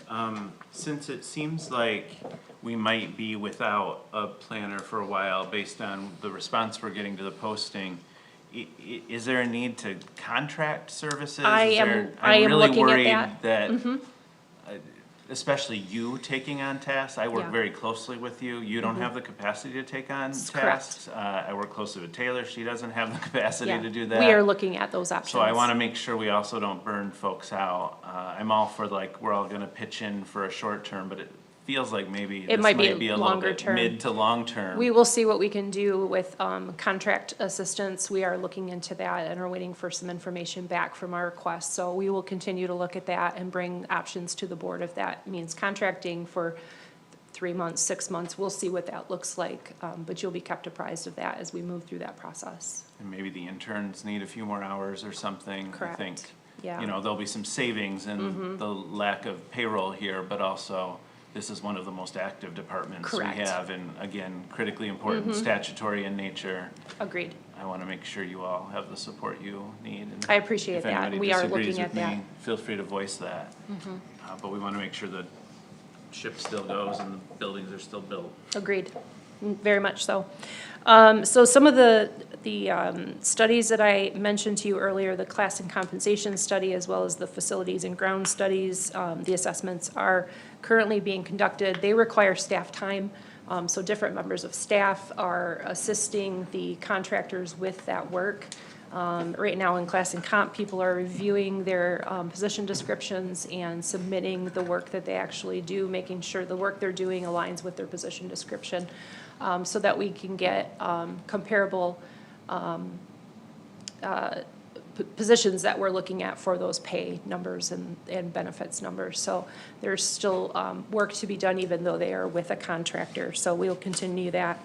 Since it seems like we might be without a planner for a while based on the response we're getting to the posting, is there a need to contract services? I Is am- there- I am I'm really looking at worried that. that, especially you taking on tasks, I work Yeah. very closely with you. You don't have the capacity to take on That's correct. tasks. I work closely with Taylor. She doesn't have the capacity Yeah, to do that. we are looking at those options. So I want to make sure we also don't burn folks out. I'm all for like, we're all going to pitch in for a short term, but it feels like maybe this might be a little longer bit term. mid to long term. We will see what we can do with contract assistance. We are looking into that and are waiting for some information back from our request. So we will continue to look at that and bring options to the board if that means contracting for 3 months, 6 months. We'll see what that looks like, but you'll be kept apprised of that as we move through that process. And maybe the interns need a few more hours or something. Correct. I think, Yeah. you know, there'll be some savings in the lack of payroll here, but also this is one of the most active departments Correct. we have, and again, critically important, statutory in nature. Agreed. I want to make sure you all have the support you need. And I appreciate that. If anybody We are disagrees looking with at me, that. feel free to voice that. But we want to make sure the ship still goes and the buildings are still built. Agreed, very much so. So some of the studies that I mentioned to you earlier, the class and compensation study, as well as the facilities and ground studies, the assessments are currently being conducted. They require staff time, so different members of staff are assisting the contractors with that work. Right now in class and comp, people are reviewing their position descriptions and submitting the work that they actually do, making sure the work they're doing aligns with their position description, so that we can get comparable positions that we're looking at for those pay numbers and benefits numbers. So there's still work to be done even though they are with a contractor, so we'll continue that.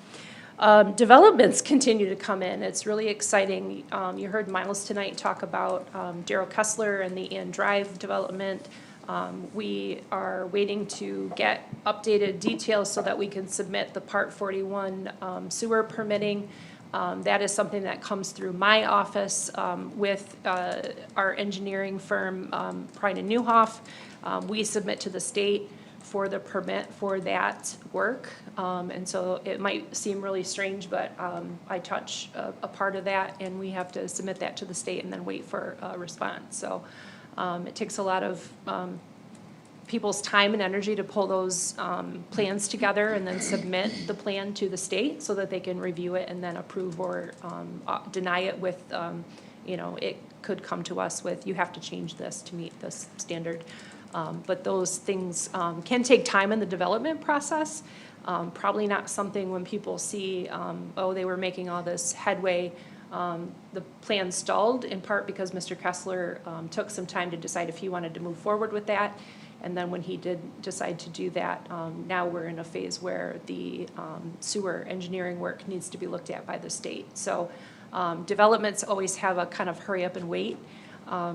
Developments continue to come in. It's really exciting. You heard Miles tonight talk about Daryl Kessler and the Ann Drive development. We are waiting to get updated details so that we can submit the Part 41 sewer permitting. That is something that comes through my office with our engineering firm, Prine and Newhoff. We submit to the state for the permit for that work. And so it might seem really strange, but I touch a part of that, and we have to submit that to the state and then wait for a response. So it takes a lot of people's time and energy to pull those plans together and then submit the plan to the state so that they can review it and then approve or deny it with, you know, it could come to us with, you have to change this to meet this standard. But those things can take time in the development process. Probably not something when people see, oh, they were making all this headway. The plan stalled in part because Mr. Kessler took some time to decide if he wanted to move forward with that. And then when he did decide to do that, now we're in a phase where the sewer engineering work needs to be looked at by the state. So developments always have a kind of hurry up and wait.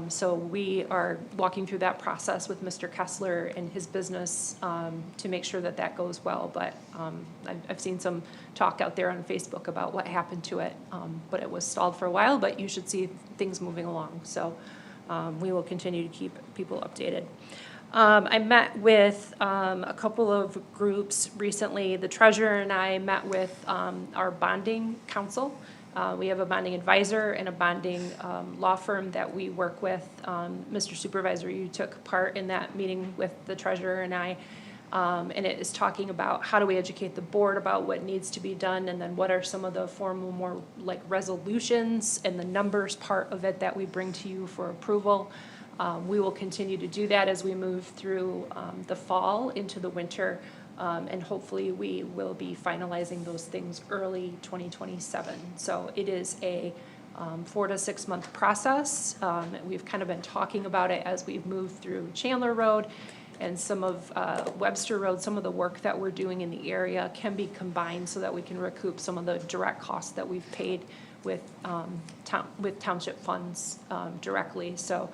So we are walking through that process with Mr. Kessler and his business to make sure that that goes well. But I've seen some talk out there on Facebook about what happened to it, but it was stalled for a while, but you should see things moving along. So we will continue to keep people updated. I met with a couple of groups recently. The treasurer and I met with our bonding council. We have a bonding advisor and a bonding law firm that we work with. Mr. Supervisor, you took part in that meeting with the treasurer and I, and it is talking about how do we educate the board about what needs to be done, and then what are some of the formal, more like resolutions and the numbers part of it that we bring to you for approval. We will continue to do that as we move through the fall into the winter. And hopefully we will be finalizing those things early 2027. So it is a 4 to 6 month process. We've kind of been talking about it as we've moved through Chandler Road and some of Webster Road. Some of the work that we're doing in the area can be combined so that we can recoup some of the direct costs that we've paid with township funds directly. So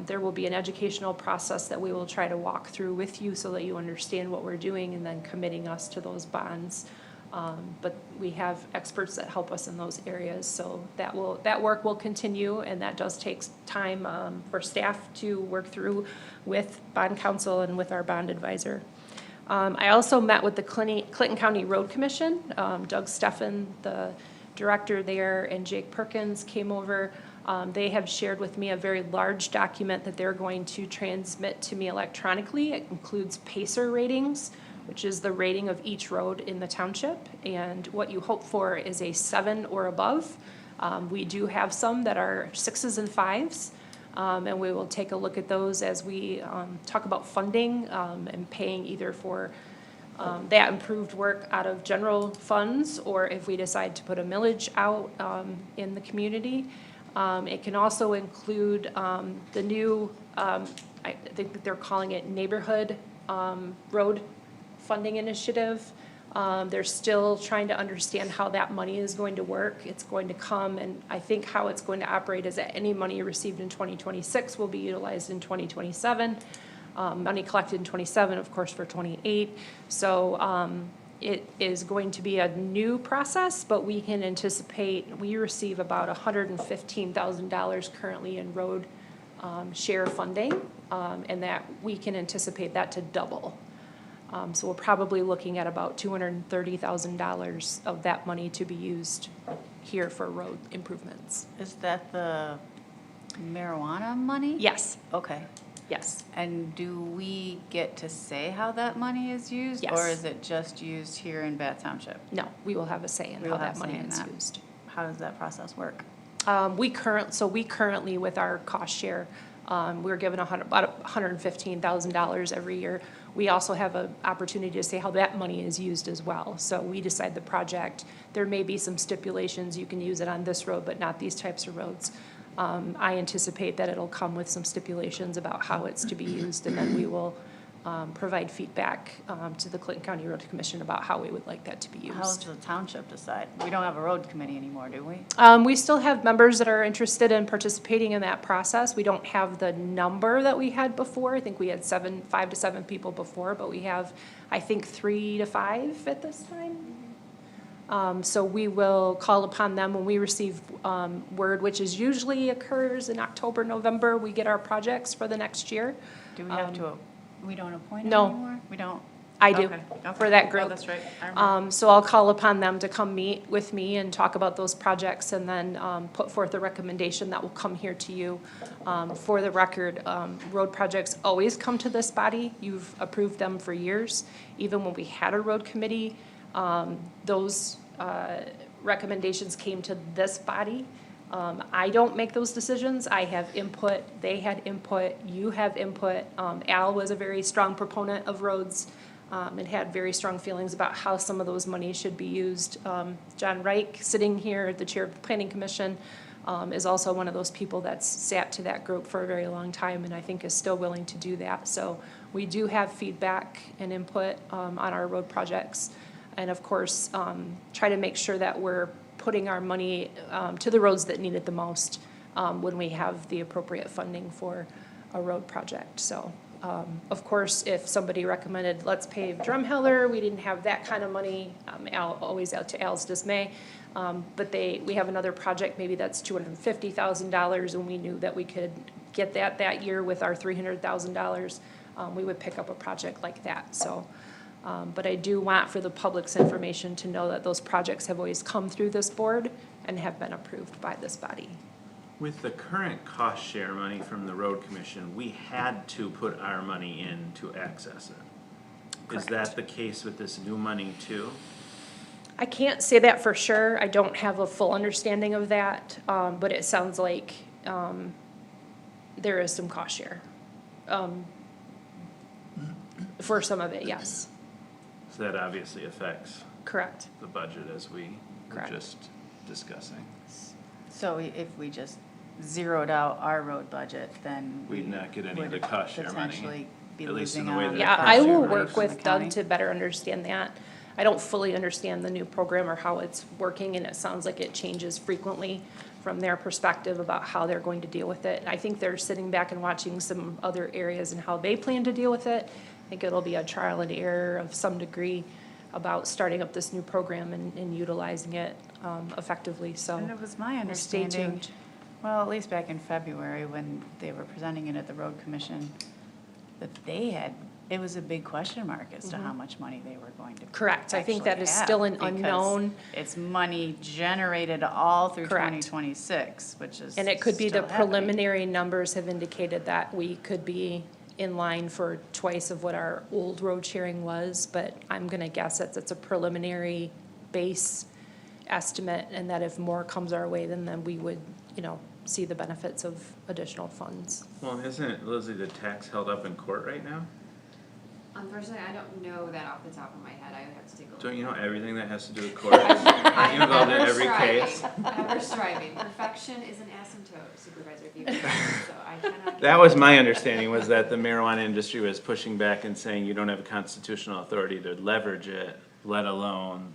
there will be an educational process that we will try to walk through with you so that you understand what we're doing, and then committing us to those bonds But we have experts that help us in those areas, so that work will continue, and that does take time for staff to work through with bond counsel and with our bond advisor. I also met with the Clinton County Road Commission. Doug Steffen, the director there, and Jake Perkins came over. They have shared with me a very large document that they're going to transmit to me electronically. It includes PACER ratings, which is the rating of each road in the township, and what you hope for is a 7 or above. We do have some that are 6s and 5s, and we will take a look at those as we talk about funding and paying either for that improved work out of general funds, or if we decide to put a millage out in the community. It can also include the new, I think they're calling it neighborhood road funding initiative. They're still trying to understand how that money is going to work. It's going to come, and I think how it's going to operate is that any money received in 2026 will be utilized in 2027. Money collected in 27, of course, for 28. So it is going to be a new process, but we can anticipate, we receive about $115,000 currently in road share funding, and that we can anticipate that to double. So we're probably looking at about $230,000 of that money to be used here for road improvements. Is that the marijuana money? Yes. Okay. Yes. And do we get to say how that money is used? Yes. Or is it just used here in Bath Township? No, we will have a say in We how will have that money say in is that. used. How does that process work? We currently, with our cost share, we're given about $115,000 every year. We also have an opportunity to say how that money is used as well. So we decide the project. There may be some stipulations, you can use it on this road, but not these types of roads. I anticipate that it'll come with some stipulations about how it's to be used, and then we will provide feedback to the Clinton County Road Commission about how we would like that to be used. How does the township decide? We don't have a road committee anymore, do we? We still have members that are interested in participating in that process. We don't have the number that we had before. I think we had 5 to 7 people before, but we have, I think, 3 to 5 at this time. So we will call upon them when we receive word, which is usually occurs in October, November. We get our projects for the next year. Do we have to, we don't appoint No. anymore? We don't? I do, Okay, okay. for that Oh, group. that's right. I remember. So I'll call upon them to come meet with me and talk about those projects, and then put forth a recommendation that will come here to you. For the record, road projects always come to this body. You've approved them for years. Even when we had a road committee, those recommendations came to this body. I don't make those decisions. I have input, they had input, you have input. Al was a very strong proponent of roads and had very strong feelings about how some of those monies should be used. John Reich, sitting here, the chair of the Planning Commission, is also one of those people that's sat to that group for a very long time, and I think is still willing to do that. So we do have feedback and input on our road projects, and of course, try to make sure that we're putting our money to the roads that need it the most when we have the appropriate funding for a road project. So, of course, if somebody recommended, let's pave Drumheller, we didn't have that kind of money, always out to Al's dismay, but we have another project, maybe that's $250,000, and we knew that we could get that year with our $300,000, we would pick up a project like that. So. But I do want for the public's information to know that those projects have always come through this board and have been approved by this body. With the current cost share money from the road commission, we had to put our money in to access it. Is that the case with this new money too? I can't say that for sure. I don't have a full understanding of that, but it sounds like there is some cost share. For some of it, yes. So that obviously affects Correct. the budget as we were Correct. just discussing. So if we just zeroed out our road budget, then We'd not get any of would the cost share money, potentially be at least in losing the way out on that the Yeah, cost I share will money work from with the Doug county. to better understand that. I don't fully understand the new program or how it's working, and it sounds like it changes frequently from their perspective about how they're going to deal with it. I think they're sitting back and watching some other areas and how they plan to deal with it. I think it'll be a trial and error of some degree. about starting up this new program and utilizing it effectively, so. And it was my we'll stay understanding, tuned. well, at least back in February, when they were presenting it at the road commission, that it was a big question mark as to how much money they were going to Correct. I think that actually is have, still an because unknown. It's money generated all through Correct. 2026, which is And it could be the still happening. preliminary numbers have indicated that we could be in line for twice of what our old road sharing was, but I'm gonna guess that it's a preliminary base estimate, and that if more comes our way, then we would, see the benefits of additional funds. Well, isn't it, Lizzie, the tax held up in court right now? Unfortunately, I don't know that off the top of my head. I would have to take a look. Don't you know everything that has to do with court? Aren't you involved in every case? Ever striving. Perfection is an asymptote, Supervisor, if you would, so I cannot. That was my understanding, was that the marijuana industry was pushing back and saying you don't have a constitutional authority to leverage it, let alone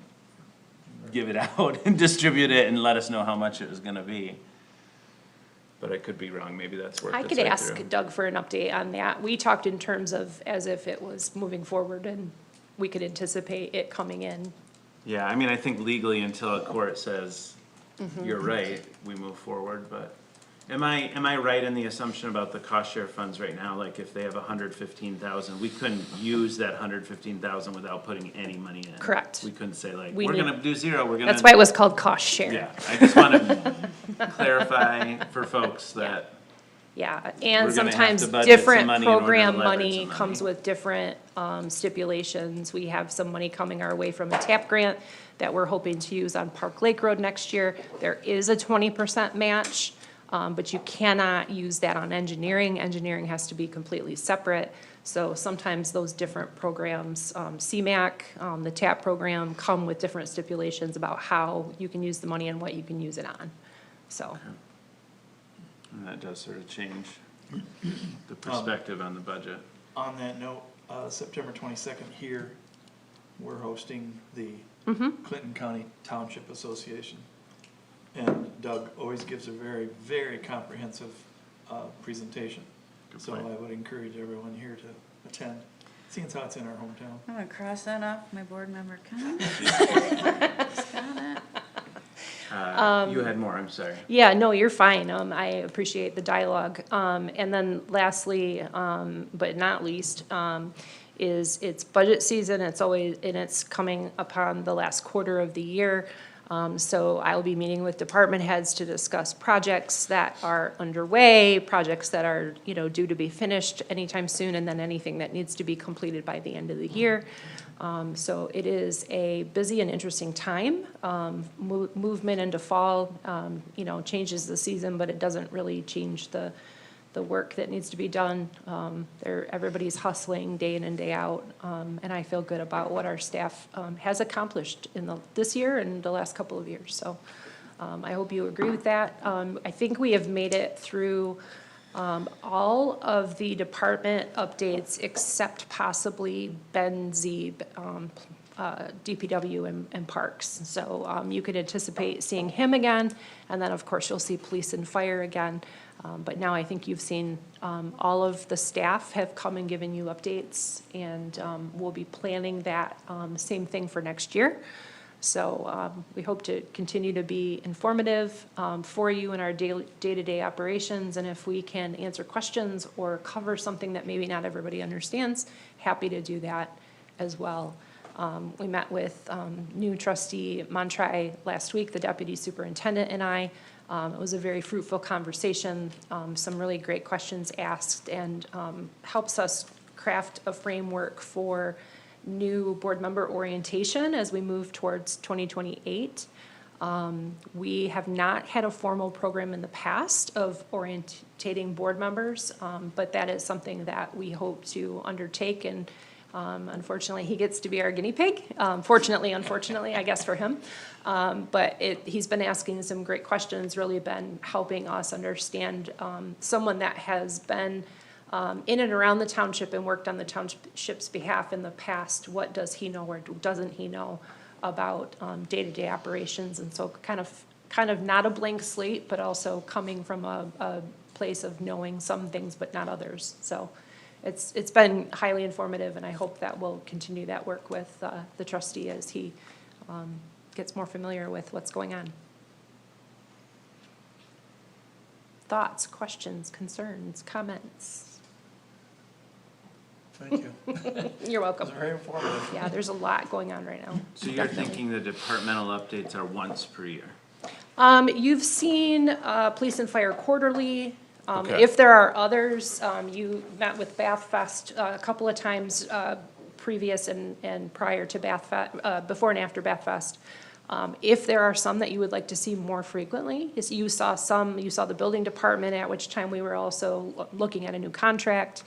give it out and distribute it and let us know how much it was gonna be. But I could be wrong, maybe that's worked I its could way ask through. Doug for an update on that. We talked in terms of as if it was moving forward and we could anticipate it coming in. Yeah, I mean, I think legally until a court says you're right, we move forward, but am I right in the assumption about the cost share funds right now? Like if they have 115,000, we couldn't use that 115,000 without putting any money in? Correct. We couldn't say like, We we're knew- gonna do zero, we're gonna. That's why it was called cost share. Yeah, I just wanna clarify for folks that, Yeah, We're and gonna have sometimes to budget some different money in order to program leverage money some comes money. with different stipulations. We have some money coming our way from a TAP grant that we're hoping to use on Park Lake Road next year. There is a 20% match, but you cannot use that on engineering. Engineering has to be completely separate. So sometimes those different programs, CMAC, the TAP program, come with different stipulations about how you can use the money and what you can use it on, so. and that does sort of change the perspective on the budget. On that note, September 22nd here, we're hosting the Clinton County Township Association. And Doug always gives a very, very comprehensive presentation. Good So point. I would encourage everyone here to attend, seeing as how it's in our hometown. I'm gonna cross that off my board member comment. Just got it. You had more, I'm sorry. Yeah, no, you're fine. I appreciate the dialogue. And then lastly, but not least, is it's budget season. It's always, and it's coming upon the last quarter of the year. So I'll be meeting with department heads to discuss projects that are underway, projects that are, due to be finished anytime soon, and then anything that needs to be completed by the end of the year. So it is a busy and interesting time. Movement into fall, changes the season, but it doesn't really change the work that needs to be done. Everybody's hustling day in and day out, and I feel good about what our staff has accomplished in this year and the last couple of years. So I hope you agree with that. I think we have made it through all of the department updates except possibly Ben Zeeb, DPW and Parks. So you could anticipate seeing him again, and then of course you'll see police and fire again. But now I think you've seen all of the staff have come and given you updates, and we'll be planning that same thing for next year. So we hope to continue to be informative for you in our day-to-day operations, and if we can answer questions or cover something that maybe not everybody understands, happy to do that as well. We met with new trustee Montri last week, the deputy superintendent and I. It was a very fruitful conversation, some really great questions asked, and helps us craft a framework for new board member orientation as we move towards 2028. We have not had a formal program in the past of orientating board members, but that is something that we hope to undertake, and unfortunately, he gets to be our guinea pig. Fortunately, unfortunately, I guess for him. But he's been asking some great questions, really been helping us understand someone that has been in and around the township and worked on the township's behalf in the past. What does he know or doesn't he know about day-to-day operations? And so kind of not a blank slate, but also coming from a place of knowing some things but not others. So it's been highly informative, and I hope that we'll continue that work with the trustee as he gets more familiar with what's going on. Thoughts, questions, concerns, comments? Thank you. You're welcome. It was very informative. Yeah, there's a lot going on right now. So you're Definitely. thinking the departmental updates are once per year? You've seen police and fire quarterly. Okay. If there are others, you met with Bath Fest a couple of times previous and prior to Bath Fest, before and after Bath Fest. If there are some that you would like to see more frequently, you saw the building department, at which time we were also looking at a new contract.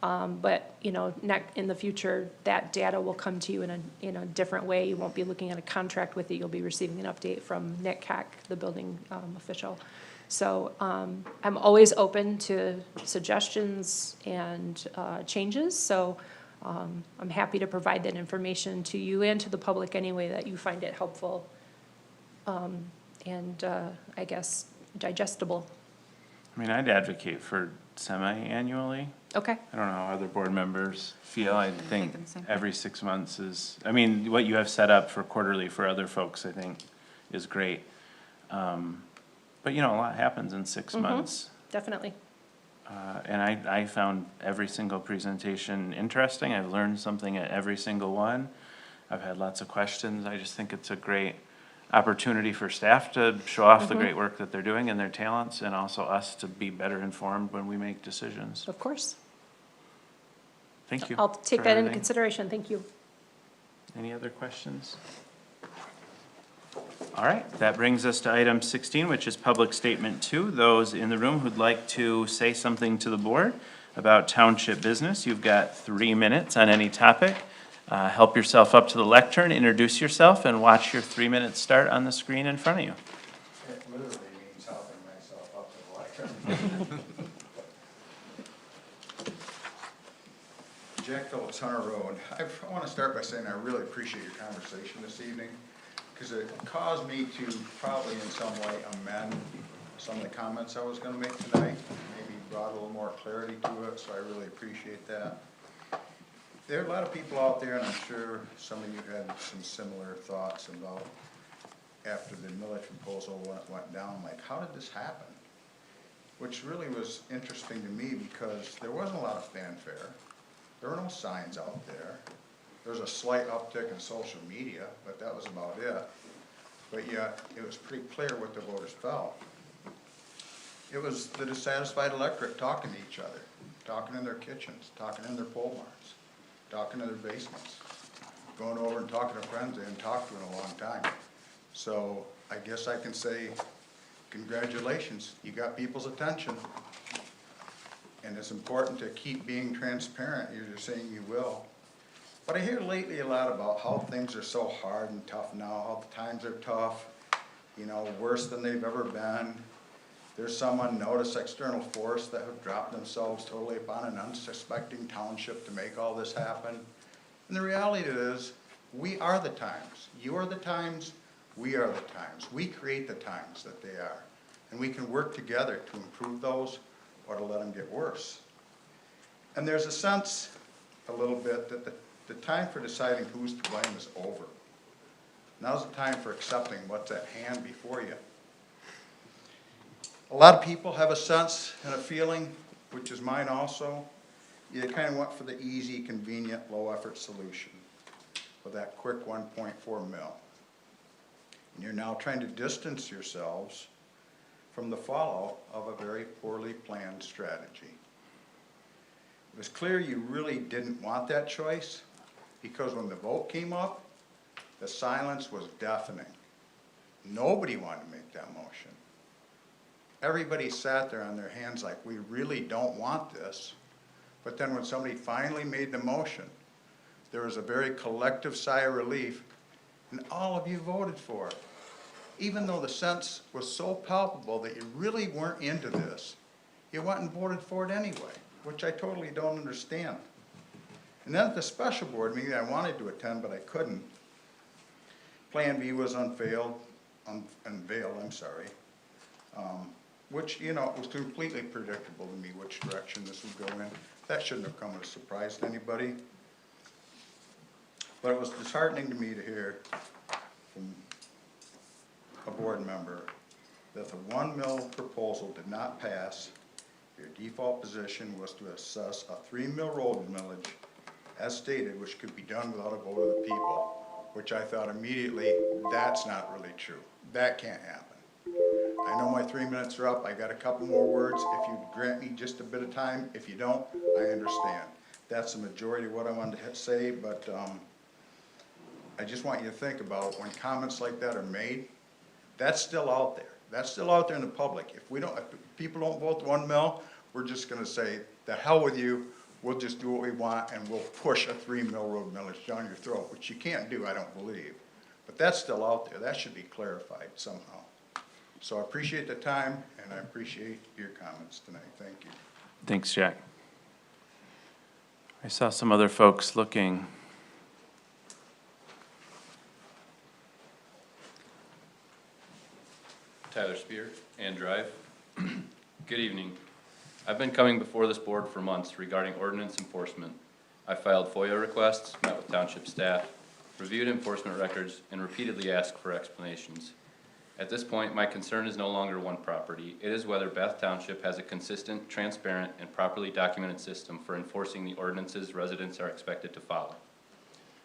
But, you know, in the future, that data will come to you in a different way. You won't be looking at a contract with it. You'll be receiving an update from Nick Hack, the building official. So I'm always open to suggestions and changes. So I'm happy to provide that information to you and to the public any way that you find it helpful and I guess digestible. I mean, I'd advocate for semi-annually. Okay. I don't know how other board members feel. I think Thinking the same thing. every 6 months is, I mean, what you have set up for quarterly for other folks, I think, is great. But, you know, a lot happens in 6 months. Definitely. And I found every single presentation interesting. I've learned something at every single one. I've had lots of questions. I just think it's a great opportunity for staff to show off the great work that they're doing and their talents, and also us to be better informed when we make decisions. Of course. Thank you. I'll take for that into everything. consideration. Thank you. Any other questions? All right, that brings us to item 16, which is public statement 2. Those in the room who'd like to say something to the board about township business, you've got 3 minutes on any topic. Help yourself up to the lectern, introduce yourself, and watch your 3 minutes start on the screen in front of you. It literally means helping myself up to the lectern. Jack Phillips, Hunter Road. I want to start by saying I really appreciate your conversation this evening, because it caused me to probably in some way amend some of the comments I was going to make tonight. Maybe brought a little more clarity to it, so I really appreciate that. There are a lot of people out there, and I'm sure some of you had some similar thoughts about after the millage proposal went down, like, how did this happen? Which really was interesting to me because there wasn't a lot of fanfare. There were no signs out there. There was a slight uptick in social media, but that was about it. But yet, it was pretty clear what the voters felt. It was the dissatisfied electorate talking to each other, talking in their kitchens, talking in their pole barns, talking in their basements, going over and talking to friends they hadn't talked to in a long time. So I guess I can say, congratulations, you got people's attention. And it's important to keep being transparent. You're just saying you will. But I hear lately a lot about how things are so hard and tough now, how the times are tough, you know, worse than they've ever been. There's some unnoticed external force that have dropped themselves totally upon an unsuspecting township to make all this happen. And the reality is, we are the times. You are the times, we are the times. We create the times that they are. And we can work together to improve those or to let them get worse. And there's a sense, a little bit, that the time for deciding who's to blame is over. Now's the time for accepting what's at hand before you. A lot of people have a sense and a feeling, which is mine also, you kind of went for the easy, convenient, low-effort solution with that quick 1.4 mil. And you're now trying to distance yourselves from the fallout of a very poorly planned strategy. It was clear you really didn't want that choice, because when the vote came up, the silence was deafening. Nobody wanted to make that motion. Everybody sat there on their hands like, we really don't want this. But then when somebody finally made the motion, there was a very collective sigh of relief, and all of you voted for it. Even though the sense was so palpable that you really weren't into this, you went and voted for it anyway, which I totally don't understand. And then at the special board meeting I wanted to attend, but I couldn't. Plan B was unveiled, which, you know, it was completely predictable to me which direction this would go in. That shouldn't have come as a surprise to anybody. But it was disheartening to me to hear from a board member that the 1 mil proposal did not pass. Your default position was to assess a 3 mil road millage as stated, which could be done without a vote of the people, which I thought immediately, that's not really true. That can't happen. I know my 3 minutes are up. I got a couple more words. If you grant me just a bit of time, if you don't, I understand. That's the majority of what I wanted to say, but I just want you to think about when comments like that are made, that's still out there. That's still out there in the public. If people don't vote 1 mil, we're just gonna say, the hell with you, we'll just do what we want and we'll push a 3 mil road millage down your throat, which you can't do, I don't believe. But that's still out there. That should be clarified somehow. So I appreciate the time and I appreciate your comments tonight. Thank you. Thanks, Jack. I saw some other folks looking. Tyler Spear and Drive. Good evening. I've been coming before this board for months regarding ordinance enforcement. I filed FOIA requests, met with township staff, reviewed enforcement records, and repeatedly asked for explanations. At this point, my concern is no longer one property. It is whether Bath Township has a consistent, transparent, and properly documented system for enforcing the ordinances residents are expected to follow.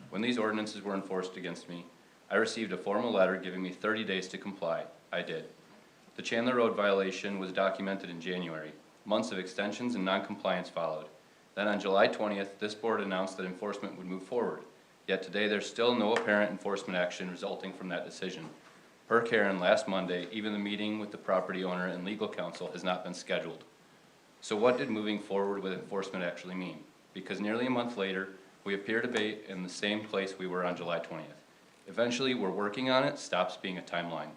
When these ordinances were enforced against me, I received a formal letter giving me 30 days to comply. I did. The Chandler Road violation was documented in January. Months of extensions and non-compliance followed. Then on July 20th, this board announced that enforcement would move forward. Yet today, there's still no apparent enforcement action resulting from that decision. Per Karen, last Monday, even the meeting with the property owner and legal counsel has not been scheduled. So what did moving forward with enforcement actually mean? Because nearly a month later, we appear to be in the same place we were on July 20th. Eventually, we're working on it, stops being a timeline.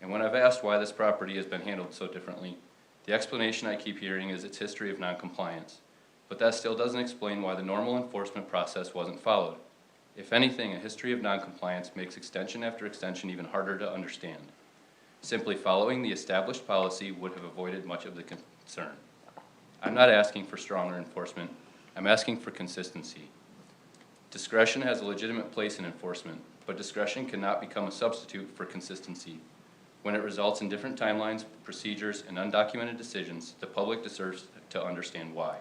And when I've asked why this property has been handled so differently, the explanation I keep hearing is its history of non-compliance. But that still doesn't explain why the normal enforcement process wasn't followed. If anything, a history of non-compliance makes extension after extension even harder to understand. Simply following the established policy would have avoided much of the concern. I'm not asking for stronger enforcement, I'm asking for consistency. Discretion has a legitimate place in enforcement, but discretion cannot become a substitute for consistency. When it results in different timelines, procedures, and undocumented decisions, the public deserves to understand why.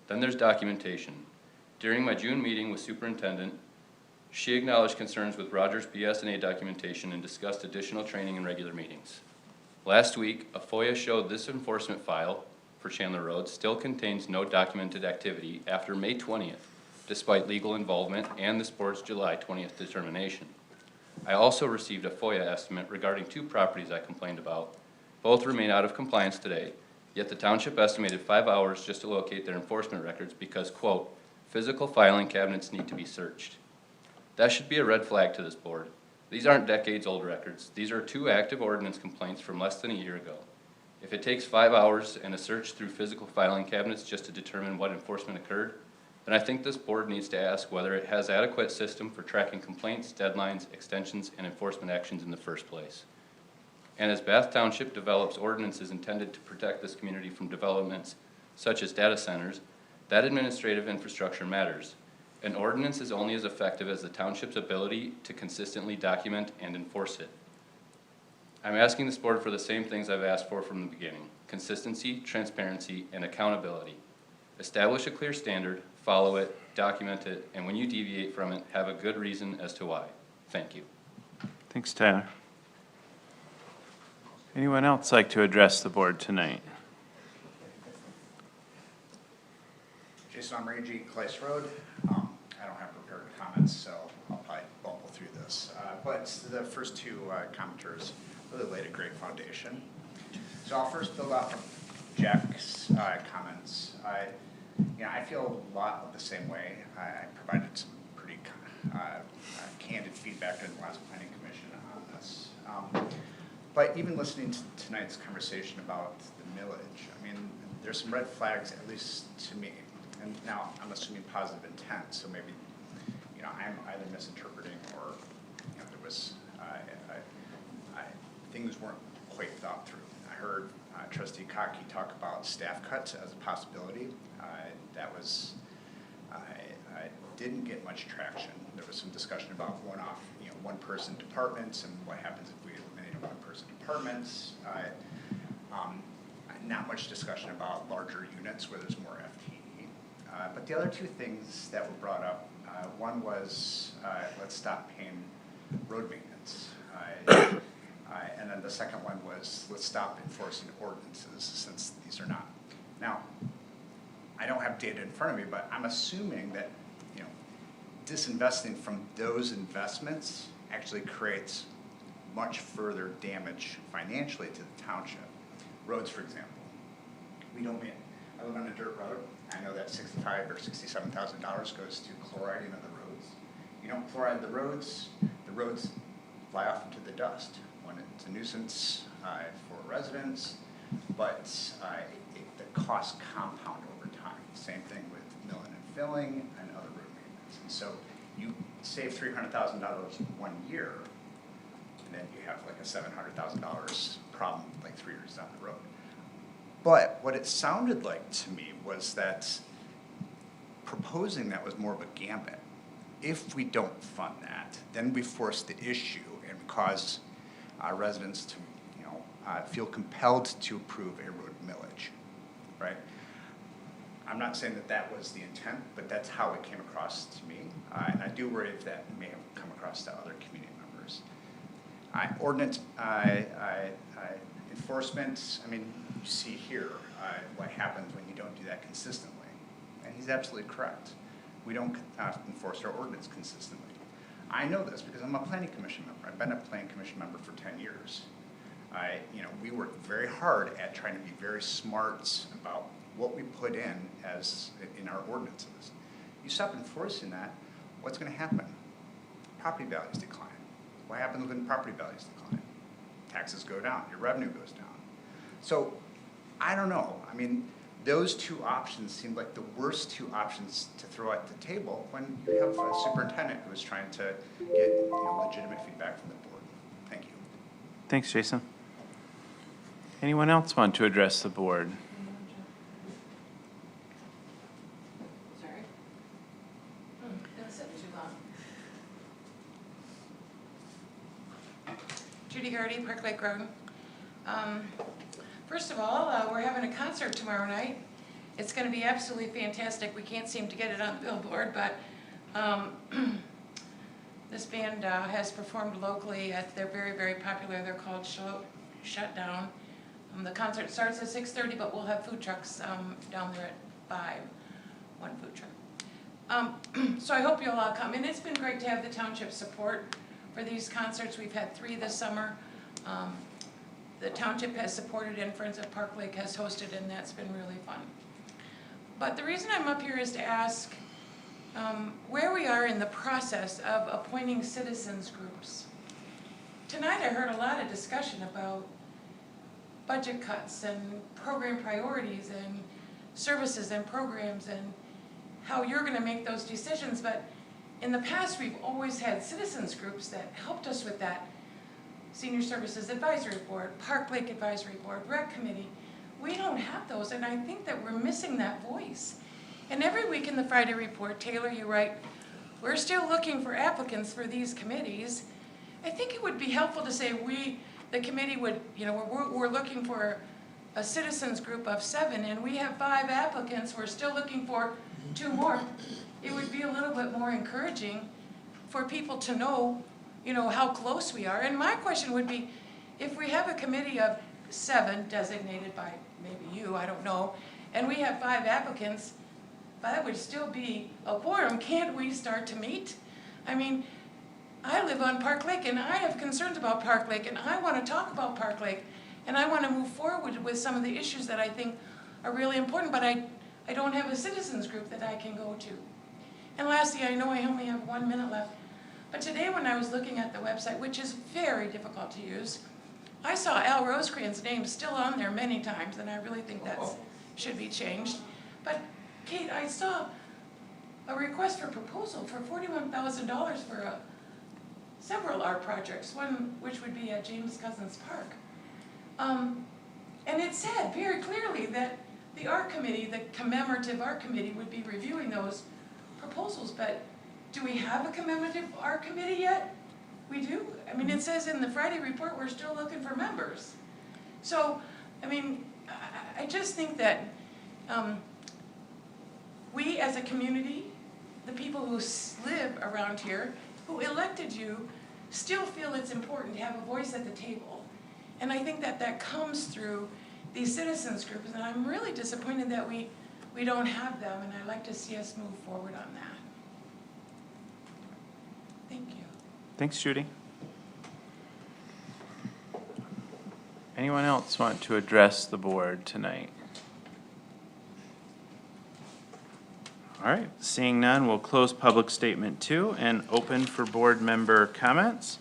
Then there's documentation. During my June meeting with Superintendent, she acknowledged concerns with Rogers BS&A documentation and discussed additional training in regular meetings. Last week, a FOIA showed this enforcement file for Chandler Road still contains no documented activity after May 20th, despite legal involvement and this board's July 20th determination. I also received a FOIA estimate regarding 2 properties I complained about. Both remain out of compliance today, yet the township estimated 5 hours just to locate their enforcement records because, quote, physical filing cabinets need to be searched. That should be a red flag to this board. These aren't decades-old records. These are 2 active ordinance complaints from less than a year ago. If it takes 5 hours and a search through physical filing cabinets just to determine what enforcement occurred, then I think this board needs to ask whether it has adequate system for tracking complaints, deadlines, extensions, and enforcement actions in the first place. And as Bath Township develops ordinances intended to protect this community from developments such as data centers, that administrative infrastructure matters. An ordinance is only as effective as the township's ability to consistently document and enforce it. I'm asking this board for the same things I've asked for from the beginning: consistency, transparency, and accountability. Establish a clear standard, follow it, document it, and when you deviate from it, have a good reason as to why. Thank you. Thanks, Tyler. Anyone else like to address the board tonight? Jason Omrigi, Clace Road. I don't have prepared comments, so I'll probably bumble through this. But the first 2 commenters really laid a great foundation. So I'll first build off of Jack's comments. I feel a lot of the same way. I provided some pretty candid feedback during the last planning commission on this. But even listening to tonight's conversation about the millage, I mean, there's some red flags, at least to me. And now I'm assuming positive intent, so maybe, I'm either misinterpreting or, there was, things weren't quite thought through. I heard Trustee Kotke talk about staff cuts as a possibility. That was, didn't get much traction. There was some discussion about one-off, one-person departments and what happens if we eliminate a one-person departments. Not much discussion about larger units where there's more FTE. But the other two things that were brought up, one was let's stop paying road maintenance. And then the second one was let's stop enforcing ordinances since these are not. Now, I don't have data in front of me, but I'm assuming that disinvesting from those investments actually creates much further damage financially to the township. Roads, for example. I live on a dirt road. I know that $65,000 or $67,000 goes to chloriding of the roads. You don't chloride the roads fly off into the dust. When it's a nuisance for residents, but the costs compound over time. Same thing with milling and filling and other road maintenance. And so you save $300,000 in 1 year, and then you have like a $700,000 problem like 3 years down the road. But what it sounded like to me was that proposing that was more of a gambit. If we don't fund that, then we force the issue and cause residents to feel compelled to approve a road millage, right? I'm not saying that that was the intent, but that's how it came across to me. And I do worry if that may have come across to other community members. Ordinance enforcement, I mean, you see here what happens when you don't do that consistently. And he's absolutely correct. We don't enforce our ordinance consistently. I know this because I'm a planning commission member. I've been a planning commission member for 10 years. We work very hard at trying to be very smart about what we put in our ordinances. You stop enforcing that, what's going to happen? Property values decline. What happens when property values decline? Taxes go down, your revenue goes down. So, I don't know. I mean, those two options seem like the worst two options to throw at the table when you have a superintendent who is trying to get legitimate feedback from the board. Thank you. Thanks, Jason. Anyone else want to address the board? Sorry. That's too long. Judy Gardy, Park Lake Road. First of all, we're having a concert tomorrow night. It's going to be absolutely fantastic. We can't seem to get it on the billboard, but this band has performed locally. They're very, very popular. They're called Shut Down. The concert starts at 6:30, but we'll have food trucks down there at 5, one food truck. So I hope you'll all come. And it's been great to have the township support for these concerts. We've had 3 this summer. The township has supported and Friends of Park Lake has hosted, and that's been really fun. But the reason I'm up here is to ask where we are in the process of appointing citizens groups. Tonight I heard a lot of discussion about budget cuts and program priorities and services and programs and how you're going to make those decisions, but in the past we've always had citizens groups that helped us with that. Senior Services Advisory Board, Park Lake Advisory Board, Rec Committee. We don't have those, and I think that we're missing that voice. And every week in the Friday report, Taylor, you write, we're still looking for applicants for these committees. I think it would be helpful to say the committee would, we're looking for a citizens group of 7, and we have 5 applicants. We're still looking for 2 more. It would be a little bit more encouraging for people to know, how close we are. And my question would be, if we have a committee of 7 designated by maybe you, I don't know, and we have 5 applicants, but that would still be a quorum. Can't we start to meet? I mean, I live on Park Lake, and I have concerns about Park Lake, and I want to talk about Park Lake, and I want to move forward with some of the issues that I think are really important, but I don't have a citizens group that I can go to. And lastly, I know I only have 1 minute left, but today when I was looking at the website, which is very difficult to use, I saw Al Rosecrans' name still on there many times, and I really think that should be changed. But Kate, I saw a request for proposal for $41,000 for several art projects, one which would be at James Cousins Park. And it said very clearly that the art committee, the commemorative art committee, would be reviewing those proposals, but do we have a commemorative art committee yet? We do? I mean, it says in the Friday report, we're still looking for members. So, I mean, I just think that we as a community, the people who live around here, who elected you, still feel it's important to have a voice at the table. And I think that that comes through these citizens groups, and I'm really disappointed that we don't have them, and I'd like to see us move forward on that. Thank you. Thanks, Judy. Anyone else want to address the board tonight? All right, seeing none, we'll close public statement 2 and open for board member comments.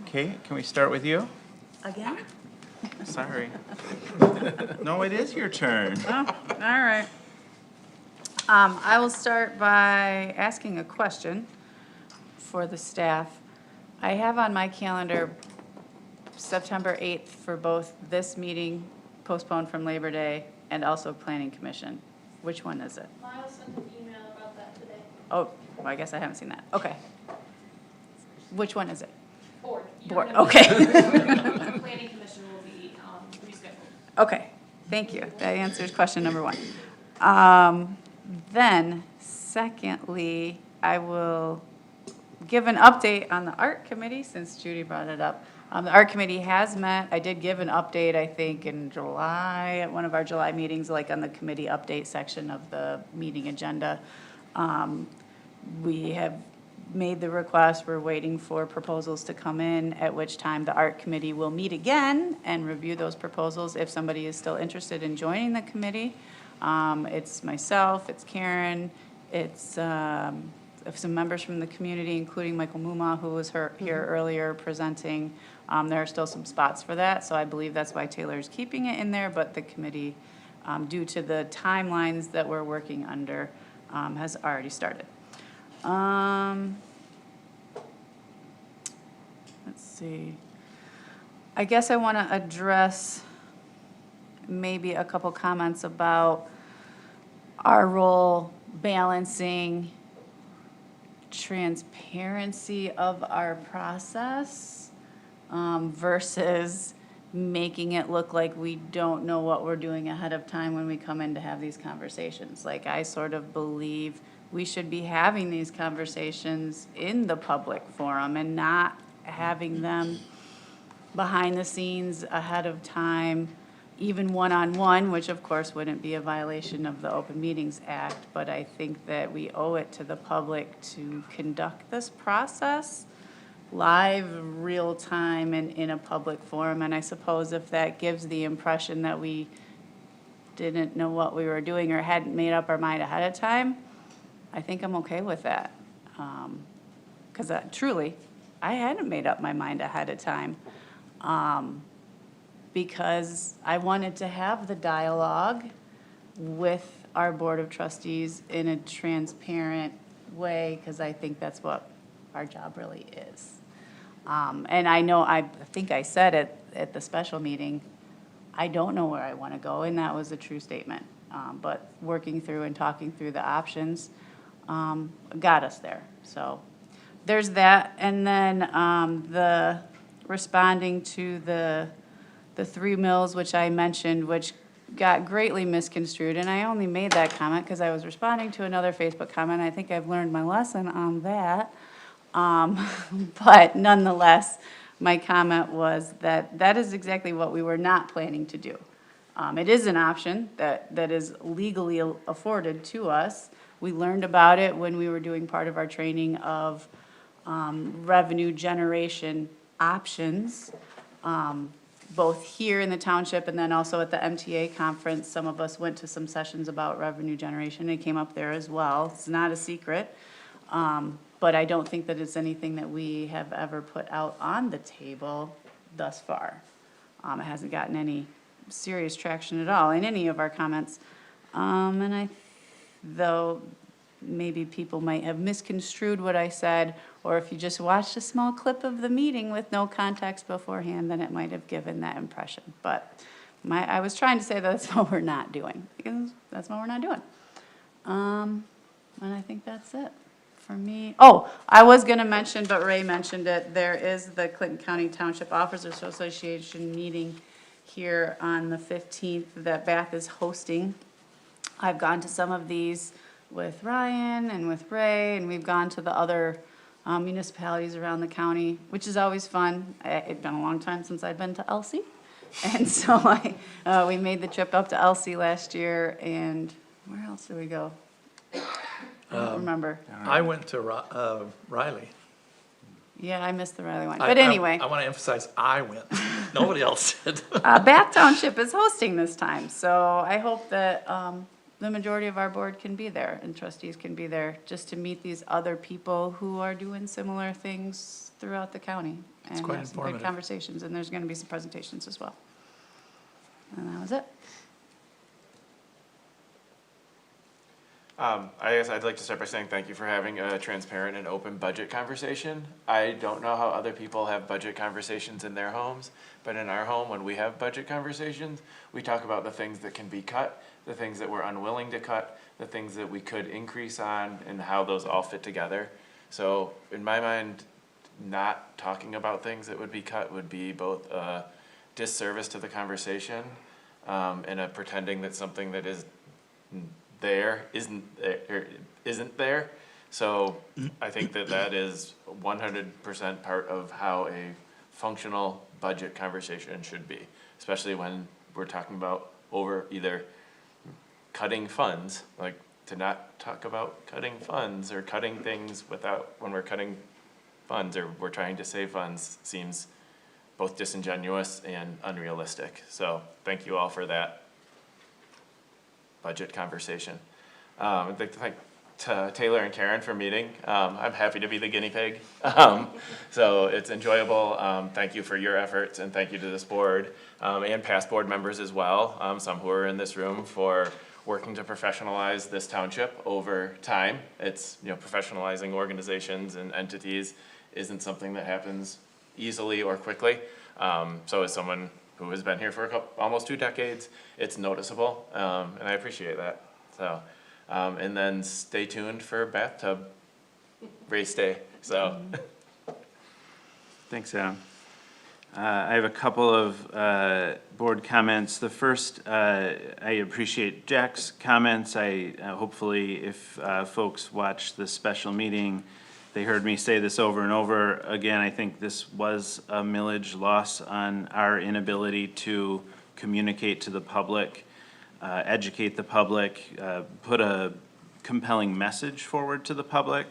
Kate, can we start with you? Again? Sorry. No, it is your turn. Oh, all right. I will start by asking a question for the staff. I have on my calendar September 8th for both this meeting postponed from Labor Day and also Planning Commission. Which one is it? Miles sent an email about that today. Oh, well, I guess I haven't seen that. Okay. Which one is it? Board. Board, okay. Planning Commission will be rescheduled. Okay, thank you. That answers question number 1. Then, secondly, I will give an update on the art committee since Judy brought it up. The art committee has met. I did give an update, I think, in July, at one of our July meetings, like on the committee update section of the meeting agenda. We have made the request. We're waiting for proposals to come in, at which time the art committee will meet again and review those proposals if somebody is still interested in joining the committee. It's myself, it's Karen, it's some members from the community, including Michael Muma, who was here earlier presenting. There are still some spots for that, so I believe that's why Taylor's keeping it in there, but the committee, due to the timelines that we're working under, has already started. Let's see. I guess I want to address maybe a couple comments about our role balancing transparency of our process versus making it look like we don't know what we're doing ahead of time when we come in to have these conversations. Like, I sort of believe we should be having these conversations in the public forum and not having them behind the scenes ahead of time, even one-on-one, which of course wouldn't be a violation of the Open Meetings Act, but I think that we owe it to the public to conduct this process live, real time, and in a public forum. And I suppose if that gives the impression that we didn't know what we were doing or hadn't made up our mind ahead of time, I think I'm okay with that. Because truly, I hadn't made up my mind ahead of time. Because I wanted to have the dialogue with our Board of Trustees in a transparent way, because I think that's what our job really is. And I know, I think I said at the special meeting, I don't know where I want to go, and that was a true statement. But working through and talking through the options got us there. So there's that. And then the responding to the 3 mills, which I mentioned, which got greatly misconstrued. And I only made that comment because I was responding to another Facebook comment. I think I've learned my lesson on that. But nonetheless, my comment was that that is exactly what we were not planning to do. It is an option that is legally afforded to us. We learned about it when we were doing part of our training of revenue generation options, both here in the township and then also at the MTA conference. Some of us went to some sessions about revenue generation. It came up there as well. It's not a secret. But I don't think that it's anything that we have ever put out on the table thus far. It hasn't gotten any serious traction at all in any of our comments. And though maybe people might have misconstrued what I said, or if you just watched a small clip of the meeting with no context beforehand, then it might have given that impression. But I was trying to say that's what we're not doing, because that's what we're not doing. And I think that's it for me. Oh, I was gonna mention, but Ray mentioned it, there is the Clinton County Township Officers Association meeting here on the 15th that Bath is hosting. I've gone to some of these with Ryan and with Ray, and we've gone to the other municipalities around the county, which is always fun. It's been a long time since I've been to Elsie. And so we made the trip up to Elsie last year, and where else did we go? I don't remember. I went to Riley. Yeah, I missed the Riley one, but anyway. I want to emphasize, I went. Nobody else did. Bath Township is hosting this time, so I hope that the majority of our board can be there and trustees can be there, just to meet these other people who are doing similar things throughout the county. It's And quite have some good informative. conversations, and there's gonna be some presentations as well. And that was it. I guess I'd like to start by saying thank you for having a transparent and open budget conversation. I don't know how other people have budget conversations in their homes, but in our home, when we have budget conversations, we talk about the things that can be cut, the things that we're unwilling to cut, the things that we could increase on, and how those all fit together. So in my mind, not talking about things that would be cut would be both a disservice to the conversation and a pretending that something that is there isn't there. So I think that is 100% part of how a functional budget conversation should be, especially when we're talking about over either cutting funds, like to not talk about cutting funds or cutting things without, when we're cutting funds or we're trying to save funds, seems both disingenuous and unrealistic. So thank you all for that budget conversation. I'd like to thank Taylor and Karen for meeting. I'm happy to be the guinea pig. So it's enjoyable. Thank you for your efforts, and thank you to this board and past board members as well, some who are in this room, for working to professionalize this township over time. It's, professionalizing organizations and entities isn't something that happens easily or quickly. So as someone who has been here for almost 2 decades, it's noticeable, and I appreciate that. So, and then stay tuned for bathtub race day. So, Thanks, Adam. I have a couple of board comments. The first, I appreciate Jack's comments. Hopefully, if folks watch the special meeting, they heard me say this over and over again. I think this was a millage loss on our inability to communicate to the public, educate the public, put a compelling message forward to the public.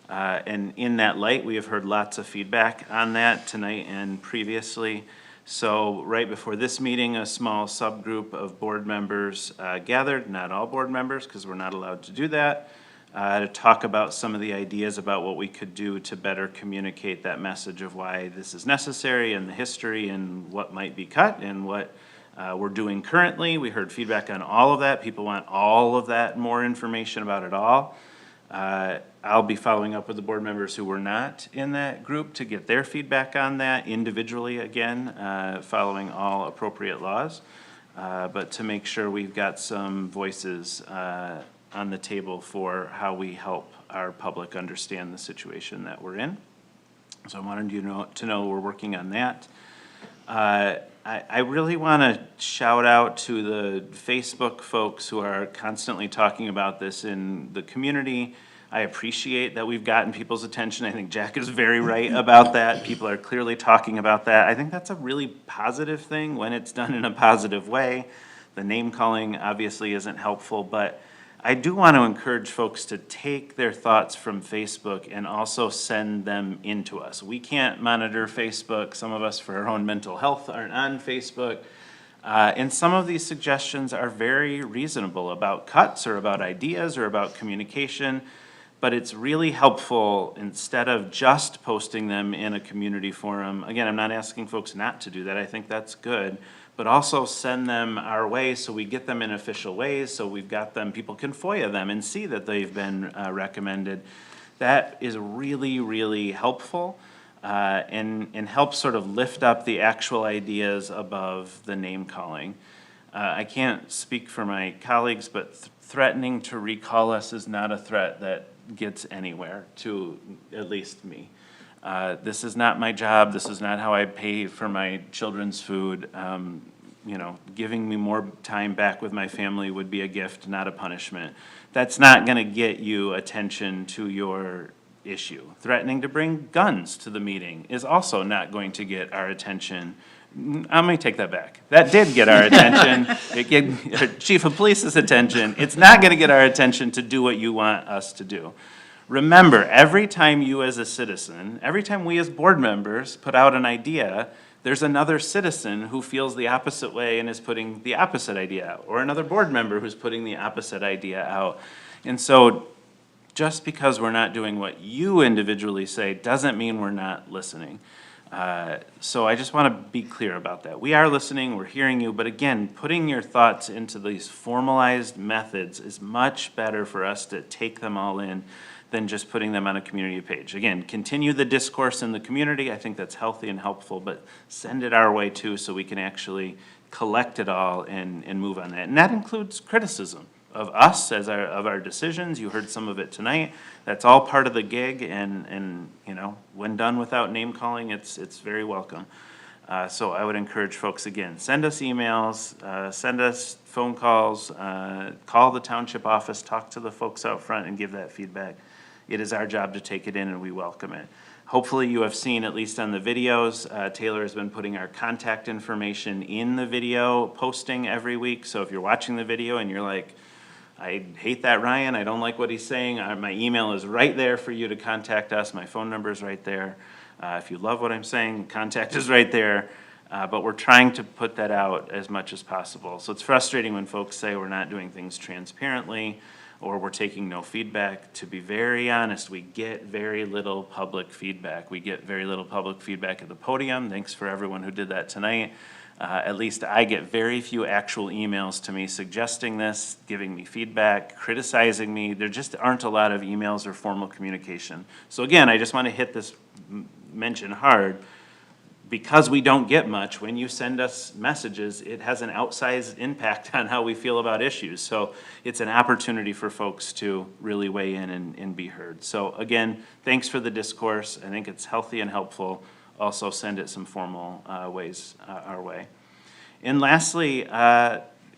And in that light, we have heard lots of feedback on that tonight and previously. So right before this meeting, a small subgroup of board members gathered, not all board members, because we're not allowed to do that, to talk about some of the ideas about what we could do to better communicate that message of why this is necessary and the history and what might be cut and what we're doing currently. We heard feedback on all of that. People want all of that, more information about it all. I'll be following up with the board members who were not in that group to get their feedback on that individually again, following all appropriate laws, but to make sure we've got some voices on the table for how we help our public understand the situation that we're in. So I wanted you to know we're working on that. I really want to shout out to the Facebook folks who are constantly talking about this in the community. I appreciate that we've gotten people's attention. I think Jack is very right about that. People are clearly talking about that. I think that's a really positive thing when it's done in a positive way. The name calling obviously isn't helpful, but I do want to encourage folks to take their thoughts from Facebook and also send them into us. We can't monitor Facebook. Some of us, for our own mental health, aren't on Facebook. And some of these suggestions are very reasonable about cuts or about ideas or about communication. But it's really helpful, instead of just posting them in a community forum. Again, I'm not asking folks not to do that. I think that's good. But also send them our way so we get them in official ways, so we've got them, people can FOIA them and see that they've been recommended. That is really, really helpful. and help sort of lift up the actual ideas above the name calling. I can't speak for my colleagues, but threatening to recall us is not a threat that gets anywhere, to at least me. This is not my job. This is not how I pay for my children's food. You know, giving me more time back with my family would be a gift, not a punishment. That's not going to get you attention to your issue. Threatening to bring guns to the meeting is also not going to get our attention. Let me take that back. That did get our attention. It get Chief of Police's attention. It's not going to get our attention to do what you want us to do. Remember, every time you as a citizen, every time we as board members put out an idea, there's another citizen who feels the opposite way and is putting the opposite idea out, or another board member who's putting the opposite idea out. And so just because we're not doing what you individually say doesn't mean we're not listening. So I just want to be clear about that. We are listening, we're hearing you, but again, putting your thoughts into these formalized methods is much better for us to take them all in than just putting them on a community page. Again, continue the discourse in the community. I think that's healthy and helpful, but send it our way too so we can actually collect it all and move on that. And that includes criticism of us as of our decisions. You heard some of it tonight. That's all part of the gig, and you know, when done without name calling, it's very welcome. So I would encourage folks, again, send us emails, send us phone calls, call the township office, talk to the folks out front and give that feedback. It is our job to take it in, and we welcome it. Hopefully you have seen, at least on the videos, Taylor has been putting our contact information in the video posting every week. So if you're watching the video and you're like, I hate that Ryan, I don't like what he's saying, my email is right there for you to contact us. My phone number is right there. If you love what I'm saying, contact is right there. But we're trying to put that out as much as possible. So it's frustrating when folks say we're not doing things transparently or we're taking no feedback. To be very honest, we get very little public feedback. We get very little public feedback at the podium. Thanks for everyone who did that tonight. At least I get very few actual emails to me suggesting this, giving me feedback, criticizing me. There just aren't a lot of emails or formal communication. So again, I just want to hit this mention hard. Because we don't get much, when you send us messages, it has an outsized impact on how we feel about issues. So it's an opportunity for folks to really weigh in and be heard. So again, thanks for the discourse. I think it's healthy and helpful. Also send it some formal ways our way. And lastly,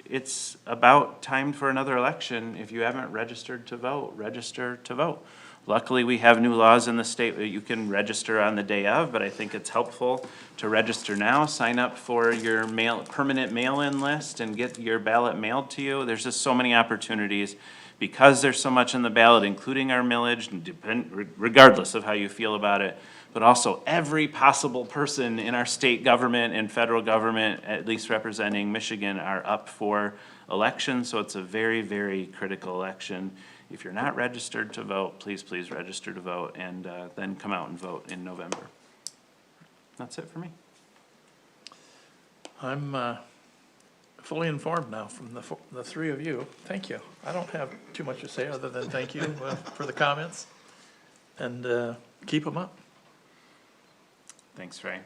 it's about time for another election. If you haven't registered to vote, register to vote. Luckily, we have new laws in the state that you can register on the day of, but I think it's helpful to register now. Sign up for your permanent mail-in list and get your ballot mailed to you. There's just so many opportunities because there's so much in the ballot, including our millage, regardless of how you feel about it, but also every possible person in our state government and federal government, at least representing Michigan, are up for election. So it's a very, very critical election. If you're not registered to vote, please register to vote and then come out and vote in November. That's it for me. I'm fully informed now from the three of you. Thank you. I don't have too much to say other than thank you for the comments, and keep them up. Thanks, Ray.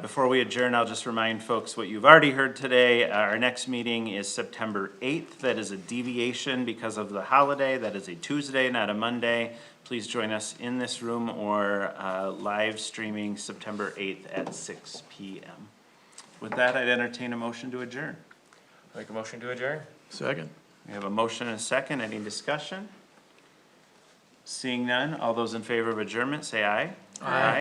Before we adjourn, I'll just remind folks what you've already heard today. Our next meeting is September 8th. That is a deviation because of the holiday. That is a Tuesday, not a Monday. Please join us in this room or live streaming September 8th at 6 p.m. With that, I'd entertain a motion to adjourn. Make a motion to adjourn. Second. We have a motion and a second. Any discussion? Seeing none, all those in favor of adjournment say aye. Aye.